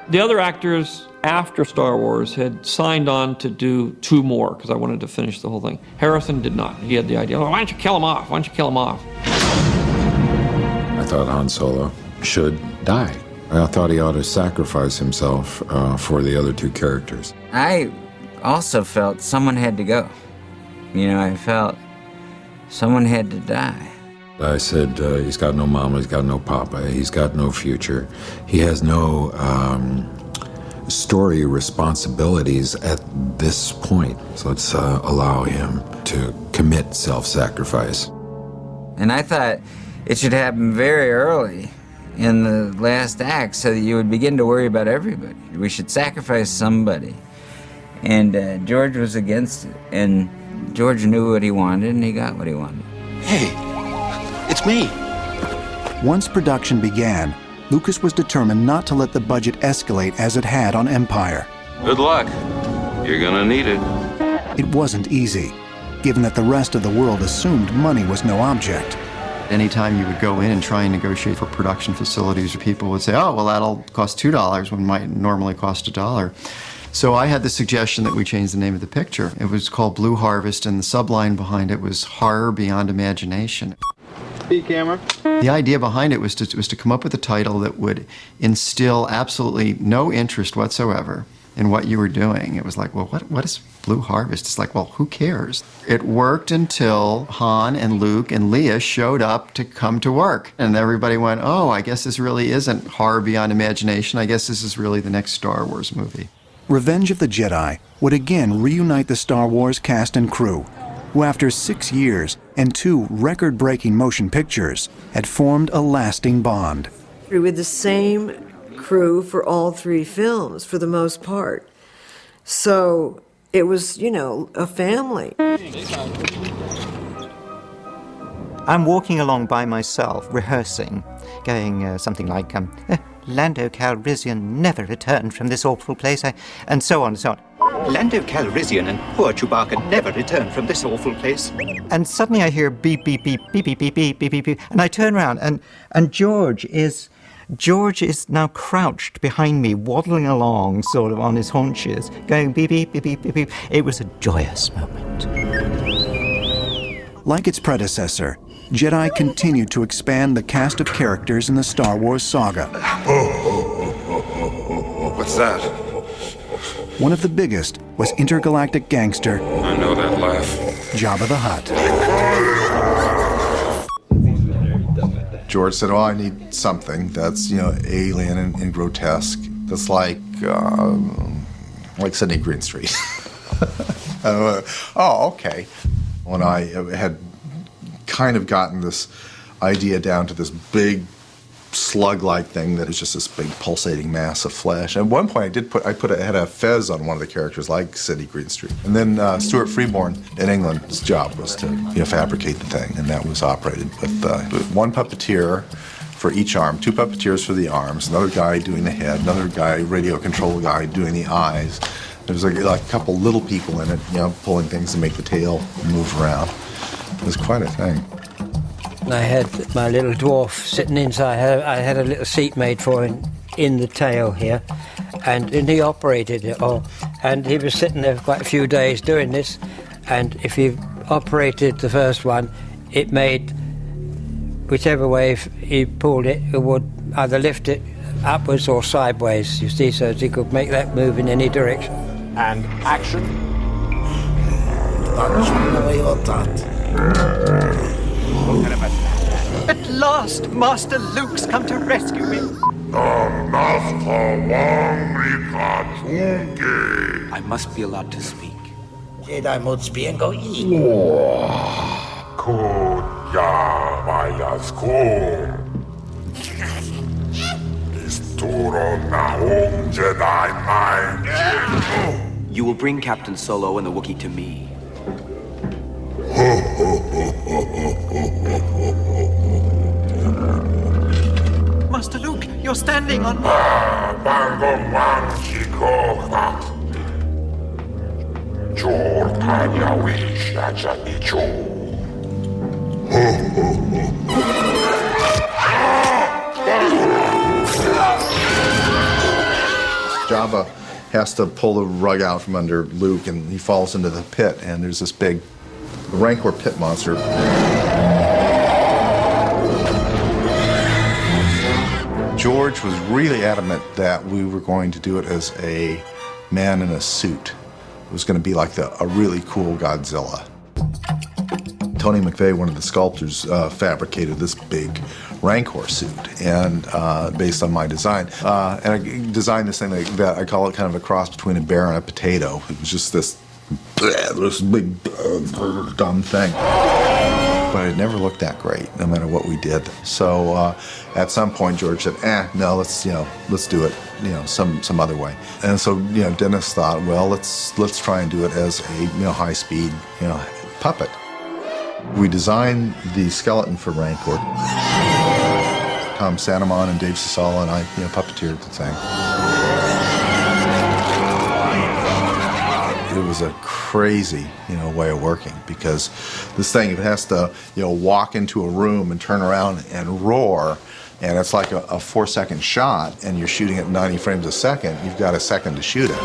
The other actors after Star Wars had signed on to do 2 more because I wanted to finish the whole thing. Harrison did not. He had the idea, oh, why don't you kill him off? Why don't you kill him off? I thought Han Solo should die. I thought he ought to sacrifice himself for the other 2 characters. I also felt someone had to go. You know, I felt someone had to die. I said, he's got no mama, he's got no papa, he's got no future. He has no story responsibilities at this point. So let's allow him to commit self-sacrifice. And I thought it should happen very early in the last act so that you would begin to worry about everybody. We should sacrifice somebody. And George was against it. And George knew what he wanted, and he got what he wanted. Hey, it's me. Once production began, Lucas was determined not to let the budget escalate as it had on Empire. Good luck. You're gonna need it. It wasn't easy, given that the rest of the world assumed money was no object. Anytime you would go in and try and negotiate for production facilities, people would say, oh, well, that'll cost $2 when it might normally cost $1. So I had the suggestion that we change the name of the picture. It was called Blue Harvest, and the subline behind it was Horror Beyond Imagination. Speed camera. The idea behind it was to come up with a title that would instill absolutely no interest whatsoever in what you were doing. It was like, well, what is Blue Harvest? It's like, well, who cares? It worked until Han and Luke and Leia showed up to come to work. And everybody went, oh, I guess this really isn't Horror Beyond Imagination. I guess this is really the next Star Wars movie. Revenge of the Jedi would again reunite the Star Wars cast and crew, who after 6 years and 2 record-breaking motion pictures had formed a lasting bond. With the same crew for all 3 films, for the most part. So it was, you know, a family. I'm walking along by myself, rehearsing, going something like, Lando Calrissian never returned from this awful place, and so on and so on. Lando Calrissian and poor Chewbacca never returned from this awful place. And suddenly I hear beep, beep, beep, beep, beep, beep, beep, beep, beep, beep, and I turn around, and George is now crouched behind me, waddling along, sort of on his haunches, going beep, beep, beep, beep, beep, beep. It was a joyous moment. Like its predecessor, Jedi continued to expand the cast of characters in the Star Wars saga. What's that? One of the biggest was intergalactic gangster I know that laugh. Jabba the Hutt. George said, "Oh, I need something that's alien and grotesque. That's like Sidney Greenstreet." Oh, okay. When I had kind of gotten this idea down to this big slug-like thing that is just this big pulsating mass of flesh. At one point, I had a fez on one of the characters, like Sidney Greenstreet. And then Stuart Freeborn in England's job was to fabricate the thing, and that was operated with one puppeteer for each arm, 2 puppeteers for the arms, another guy doing the head, another guy, radio control guy, doing the eyes. There was like a couple little people in it, pulling things to make the tail move around. It was quite a thing. I had my little dwarf sitting inside. I had a little seat made for him in the tail here, and he operated it all. And he was sitting there for quite a few days doing this, and if he operated the first one, it made, whichever way he pulled it, it would either lift it upwards or sideways, you see, so that he could make that move in any direction. And action. At last, Master Luke's come to rescue me. I must be allowed to speak. Jedi mode spian go eat. You will bring Captain Solo and the Wookiee to me. Master Luke, you're standing on... Jabba has to pull the rug out from under Luke, and he falls into the pit, and there's this big Rancor pit monster. George was really adamant that we were going to do it as a man in a suit. It was going to be like a really cool Godzilla. Tony McVeigh, one of the sculptors, fabricated this big Rancor suit, and based on my design. And I designed this thing that I call it kind of a cross between a bear and a potato. It was just this big dumb thing. But it never looked that great, no matter what we did. So at some point, George said, no, let's do it, some other way. And so, Dennis thought, well, let's try and do it as a, high-speed, puppet. We designed the skeleton for Rancor. Tom Santamon and Dave Sasala and I, puppeteered the thing. It was a crazy, way of working, because this thing, it has to, walk into a room and turn around and roar, and it's like a 4-second shot, and you're shooting at 90 frames a second. You've got a second to shoot it.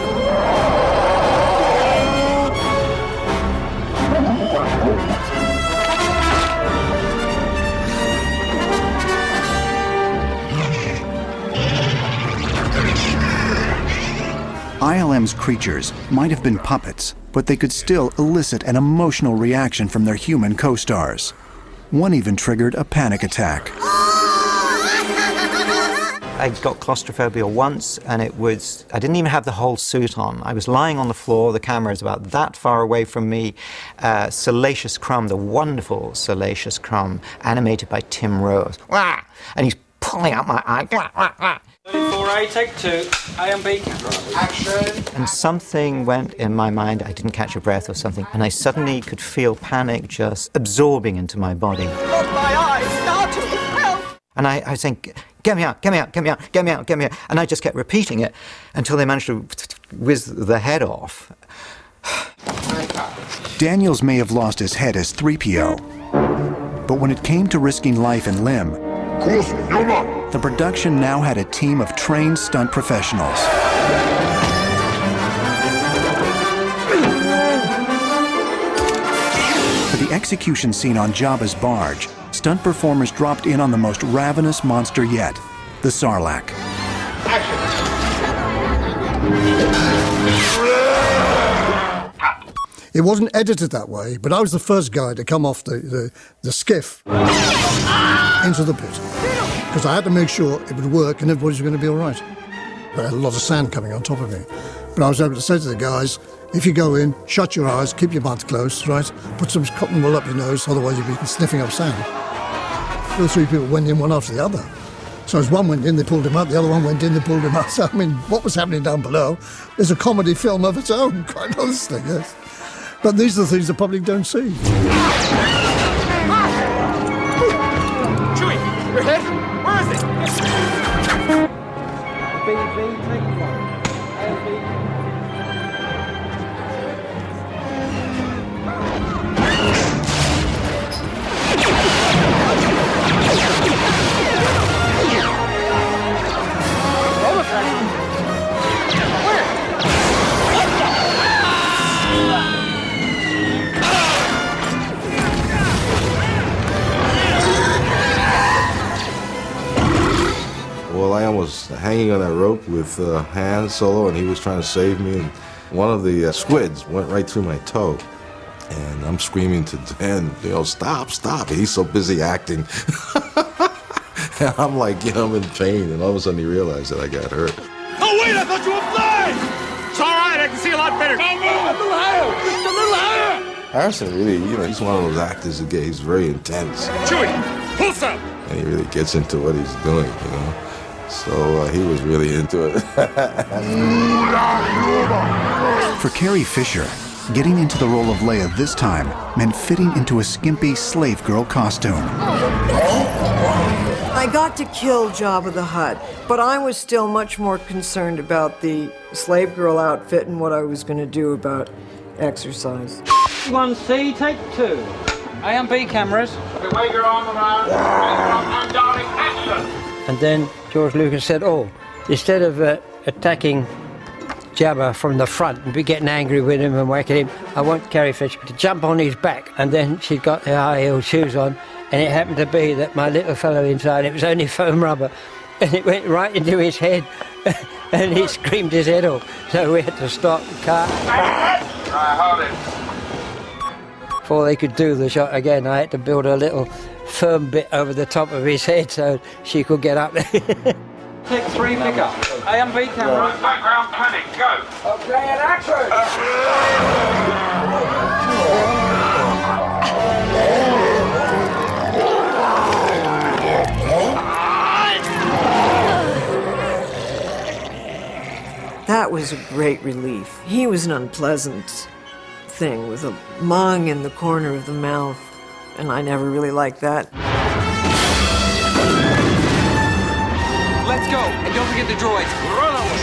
ILM's creatures might have been puppets, but they could still elicit an emotional reaction from their human co-stars. One even triggered a panic attack. I got claustrophobia once, and I didn't even have the whole suit on. I was lying on the floor, the camera is about that far away from me. Salacious Crumb, the wonderful Salacious Crumb, animated by Tim Rose. And he's pulling out my eye. camera A, take 2. A and B camera. Action. And something went in my mind, I didn't catch a breath or something, and I suddenly could feel panic just absorbing into my body. Look, my eyes, Startle, help! And I was saying, get me out, get me out, get me out, get me out, get me out. And I just kept repeating it until they managed to whiz the head off. Daniels may have lost his head as 3PO, but when it came to risking life and limb, the production now had a team of trained stunt professionals. For the execution scene on Jabba's barge, stunt performers dropped in on the most ravenous monster yet, the Sarlacc. It wasn't edited that way, but I was the first guy to come off the skiff into the pit, because I had to make sure it would work and everybody was going to be all right. But I had a lot of sand coming on top of me. But I was able to say to the guys, if you go in, shut your eyes, keep your mouth closed, right? Put some cotton wool up your nose, otherwise you'll be sniffing up sand. 2 or 3 people went in one after the other. So as one went in, they pulled him out, the other one went in, they pulled him out. So, I mean, what was happening down below is a comedy film of its own, quite honestly, yes. But these are the things the public don't see. Chewie, your head? Where is it? B, take 1. A, B. Well, I was hanging on that rope with Han Solo, and he was trying to save me, and one of the squids went right through my toe. And I'm screaming to Dan, stop, stop. He's so busy acting. And I'm like, I'm in pain, and all of a sudden he realized that I got hurt. Oh, wait, I thought you were flying! It's all right, I can see a lot better. Come on, a little higher, just a little higher! Harrison really, he's one of those actors that he's very intense. Chewie, pull some! And he really gets into what he's doing, So he was really into it. For Carrie Fisher, getting into the role of Leia this time meant fitting into a skimpy slave girl costume. I got to kill Jabba the Hutt, but I was still much more concerned about the slave girl outfit and what I was going to do about exercise. 1C, take 2. A and B cameras. Wave your arm around. And darting, action! And then George Lucas said, instead of attacking Jabba from the front and be getting angry with him and whacking him, I want Carrie Fisher to jump on his back. And then she'd got her high-heeled shoes on, and it happened to be that my little fellow inside, it was only foam rubber, and it went right into his head, and he screamed his head off. So we had to stop the car. Hold it. Before they could do the shot again, I had to build a little firm bit over the top of his head so she could get up there. Take 3, pick up. A and B camera. Background panic, go. Okay, and action! That was a great relief. He was an unpleasant thing with a mung in the corner of the mouth, and I never really liked that. Let's go, and don't forget the droids. Run away.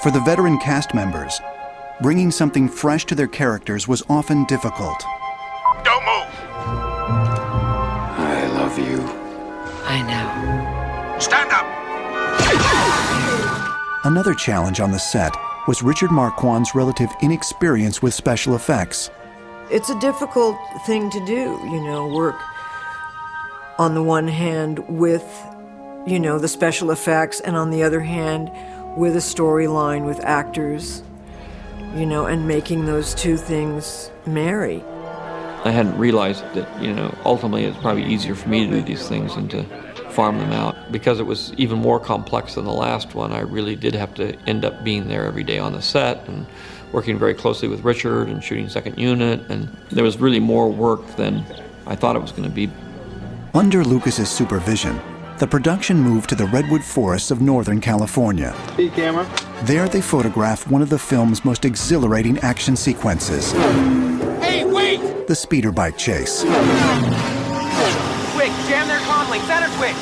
For the veteran cast members, bringing something fresh to their characters was often difficult. Don't move. I love you. I know. Stand up. Another challenge on the set was Richard Marquand's relative inexperience with special effects. It's a difficult thing to do, work on the one hand with, the special effects, and on the other hand with a storyline with actors, and making those two things marry. I hadn't realized that, ultimately it's probably easier for me to do these things than to farm them out. Because it was even more complex than the last one, I really did have to end up being there every day on the set and working very closely with Richard and shooting second unit, and there was really more work than I thought it was going to be. Under Lucas's supervision, the production moved to the redwood forests of Northern California. Speed camera. There they photographed one of the film's most exhilarating action sequences. Hey, wait! The speeder bike chase. Quick, jam their comlink, center switch!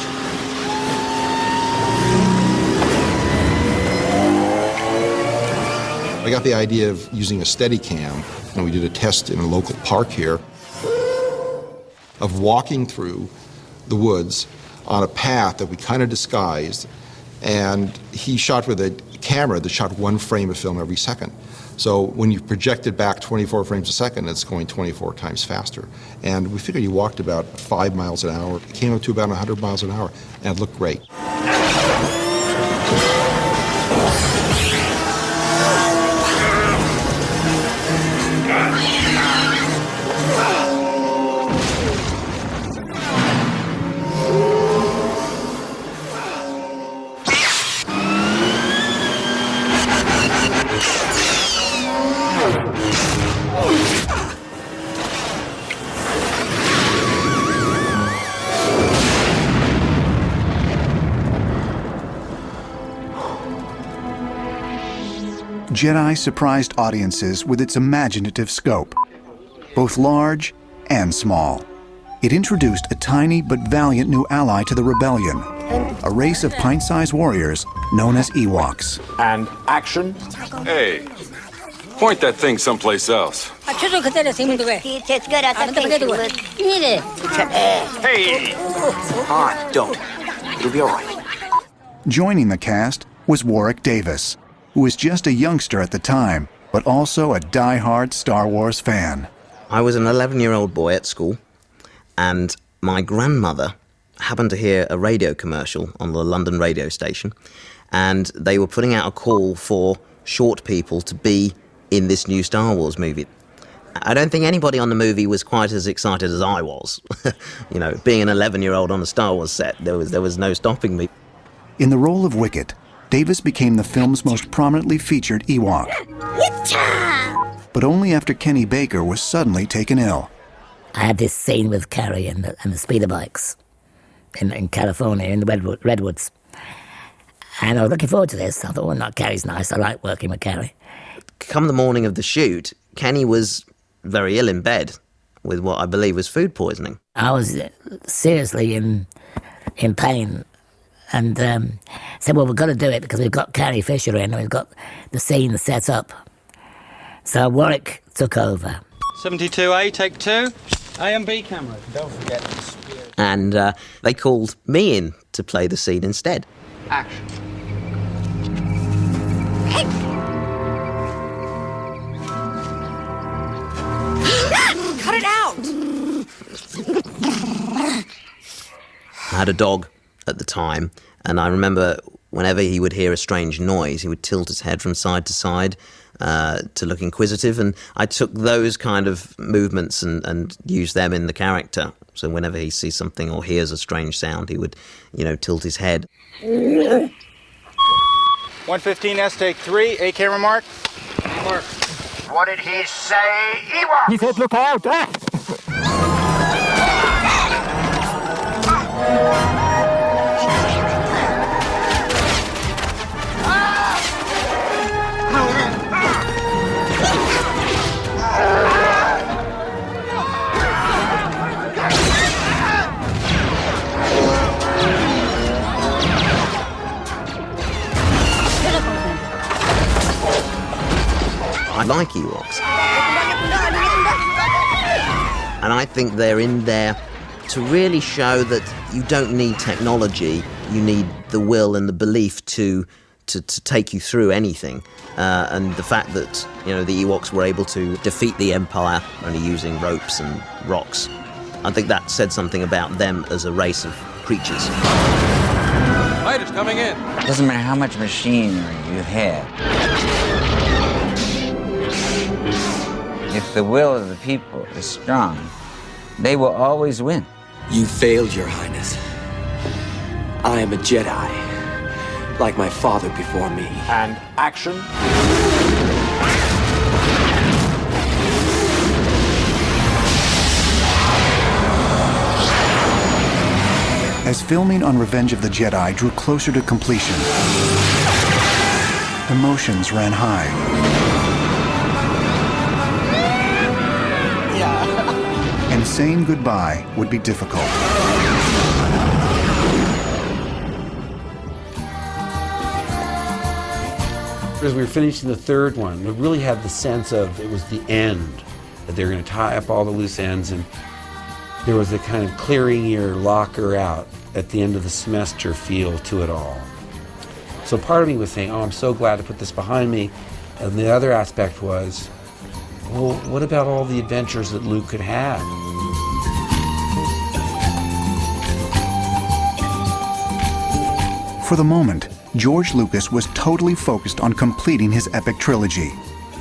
I got the idea of using a Steadicam, and we did a test in a local park here, of walking through the woods on a path that we kind of disguised, and he shot with a camera that shot 1 frame of film every second. So when you project it back 24 frames a second, it's going 24 times faster. And we figured he walked about 5 miles an hour. It came up to about 100 miles an hour, and it looked great. Jedi surprised audiences with its imaginative scope, both large and small. It introduced a tiny but valiant new ally to the rebellion, a race of pint-sized warriors known as Ewoks. And action. Hey, point that thing someplace else. Hey! Don't. It'll be all right. Joining the cast was Warwick Davis, who was just a youngster at the time, but also a die-hard Star Wars fan. I was an 11-year-old boy at school, and my grandmother happened to hear a radio commercial on the London radio station, and they were putting out a call for short people to be in this new Star Wars movie. I don't think anybody on the movie was quite as excited as I was. You know, being an 11-year-old on a Star Wars set, there was no stopping me. In the role of Wicket, Davis became the film's most prominently featured Ewok. But only after Kenny Baker was suddenly taken ill. I had this scene with Carrie and the speeder bikes in California, in the redwoods. And I was looking forward to this. I thought, well, not Carrie's nice. I like working with Carrie. Come the morning of the shoot, Kenny was very ill in bed with what I believe was food poisoning. I was seriously in pain. And said, well, we've got to do it because we've got Carrie Fisher in and we've got the scene set up. So Warwick took over. 72A, take 2. A and B camera. Don't forget. And they called me in to play the scene instead. Action. Cut it out! I had a dog at the time, and I remember whenever he would hear a strange noise, he would tilt his head from side to side to look inquisitive, and I took those kind of movements and used them in the character. So whenever he sees something or hears a strange sound, he would, tilt his head. 115S, take 3. A camera mark. Mark. What did he say? Ewok! He said, look out! I like Ewoks. And I think they're in there to really show that you don't need technology, you need the will and the belief to take you through anything. And the fact that, the Ewoks were able to defeat the Empire only using ropes and rocks, I think that said something about them as a race of creatures. Fighters coming in. Doesn't matter how much machinery you have. If the will of the people is strong, they will always win. You failed, Your Highness. I am a Jedi, like my father before me. And action. As filming on Revenge of the Jedi drew closer to completion, emotions ran high. And saying goodbye would be difficult. As we were finishing the third one, we really had the sense of it was the end, that they were going to tie up all the loose ends, and there was a kind of clearing your locker out at the end of the semester feel to it all. So part of me was saying, oh, I'm so glad to put this behind me. And the other aspect was, well, what about all the adventures that Luke could have? For the moment, George Lucas was totally focused on completing his epic trilogy.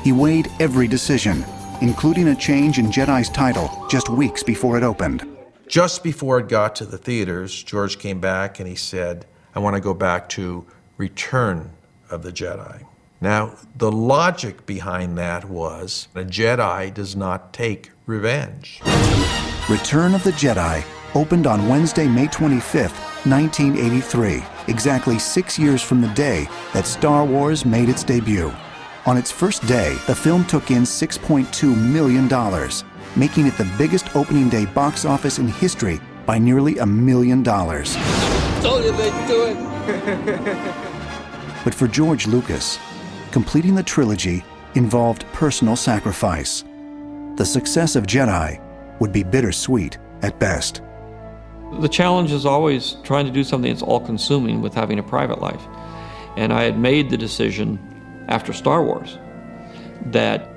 He weighed every decision, including a change in Jedi's title just weeks before it opened. Just before it got to the theaters, George came back and he said, I want to go back to Return of the Jedi. Now, the logic behind that was a Jedi does not take revenge. Return of the Jedi opened on Wednesday, May 25th, 1983, exactly 6 years from the day that Star Wars made its debut. On its first day, the film took in $6.2 million, making it the biggest opening day box office in history by nearly $1 million. Told you they'd do it. But for George Lucas, completing the trilogy involved personal sacrifice. The success of Jedi would be bittersweet at best. The challenge is always trying to do something that's all-consuming with having a private life. And I had made the decision after Star Wars that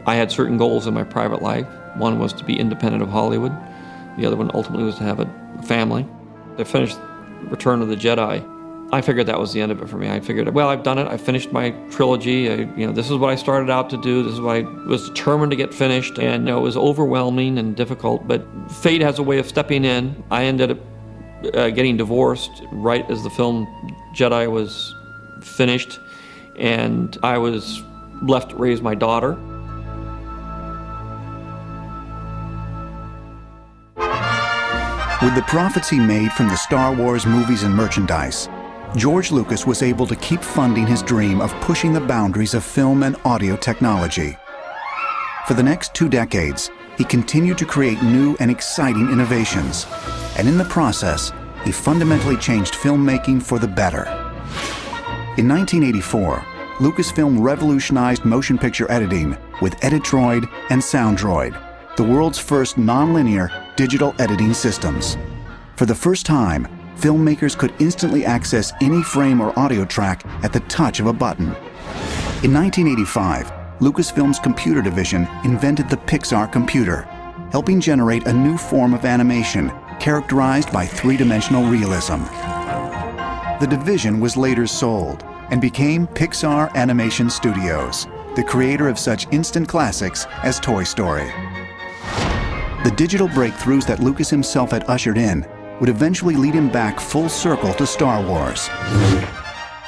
I had certain goals in my private life. One was to be independent of Hollywood. The other one ultimately was to have a family. I finished Return of the Jedi. I figured that was the end of it for me. I figured, well, I've done it. I finished my trilogy. This is what I started out to do. This is what I was determined to get finished. And it was overwhelming and difficult, but fate has a way of stepping in. I ended up getting divorced right as the film Jedi was finished, and I was left to raise my daughter. With the profits he made from the Star Wars movies and merchandise, George Lucas was able to keep funding his dream of pushing the boundaries of film and audio technology. For the next 2 decades, he continued to create new and exciting innovations, and in the process, he fundamentally changed filmmaking for the better. In 1984, Lucasfilm revolutionized motion picture editing with Editroid and Soundroid, the world's first nonlinear digital editing systems. For the first time, filmmakers could instantly access any frame or audio track at the touch of a button. In 1985, Lucasfilm's computer division invented the Pixar computer, helping generate a new form of animation characterized by three-dimensional realism. The division was later sold and became Pixar Animation Studios, the creator of such instant classics as Toy Story. The digital breakthroughs that Lucas himself had ushered in would eventually lead him back full circle to Star Wars.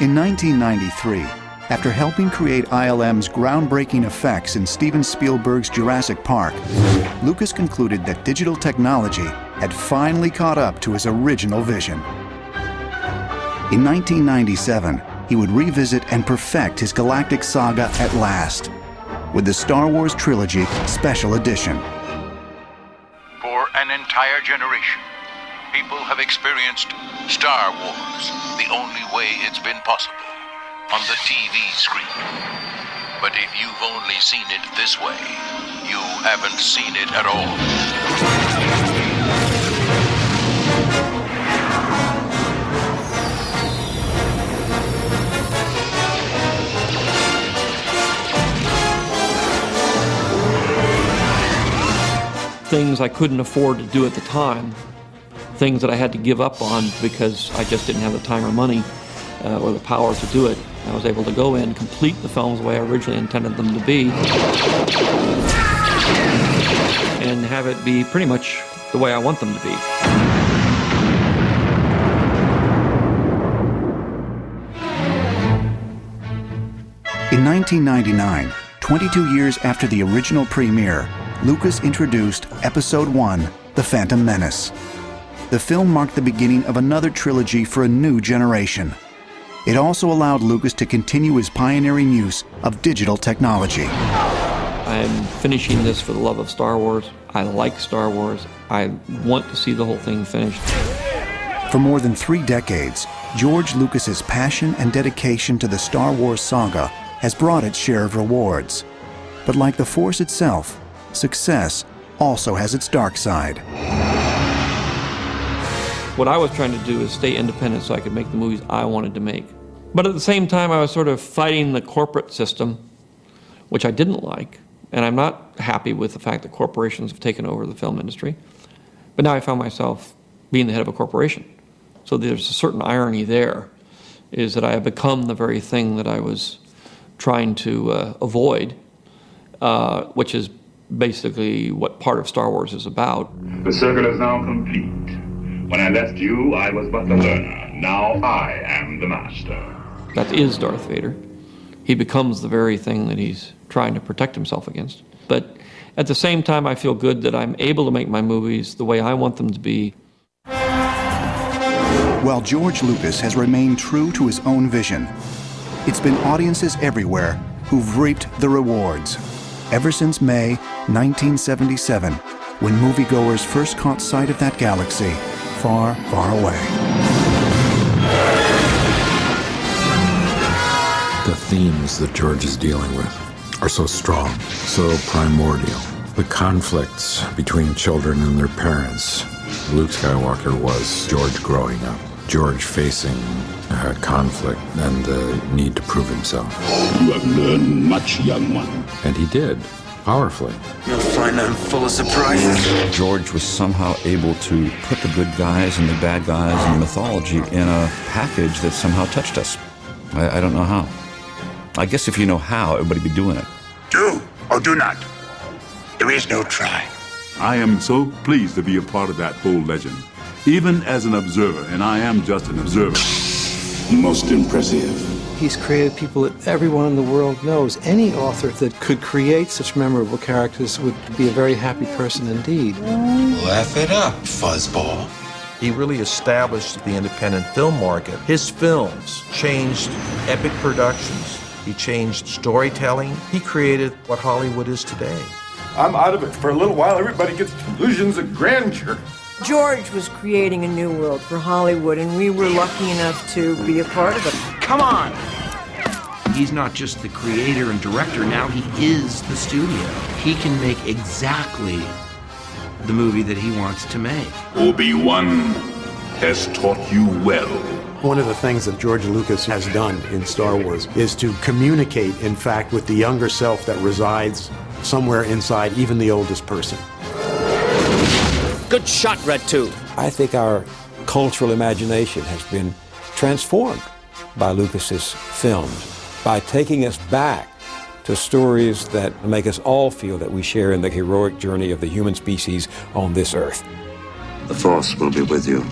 In 1993, after helping create ILM's groundbreaking effects in Steven Spielberg's Jurassic Park, Lucas concluded that digital technology had finally caught up to his original vision. In 1997, he would revisit and perfect his galactic saga at last, with the Star Wars Trilogy Special Edition. For an entire generation, people have experienced Star Wars the only way it's been possible, on the TV screen. But if you've only seen it this way, you haven't seen it at all. Things I couldn't afford to do at the time, things that I had to give up on because I just didn't have the time or money or the power to do it. I was able to go in, complete the films the way I originally intended them to be, and have it be pretty much the way I want them to be. In 1999, 22 years after the original premiere, Lucas introduced Episode I, The Phantom Menace. the film marked the beginning of another trilogy for a new generation. It also allowed Lucas to continue his pioneering use of digital technology. I'm finishing this for the love of Star Wars. I like Star Wars. I want to see the whole thing finished. For more than 3 decades, George Lucas's passion and dedication to the Star Wars saga has brought its share of rewards. But like the Force itself, success also has its dark side. What I was trying to do is stay independent so I could make the movies I wanted to make. But at the same time, I was sort of fighting the corporate system, which I didn't like. And I'm not happy with the fact that corporations have taken over the film industry. But now I found myself being the head of a corporation. So there's a certain irony there, is that I have become the very thing that I was trying to avoid, which is basically what part of Star Wars is about. The circle is now complete. When I left you, I was but the learner. Now I am the master. That is Darth Vader. He becomes the very thing that he's trying to protect himself against. But at the same time, I feel good that I'm able to make my movies the way I want them to be. While George Lucas has remained true to his own vision, it's been audiences everywhere who've reaped the rewards. Ever since May 1977, when moviegoers first caught sight of that galaxy far, far away. The themes that George is dealing with are so strong, so primordial. The conflicts between children and their parents. Luke Skywalker was George growing up. George facing conflict and the need to prove himself. You have learned much, young one. And he did, powerfully. You'll find I'm full of surprises. George was somehow able to put the good guys and the bad guys and the mythology in a package that somehow touched us. I don't know how. I guess if you know how, everybody would be doing it. Do or do not. There is no try. I am so pleased to be a part of that whole legend, even as an observer, and I am just an observer. Most impressive. He's created people that everyone in the world knows. Any author that could create such memorable characters would be a very happy person indeed. Laugh it up, fuzzball. He really established the independent film market. His films changed epic productions. He changed storytelling. He created what Hollywood is today. I'm out of it. For a little while, everybody gets delusions of grandeur. George was creating a new world for Hollywood, and we were lucky enough to be a part of it. Come on! He's not just the creator and director, now he is the studio. He can make exactly the movie that he wants to make. Obi-Wan has taught you well. One of the things that George Lucas has done in Star Wars is to communicate, in fact, with the younger self that resides somewhere inside even the oldest person. Good shot, Red 2. I think our cultural imagination has been transformed by Lucas's films, by taking us back to stories that make us all feel that we share in the heroic journey of the human species on this earth. The Force will be with you,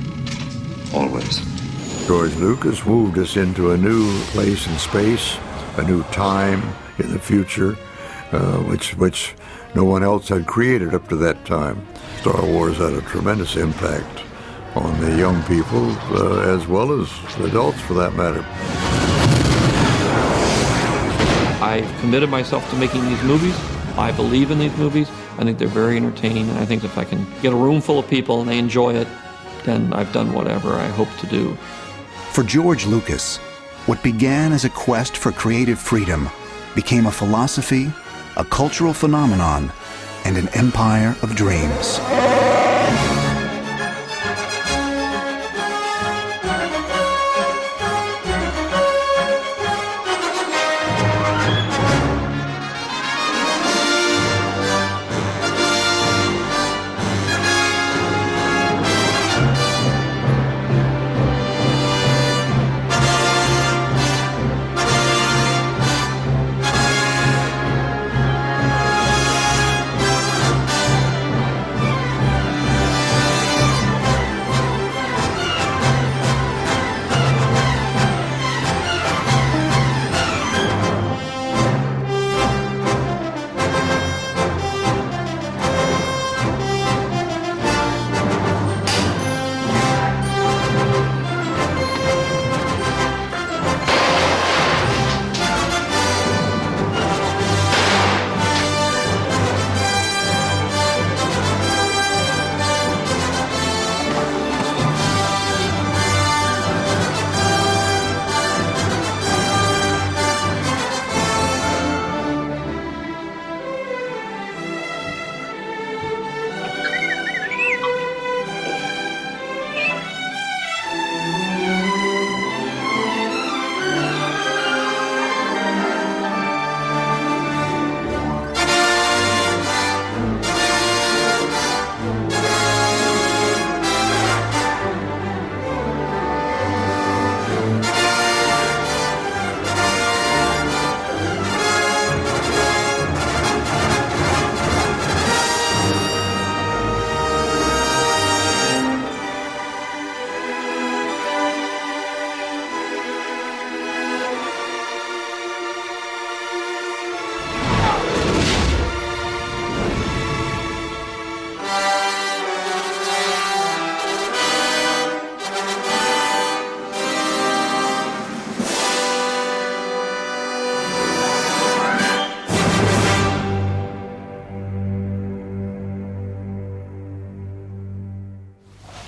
always. George Lucas moved us into a new place in space, a new time in the future, which no one else had created up to that time. Star Wars had a tremendous impact on the young people, as well as adults for that matter. I've committed myself to making these movies. I believe in these movies. I think they're very entertaining, and I think if I can get a room full of people and they enjoy it, then I've done whatever I hope to do. For George Lucas, what began as a quest for creative freedom became a philosophy, a cultural phenomenon, and an empire of dreams.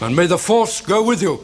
And may the Force go with you.